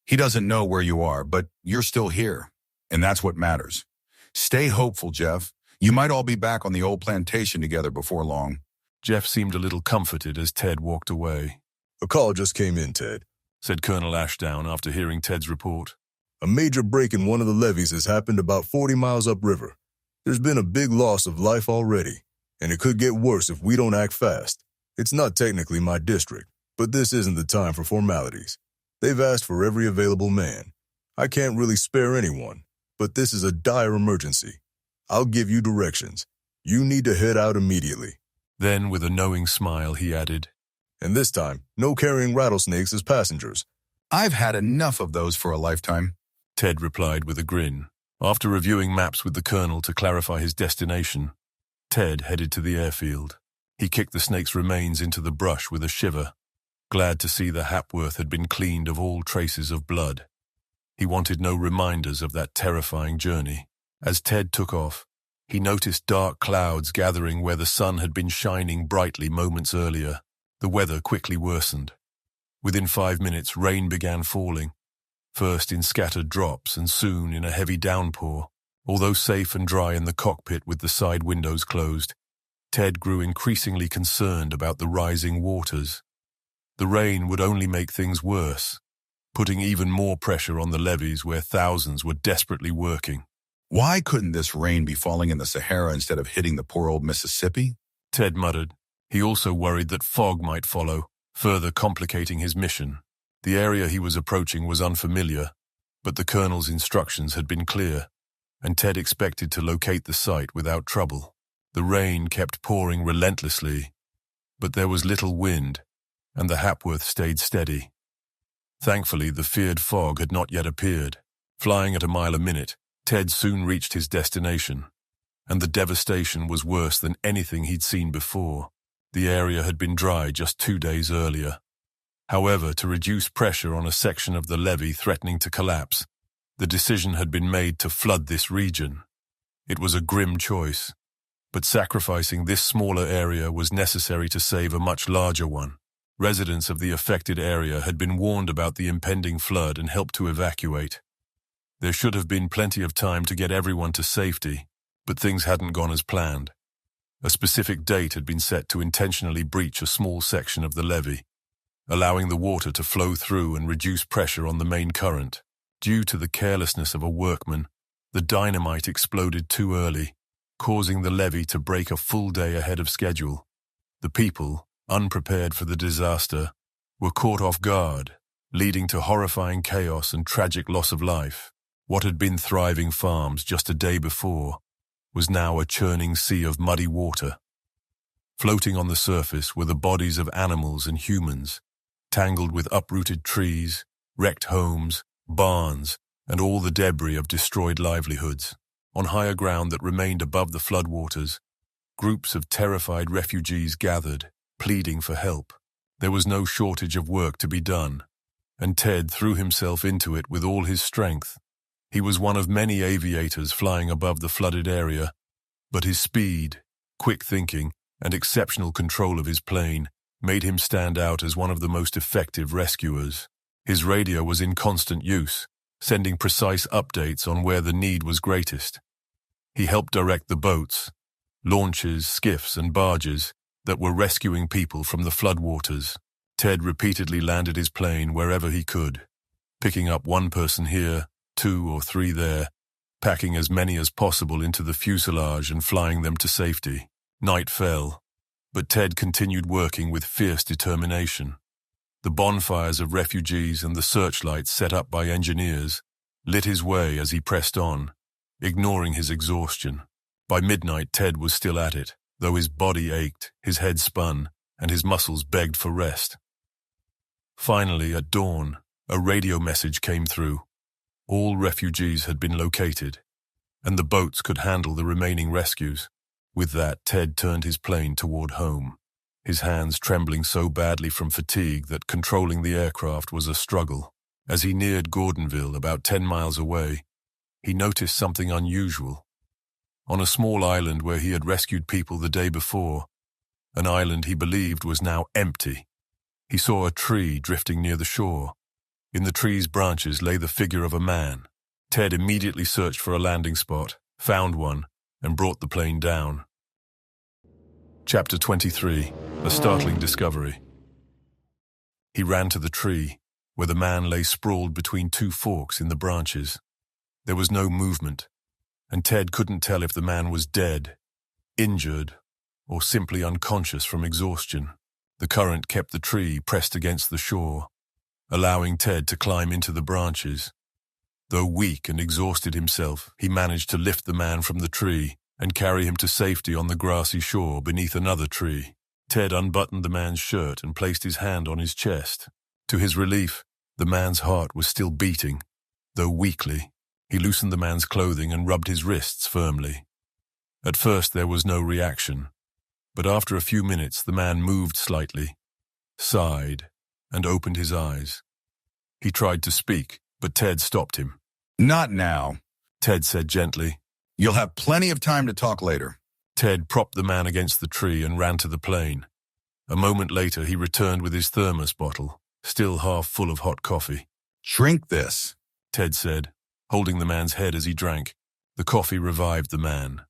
He doesn't know where you are, but you're still here, and that's what matters. Stay hopeful, Jeff. You might all be back on the old plantation together before long. Jeff seemed a little comforted as Ted walked away. A call just came in, Ted, said Colonel Ashdown after hearing Ted's report. A major break in one of the levees has happened about 40 miles upriver. There's been a big loss of life already, and it could get worse if we don't act fast. It's not technically my district, but this isn't the time for formalities. They've asked for every available man. I can't really spare anyone, but this is a dire emergency. I'll give you directions. You need to head out immediately. Then, with a knowing smile, he added, And this time, no carrying rattlesnakes as passengers. I've had enough of those for a lifetime, Ted replied with a grin. After reviewing maps with the colonel to clarify his destination, Ted headed to the airfield. He kicked the snake's remains into the brush with a shiver, glad to see the Hapworth had been cleaned of all traces of blood. He wanted no reminders of that terrifying journey. As Ted took off, he noticed dark clouds gathering where the sun had been shining brightly moments earlier. The weather quickly worsened. Within 5 minutes, rain began falling, first in scattered drops and soon in a heavy downpour. Although safe and dry in the cockpit with the side windows closed, Ted grew increasingly concerned about the rising waters. The rain would only make things worse, putting even more pressure on the levees where thousands were desperately working. Why couldn't this rain be falling in the Sahara instead of hitting the poor old Mississippi? Ted muttered. He also worried that fog might follow, further complicating his mission. The area he was approaching was unfamiliar, but the colonel's instructions had been clear, and Ted expected to locate the site without trouble. The rain kept pouring relentlessly, But there was little wind, and the Hapworth stayed steady. Thankfully, the feared fog had not yet appeared. Flying at a mile a minute, Ted soon reached his destination, and the devastation was worse than anything he'd seen before. The area had been dry just 2 days earlier. However, to reduce pressure on a section of the levee threatening to collapse, the decision had been made to flood this region. It was a grim choice, but sacrificing this smaller area was necessary to save a much larger one. Residents of the affected area had been warned about the impending flood and helped to evacuate. There should have been plenty of time to get everyone to safety, but things hadn't gone as planned. A specific date had been set to intentionally breach a small section of the levee, allowing the water to flow through and reduce pressure on the main current. Due to the carelessness of a workman, the dynamite exploded too early, causing the levee to break a full day ahead of schedule. The people, unprepared for the disaster, were caught off guard, leading to horrifying chaos and tragic loss of life. What had been thriving farms just a day before was now a churning sea of muddy water. Floating on the surface were the bodies of animals and humans, tangled with uprooted trees, wrecked homes, barns, and all the debris of destroyed livelihoods. On higher ground that remained above the floodwaters, groups of terrified refugees gathered, pleading for help. There was no shortage of work to be done, and Ted threw himself into it with all his strength. He was one of many aviators flying above the flooded area, but his speed, quick thinking, and exceptional control of his plane made him stand out as one of the most effective rescuers. His radio was in constant use, sending precise updates on where the need was greatest. He helped direct the boats, launches, skiffs, and barges that were rescuing people from the floodwaters. Ted repeatedly landed his plane wherever he could, picking up one person here, 2 or 3 there, packing as many as possible into the fuselage and flying them to safety. Night fell, but Ted continued working with fierce determination. The bonfires of refugees and the searchlights set up by engineers lit his way as he pressed on, ignoring his exhaustion. By midnight, Ted was still at it, though his body ached, his head spun, and his muscles begged for rest. Finally, at dawn, a radio message came through. All refugees had been located, and the boats could handle the remaining rescues. With that, Ted turned his plane toward home, his hands trembling so badly from fatigue that controlling the aircraft was a struggle. As he neared Gordonville, about 10 miles away, he noticed something unusual. On a small island where he had rescued people the day before, an island he believed was now empty, he saw a tree drifting near the shore. In the tree's branches lay the figure of a man. Ted immediately searched for a landing spot, found one, and brought the plane down. Chapter 23, A Startling Discovery. He ran to the tree, where the man lay sprawled between 2 forks in the branches. There was no movement, and Ted couldn't tell if the man was dead, injured, or simply unconscious from exhaustion. The current kept the tree pressed against the shore, allowing Ted to climb into the branches. Though weak and exhausted himself, he managed to lift the man from the tree and carry him to safety on the grassy shore beneath another tree. Ted unbuttoned the man's shirt and placed his hand on his chest. To his relief, the man's heart was still beating, though weakly. He loosened the man's clothing and rubbed his wrists firmly. At first there was no reaction, but after a few minutes the man moved slightly, sighed, and opened his eyes. He tried to speak, but Ted stopped him. "Not now," Ted said gently. "You'll have plenty of time to talk later." Ted propped the man against the tree and ran to the plane. A moment later he returned with his thermos bottle, still half full of hot coffee. "Drink this," Ted said, holding the man's head as he drank. The coffee revived the man,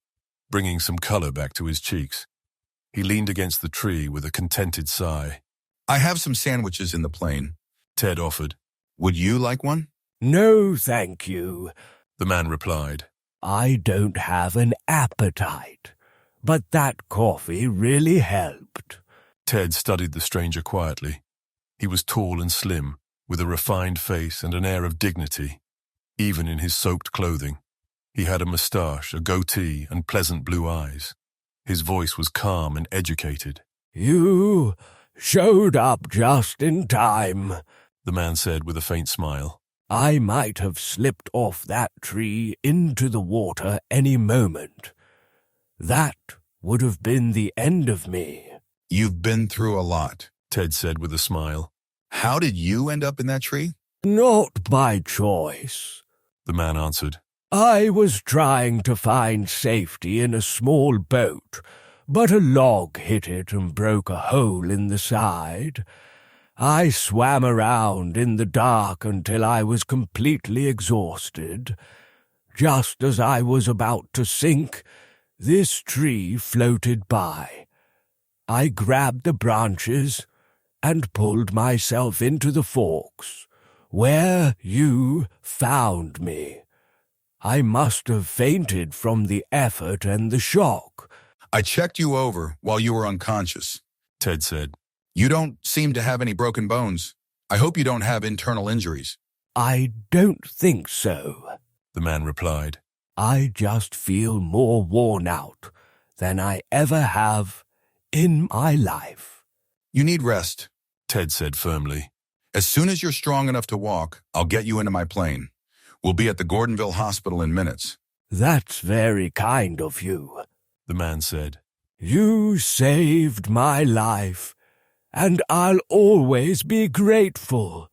bringing some color back to his cheeks. He leaned against the tree with a contented sigh. "I have some sandwiches in the plane," Ted offered. "Would you like one?" "No, thank you," the man replied. "I don't have an appetite, but that coffee really helped." Ted studied the stranger quietly. He was tall and slim, with a refined face and an air of dignity, even in his soaked clothing. He had a mustache, a goatee, and pleasant blue eyes. His voice was calm and educated, You showed up just in time, the man said with a faint smile. I might have slipped off that tree into the water any moment. That would have been the end of me. You've been through a lot, Ted said with a smile. How did you end up in that tree? Not by choice, the man answered. I was trying to find safety in a small boat, but a log hit it and broke a hole in the side. I swam around in the dark until I was completely exhausted. Just as I was about to sink, this tree floated by. I grabbed the branches and pulled myself into the forks, where you found me. I must have fainted from the effort and the shock. I checked you over while you were unconscious, Ted said. You don't seem to have any broken bones. I hope you don't have internal injuries. I don't think so, the man replied. I just feel more worn out than I ever have in my life. You need rest, Ted said firmly. As soon as you're strong enough to walk, I'll get you into my plane. We'll be at the Gordonville Hospital in minutes. That's very kind of you, the man said. You saved my life, and I'll always be grateful.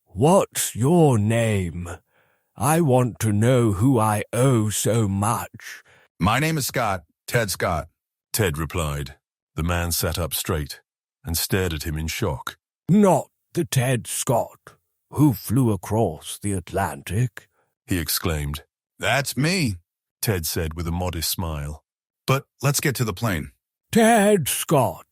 What's your name? I want to know who I owe so much. My name is Scott, Ted Scott. Ted replied. The man sat up straight and stared at him in shock. Not the Ted Scott who flew across the Atlantic, he exclaimed. That's me, Ted said with a modest smile. But let's get to the plane. Ted Scott,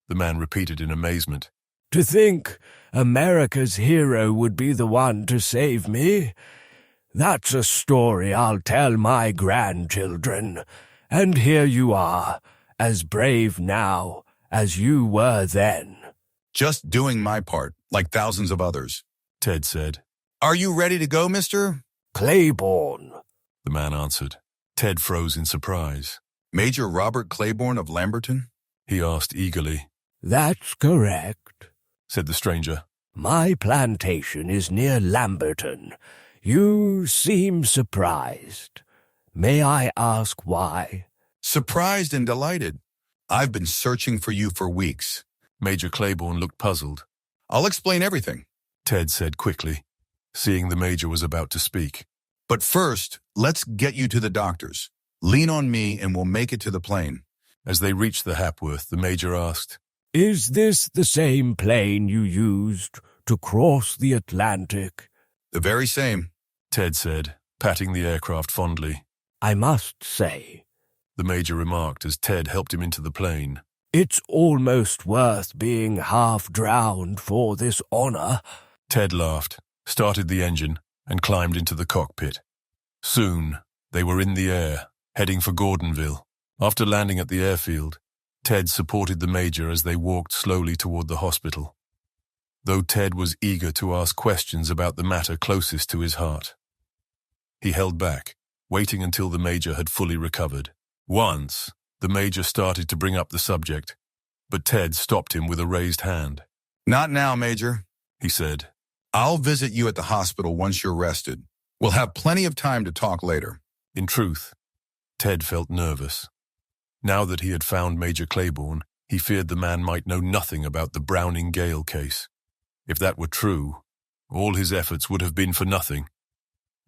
the man repeated in amazement. To think America's hero would be the one to save me. That's a story I'll tell my grandchildren. And here you are, as brave now as you were then. Just doing my part, like thousands of others, Ted said. Are you ready to go, Mr. Claiborne? The man answered. Ted froze in surprise. Major Robert Claiborne of Lamberton? He asked eagerly. That's correct, said the stranger. My plantation is near Lamberton. You seem surprised. May I ask why? Surprised and delighted. I've been searching for you for weeks. Major Claiborne looked puzzled. I'll explain everything, Ted said quickly, seeing the major was about to speak. But first, let's get you to the doctors. Lean on me and we'll make it to the plane. As they reached the Hapworth, the major asked, Is this the same plane you used to cross the Atlantic? The very same, Ted said, patting the aircraft fondly. I must say, the major remarked as Ted helped him into the plane. It's almost worth being half drowned for this honor. Ted laughed, started the engine, and climbed into the cockpit. Soon, they were in the air, heading for Gordonville. After landing at the airfield, Ted supported the major as they walked slowly toward the hospital. Though Ted was eager to ask questions about the matter closest to his heart, he held back, waiting until the major had fully recovered. Once, the major started to bring up the subject, but Ted stopped him with a raised hand. Not now, Major, he said. I'll visit you at the hospital once you're rested. We'll have plenty of time to talk later. In truth, Ted felt nervous. Now that he had found Major Claiborne, he feared the man might know nothing about the Browning Gale case. If that were true, all his efforts would have been for nothing.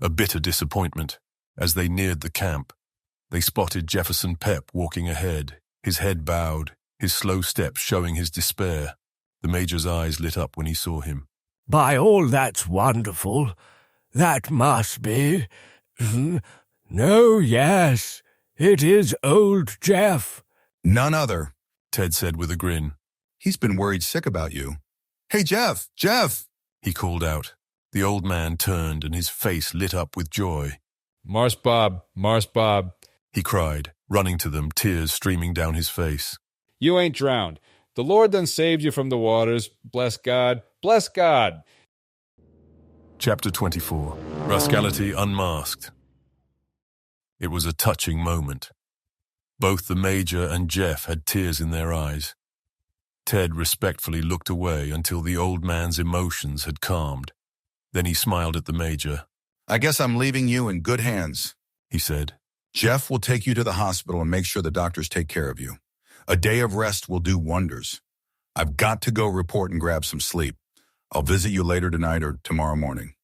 A bitter disappointment. As they neared the camp, they spotted Jefferson Pep walking ahead, his head bowed, his slow steps showing his despair. The major's eyes lit up when he saw him. By all that's wonderful, that must be... No, yes, it is old Jeff. None other, Ted said with a grin. He's been worried sick about you. Hey, Jeff, he called out. The old man turned and his face lit up with joy. Marse Bob, he cried, running to them, tears streaming down his face. You ain't drowned. The Lord done saved you from the waters. Bless God, bless God. Chapter 24, Rascality Unmasked. It was a touching moment. Both the major and Jeff had tears in their eyes. Ted respectfully looked away until the old man's emotions had calmed. Then he smiled at the Major. I guess I'm leaving you in good hands, he said. Jeff will take you to the hospital and make sure the doctors take care of you. A day of rest will do wonders. I've got to go report and grab some sleep. I'll visit you later tonight or tomorrow morning.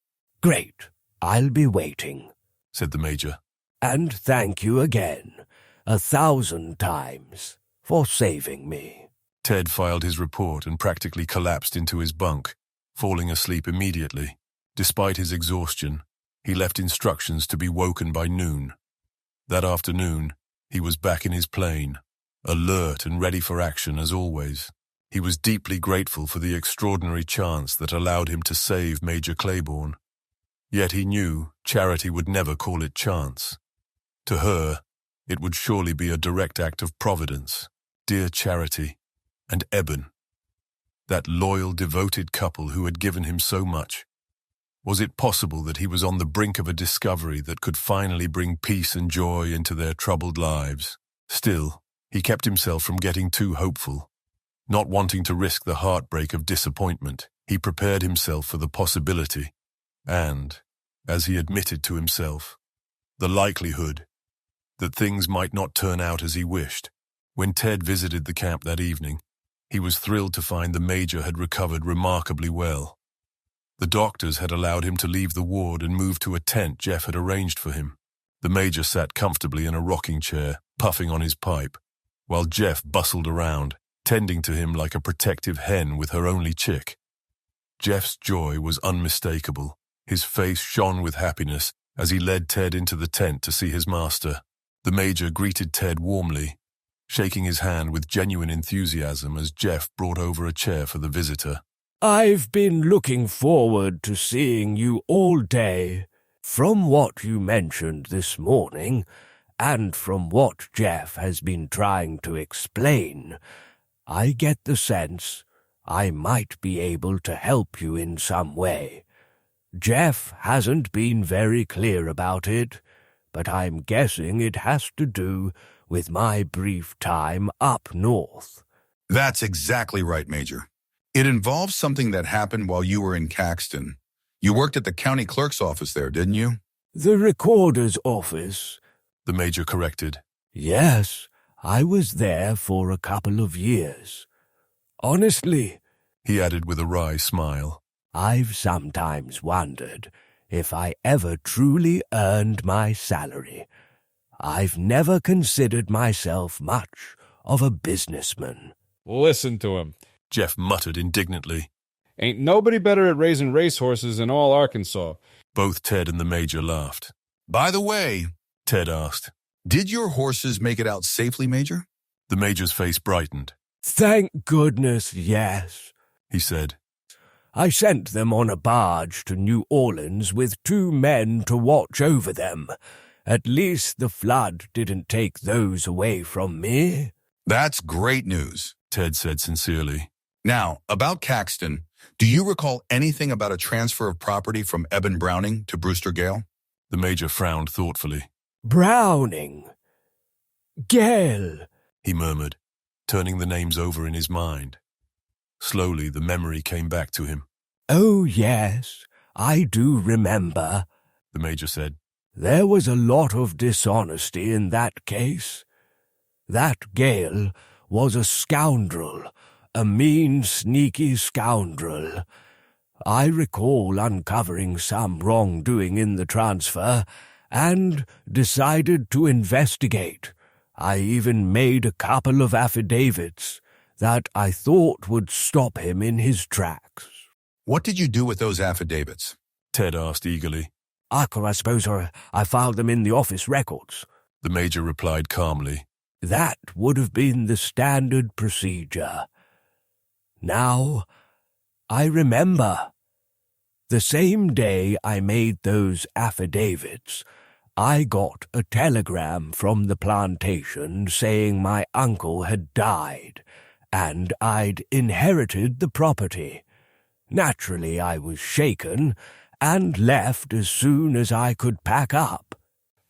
Great. I'll be waiting, said the Major. And thank you again, 1,000 times, for saving me. Ted filed his report and practically collapsed into his bunk, falling asleep immediately. Despite his exhaustion, he left instructions to be woken by noon. That afternoon, he was back in his plane, alert and ready for action as always. He was deeply grateful for the extraordinary chance that allowed him to save Major Claiborne. Yet he knew Charity would never call it chance. To her, it would surely be a direct act of providence. Dear Charity and Eben, that loyal, devoted couple who had given him so much. Was it possible that he was on the brink of a discovery that could finally bring peace and joy into their troubled lives? Still, he kept himself from getting too hopeful. Not wanting to risk the heartbreak of disappointment, he prepared himself for the possibility, and, as he admitted to himself, the likelihood that things might not turn out as he wished. When Ted visited the camp that evening, he was thrilled to find the Major had recovered remarkably well. The doctors had allowed him to leave the ward and move to a tent Jeff had arranged for him. The Major sat comfortably in a rocking chair, puffing on his pipe, while Jeff bustled around, tending to him like a protective hen with her only chick. Jeff's joy was unmistakable. His face shone with happiness as he led Ted into the tent to see his master. The Major greeted Ted warmly, shaking his hand with genuine enthusiasm as Jeff brought over a chair for the visitor. I've been looking forward to seeing you all day. From what you mentioned this morning, and from what Jeff has been trying to explain, I get the sense I might be able to help you in some way. Jeff hasn't been very clear about it, but I'm guessing it has to do with my brief time up north. That's exactly right, Major. It involves something that happened while you were in Caxton. You worked at the county clerk's office there, didn't you? The recorder's office, the Major corrected. Yes, I was there for a couple of years. Honestly, he added with a wry smile, I've sometimes wondered if I ever truly earned my salary. I've never considered myself much of a businessman. Listen to him, Jeff muttered indignantly. Ain't nobody better at raising racehorses in all Arkansas. Both Ted and the Major laughed. By the way, Ted asked, did your horses make it out safely, Major? The Major's face brightened. Thank goodness, yes, he said. I sent them on a barge to New Orleans with 2 men to watch over them. At least the flood didn't take those away from me. That's great news, Ted said sincerely. Now, about Caxton, do you recall anything about a transfer of property from Eben Browning to Brewster Gale? The Major frowned thoughtfully. Browning. Gale, he murmured, turning the names over in his mind. Slowly, the memory came back to him. Oh, yes, I do remember, the Major said. There was a lot of dishonesty in that case. That Gale was a scoundrel, a mean, sneaky scoundrel. I recall uncovering some wrongdoing in the transfer and decided to investigate. I even made a couple of affidavits that I thought would stop him in his tracks. What did you do with those affidavits? Ted asked eagerly. I suppose I filed them in the office records, the Major replied calmly. That would have been the standard procedure. Now, I remember. The same day I made those affidavits, I got a telegram from the plantation saying my uncle had died, and I'd inherited the property. Naturally, I was shaken, and left as soon as I could pack up.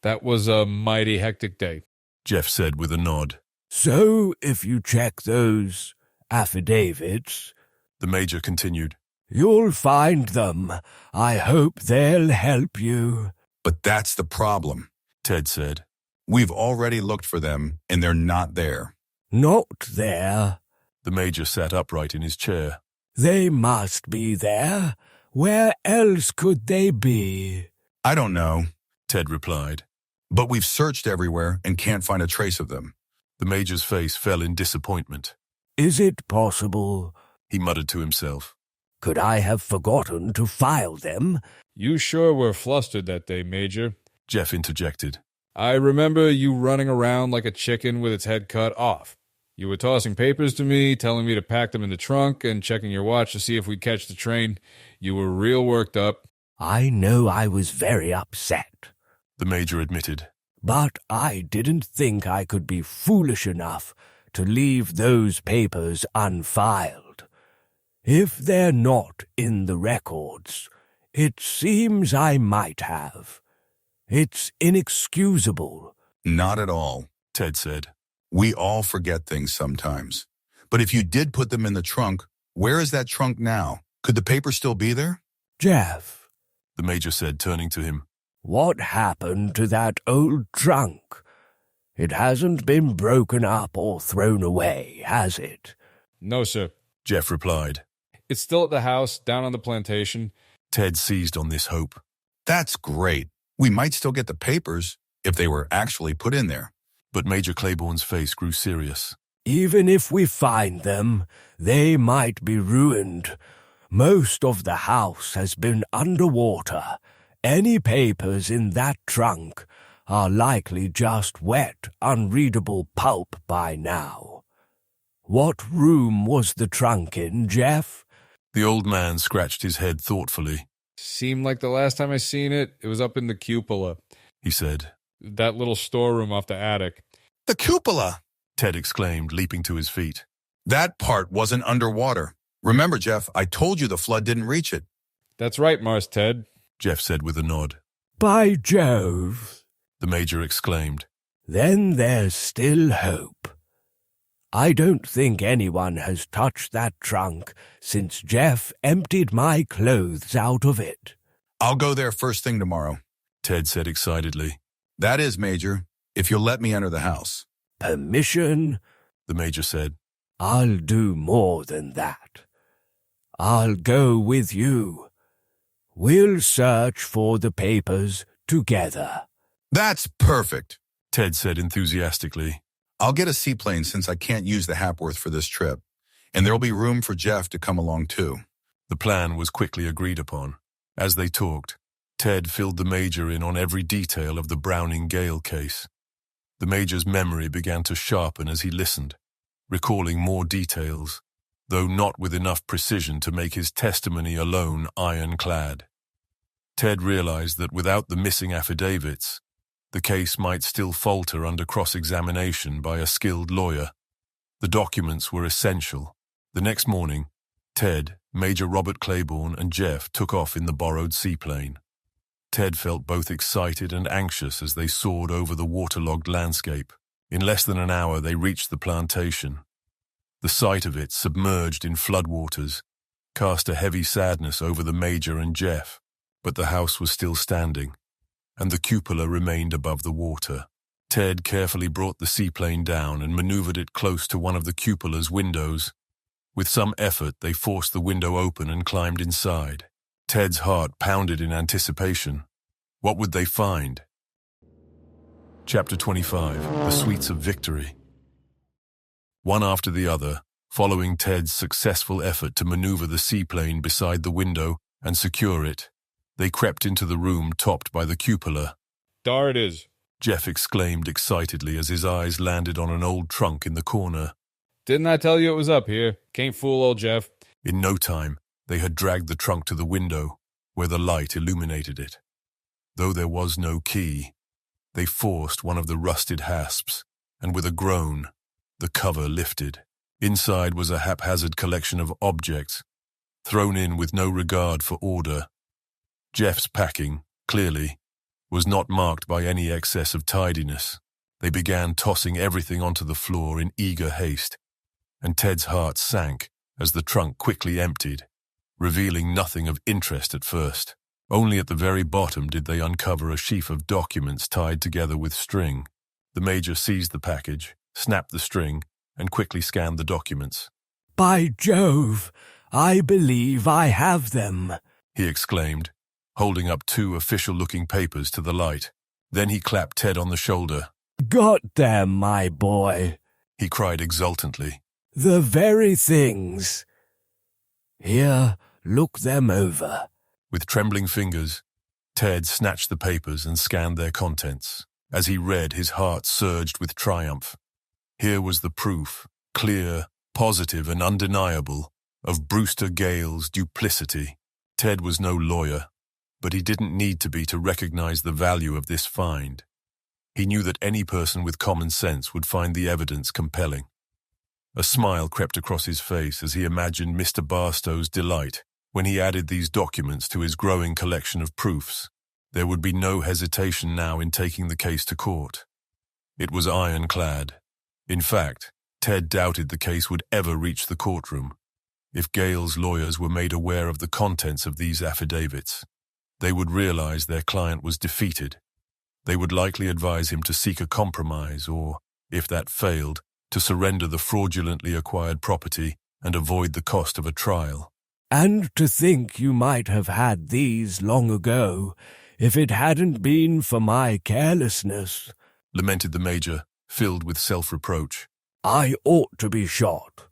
That was a mighty hectic day, Jeff said with a nod. So, if you check those affidavits," the Major continued. "you'll find them. I hope they'll help you." But that's the problem, Ted said. We've already looked for them, and they're not there. "Not there?" The Major sat upright in his chair. "They must be there. Where else could they be?" I don't know, Ted replied. But we've searched everywhere and can't find a trace of them. The Major's face fell in disappointment. "Is it possible?" he muttered to himself. "Could I have forgotten to file them?" You sure were flustered that day, Major, Jeff interjected. I remember you running around like a chicken with its head cut off. You were tossing papers to me, telling me to pack them in the trunk, and checking your watch to see if we'd catch the train. You were real worked up. "I know I was very upset," the Major admitted. "but I didn't think I could be foolish enough to leave those papers unfiled. If they're not in the records, it seems I might have. It's inexcusable." Not at all, Ted said. We all forget things sometimes. But if you did put them in the trunk, where is that trunk now? Could the paper still be there? "Jeff," the Major said, turning to him. "what happened to that old trunk? It hasn't been broken up or thrown away, has it?" No, sir, Jeff replied. It's still at the house, down on the plantation. Ted seized on this hope. That's great. We might still get the papers if they were actually put in there. But Major Claiborne's face grew serious. "Even if we find them, they might be ruined. Most of the house has been underwater. Any papers in that trunk are likely just wet, unreadable pulp by now. What room was the trunk in, Jeff?" The old man scratched his head thoughtfully. Seemed like the last time I seen it was up in the cupola, he said. That little storeroom off the attic. The cupola! Ted exclaimed, leaping to his feet. That part wasn't underwater. Remember, Jeff, I told you the flood didn't reach it. That's right, Mars Ted, Jeff said with a nod. "By Jove!" the Major exclaimed. "Then there's still hope. I don't think anyone has touched that trunk since Jeff emptied my clothes out of it." I'll go there first thing tomorrow, Ted said excitedly. That is, Major, if you'll let me enter the house. "Permission?" the Major said. "I'll do more than that. I'll go with you. We'll search for the papers together." That's perfect, Ted said enthusiastically. I'll get a seaplane since I can't use the Hapworth for this trip, and there'll be room for Jeff to come along too. The plan was quickly agreed upon. As they talked, Ted filled the Major in on every detail of the Browning Gale case. The Major's memory began to sharpen as he listened, recalling more details, though not with enough precision to make his testimony alone ironclad. Ted realized that without the missing affidavits, the case might still falter under cross-examination by a skilled lawyer. The documents were essential. The next morning, Ted, Major Robert Claiborne, and Jeff took off in the borrowed seaplane. Ted felt both excited and anxious as they soared over the waterlogged landscape. In less than an hour, they reached the plantation. The sight of it, submerged in floodwaters, cast a heavy sadness over the Major and Jeff, but the house was still standing, and the cupola remained above the water. Ted carefully brought the seaplane down and maneuvered it close to one of the cupola's windows. With some effort, they forced the window open and climbed inside. Ted's heart pounded in anticipation. What would they find? Chapter 25, The Sweets of Victory. One after the other, following Ted's successful effort to maneuver the seaplane beside the window and secure it, they crept into the room topped by the cupola. Dar it is, Jeff exclaimed excitedly as his eyes landed on an old trunk in the corner. Didn't I tell you it was up here? Can't fool old Jeff. In no time, they had dragged the trunk to the window, where the light illuminated it. Though there was no key, they forced one of the rusted hasps, and with a groan, the cover lifted. Inside was a haphazard collection of objects, thrown in with no regard for order. Jeff's packing, clearly, was not marked by any excess of tidiness. They began tossing everything onto the floor in eager haste, and Ted's heart sank as the trunk quickly emptied, revealing nothing of interest at first. Only at the very bottom did they uncover a sheaf of documents tied together with string. The Major seized the package, snapped the string, and quickly scanned the documents. "By Jove, I believe I have them," he exclaimed, holding up 2 official-looking papers to the light. Then he clapped Ted on the shoulder. "Got them, my boy," he cried exultantly. "The very things. Here, look them over." With trembling fingers, Ted snatched the papers and scanned their contents. As he read, his heart surged with triumph. Here was the proof, clear, positive, and undeniable, of Brewster Gale's duplicity. Ted was no lawyer, but he didn't need to be to recognize the value of this find. He knew that any person with common sense would find the evidence compelling. A smile crept across his face as he imagined Mr. Barstow's delight when he added these documents to his growing collection of proofs. There would be no hesitation now in taking the case to court. It was ironclad. In fact, Ted doubted the case would ever reach the courtroom. If Gale's lawyers were made aware of the contents of these affidavits, they would realize their client was defeated. They would likely advise him to seek a compromise or, if that failed, to surrender the fraudulently acquired property and avoid the cost of a trial. "And to think you might have had these long ago, if it hadn't been for my carelessness," lamented the Major, filled with self-reproach. "I ought to be shot.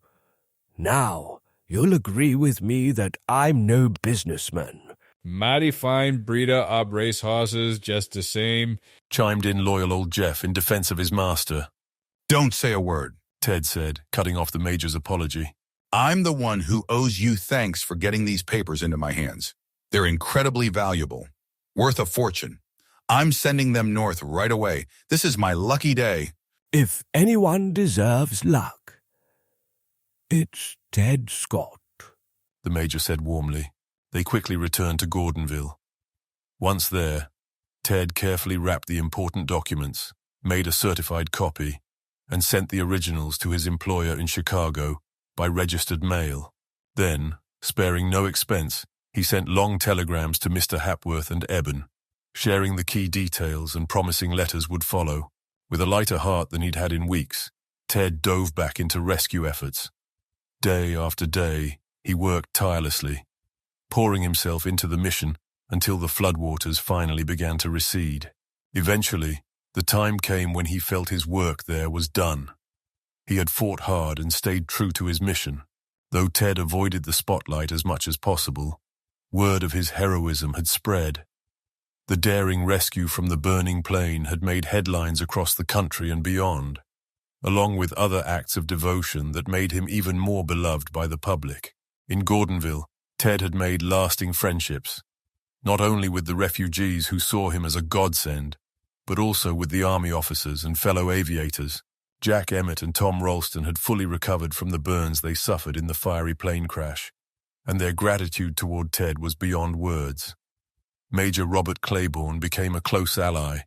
Now, you'll agree with me that I'm no businessman." "Mighty fine breeder of racehorses, just the same," chimed in loyal old Jeff in defense of his master. "Don't say a word," Ted said, cutting off the Major's apology. "I'm the one who owes you thanks for getting these papers into my hands. They're incredibly valuable, worth a fortune. I'm sending them north right away. This is my lucky day." "If anyone deserves luck, it's Ted Scott," the Major said warmly. They quickly returned to Gordonville. Once there, Ted carefully wrapped the important documents, made a certified copy, and sent the originals to his employer in Chicago by registered mail. Then, sparing no expense, he sent long telegrams to Mr. Hapworth and Eben, sharing the key details and promising letters would follow. With a lighter heart than he'd had in weeks, Ted dove back into rescue efforts. Day after day, he worked tirelessly, pouring himself into the mission until the floodwaters finally began to recede. Eventually, the time came when he felt his work there was done. He had fought hard and stayed true to his mission. Though Ted avoided the spotlight as much as possible, word of his heroism had spread. The daring rescue from the burning plane had made headlines across the country and beyond, along with other acts of devotion that made him even more beloved by the public. In Gordonville, Ted had made lasting friendships, not only with the refugees who saw him as a godsend, but also with the Army officers and fellow aviators. Jack Emmett and Tom Ralston had fully recovered from the burns they suffered in the fiery plane crash, and their gratitude toward Ted was beyond words. Major Robert Claiborne became a close ally,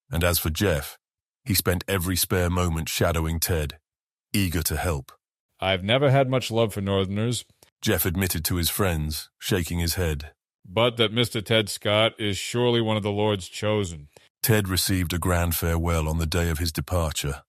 and as for Jeff, he spent every spare moment shadowing Ted, eager to help. "I've never had much love for Northerners," Jeff admitted to his friends, shaking his head. "But that Mr. Ted Scott is surely one of the Lord's chosen." Ted received a grand farewell on the day of his departure.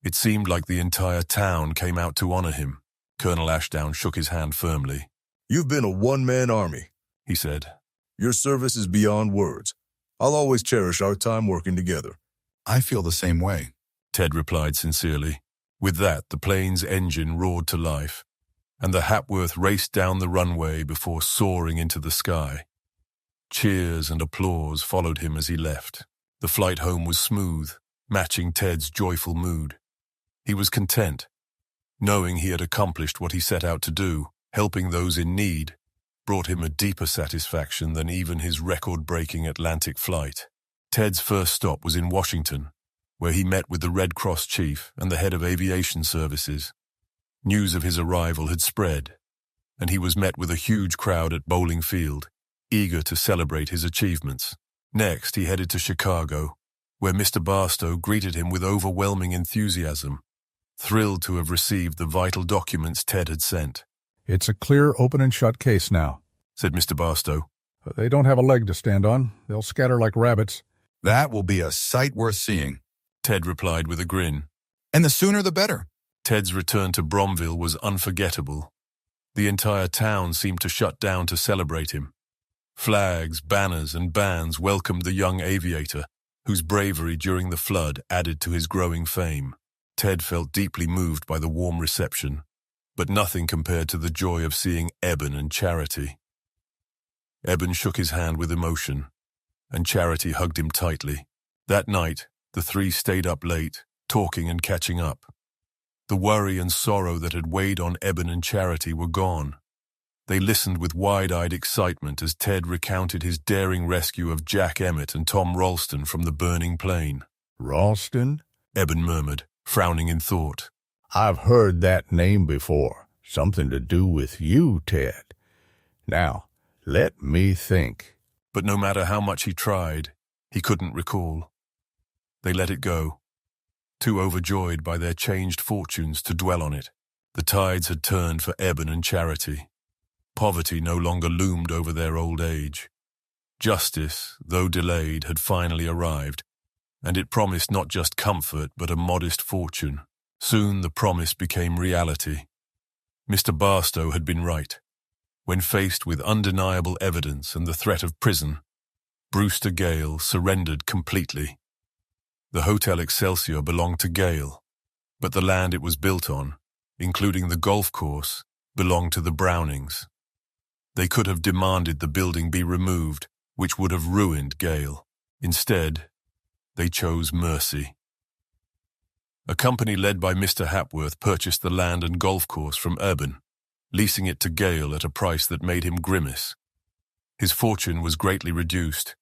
It seemed like the entire town came out to honor him. Colonel Ashdown shook his hand firmly. "You've been a one-man army," he said. "Your service is beyond words. I'll always cherish our time working together." "I feel the same way," Ted replied sincerely. With that, the plane's engine roared to life, and the Hapworth raced down the runway before soaring into the sky. Cheers and applause followed him as he left. The flight home was smooth, matching Ted's joyful mood. He was content, knowing he had accomplished what he set out to do. Helping those in need brought him a deeper satisfaction than even his record-breaking Atlantic flight. Ted's first stop was in Washington, where he met with the Red Cross chief and the head of aviation services. News of his arrival had spread, and he was met with a huge crowd at Bowling Field, eager to celebrate his achievements. Next, he headed to Chicago, where Mr. Barstow greeted him with overwhelming enthusiasm. thrilled to have received the vital documents Ted had sent. It's a clear open and shut case now, said Mr. Barstow. They don't have a leg to stand on. They'll scatter like rabbits. That will be a sight worth seeing, Ted replied with a grin. And the sooner the better. Ted's return to Bromville was unforgettable. The entire town seemed to shut down to celebrate him. Flags, banners, and bands welcomed the young aviator, whose bravery during the flood added to his growing fame. Ted felt deeply moved by the warm reception, but nothing compared to the joy of seeing Eben and Charity. Eben shook his hand with emotion, and Charity hugged him tightly. That night, the three stayed up late, talking and catching up. The worry and sorrow that had weighed on Eben and Charity were gone. They listened with wide-eyed excitement as Ted recounted his daring rescue of Jack Emmett and Tom Ralston from the burning plane. Ralston? Eben murmured, frowning in thought. I've heard that name before. Something to do with you, Ted. Now, let me think. But no matter how much he tried, he couldn't recall. They let it go, too overjoyed by their changed fortunes to dwell on it. The tides had turned for Eben and Charity. Poverty no longer loomed over their old age. Justice, though delayed, had finally arrived, and it promised not just comfort but a modest fortune. Soon the promise became reality. Mr. Barstow had been right. When faced with undeniable evidence and the threat of prison, Brewster Gale surrendered completely. The Hotel Excelsior belonged to Gale, but the land it was built on, including the golf course, belonged to the Brownings. They could have demanded the building be removed, which would have ruined Gale. Instead, they chose mercy. A company led by Mr. Hapworth purchased the land and golf course from Eben, leasing it to Gale at a price that made him grimace. His fortune was greatly reduced,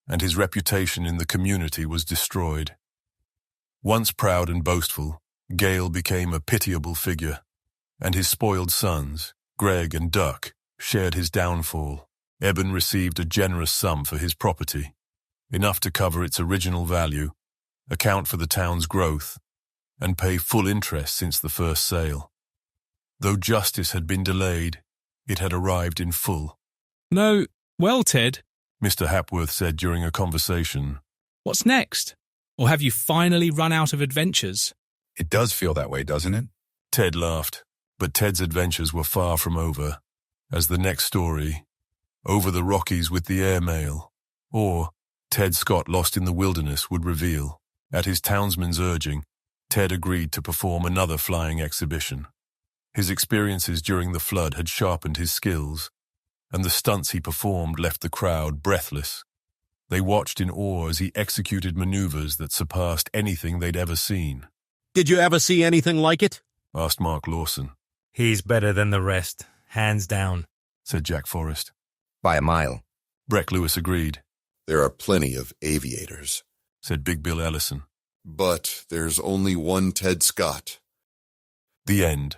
and his reputation in the community was destroyed. Once proud and boastful, Gale became a pitiable figure, and his spoiled sons, Greg and Duck, shared his downfall. Eben received a generous sum for his property, enough to cover its original value, account for the town's growth, and pay full interest since the first sale. Though justice had been delayed, it had arrived in full. No, well, Ted, Mr. Hapworth said during a conversation. What's next? Or have you finally run out of adventures? It does feel that way, doesn't it? Ted laughed, but Ted's adventures were far from over, as the next story, Over the Rockies with the Airmail, or Ted Scott Lost in the Wilderness, would reveal. At his townsman's urging, Ted agreed to perform another flying exhibition. His experiences during the flood had sharpened his skills, and the stunts he performed left the crowd breathless. They watched in awe as he executed maneuvers that surpassed anything they'd ever seen. Did you ever see anything like it? Asked Mark Lawson. He's better than the rest, hands down, said Jack Forrest. By a mile. Breck Lewis agreed. There are plenty of aviators, said Big Bill Ellison. But there's only one Ted Scott. The end.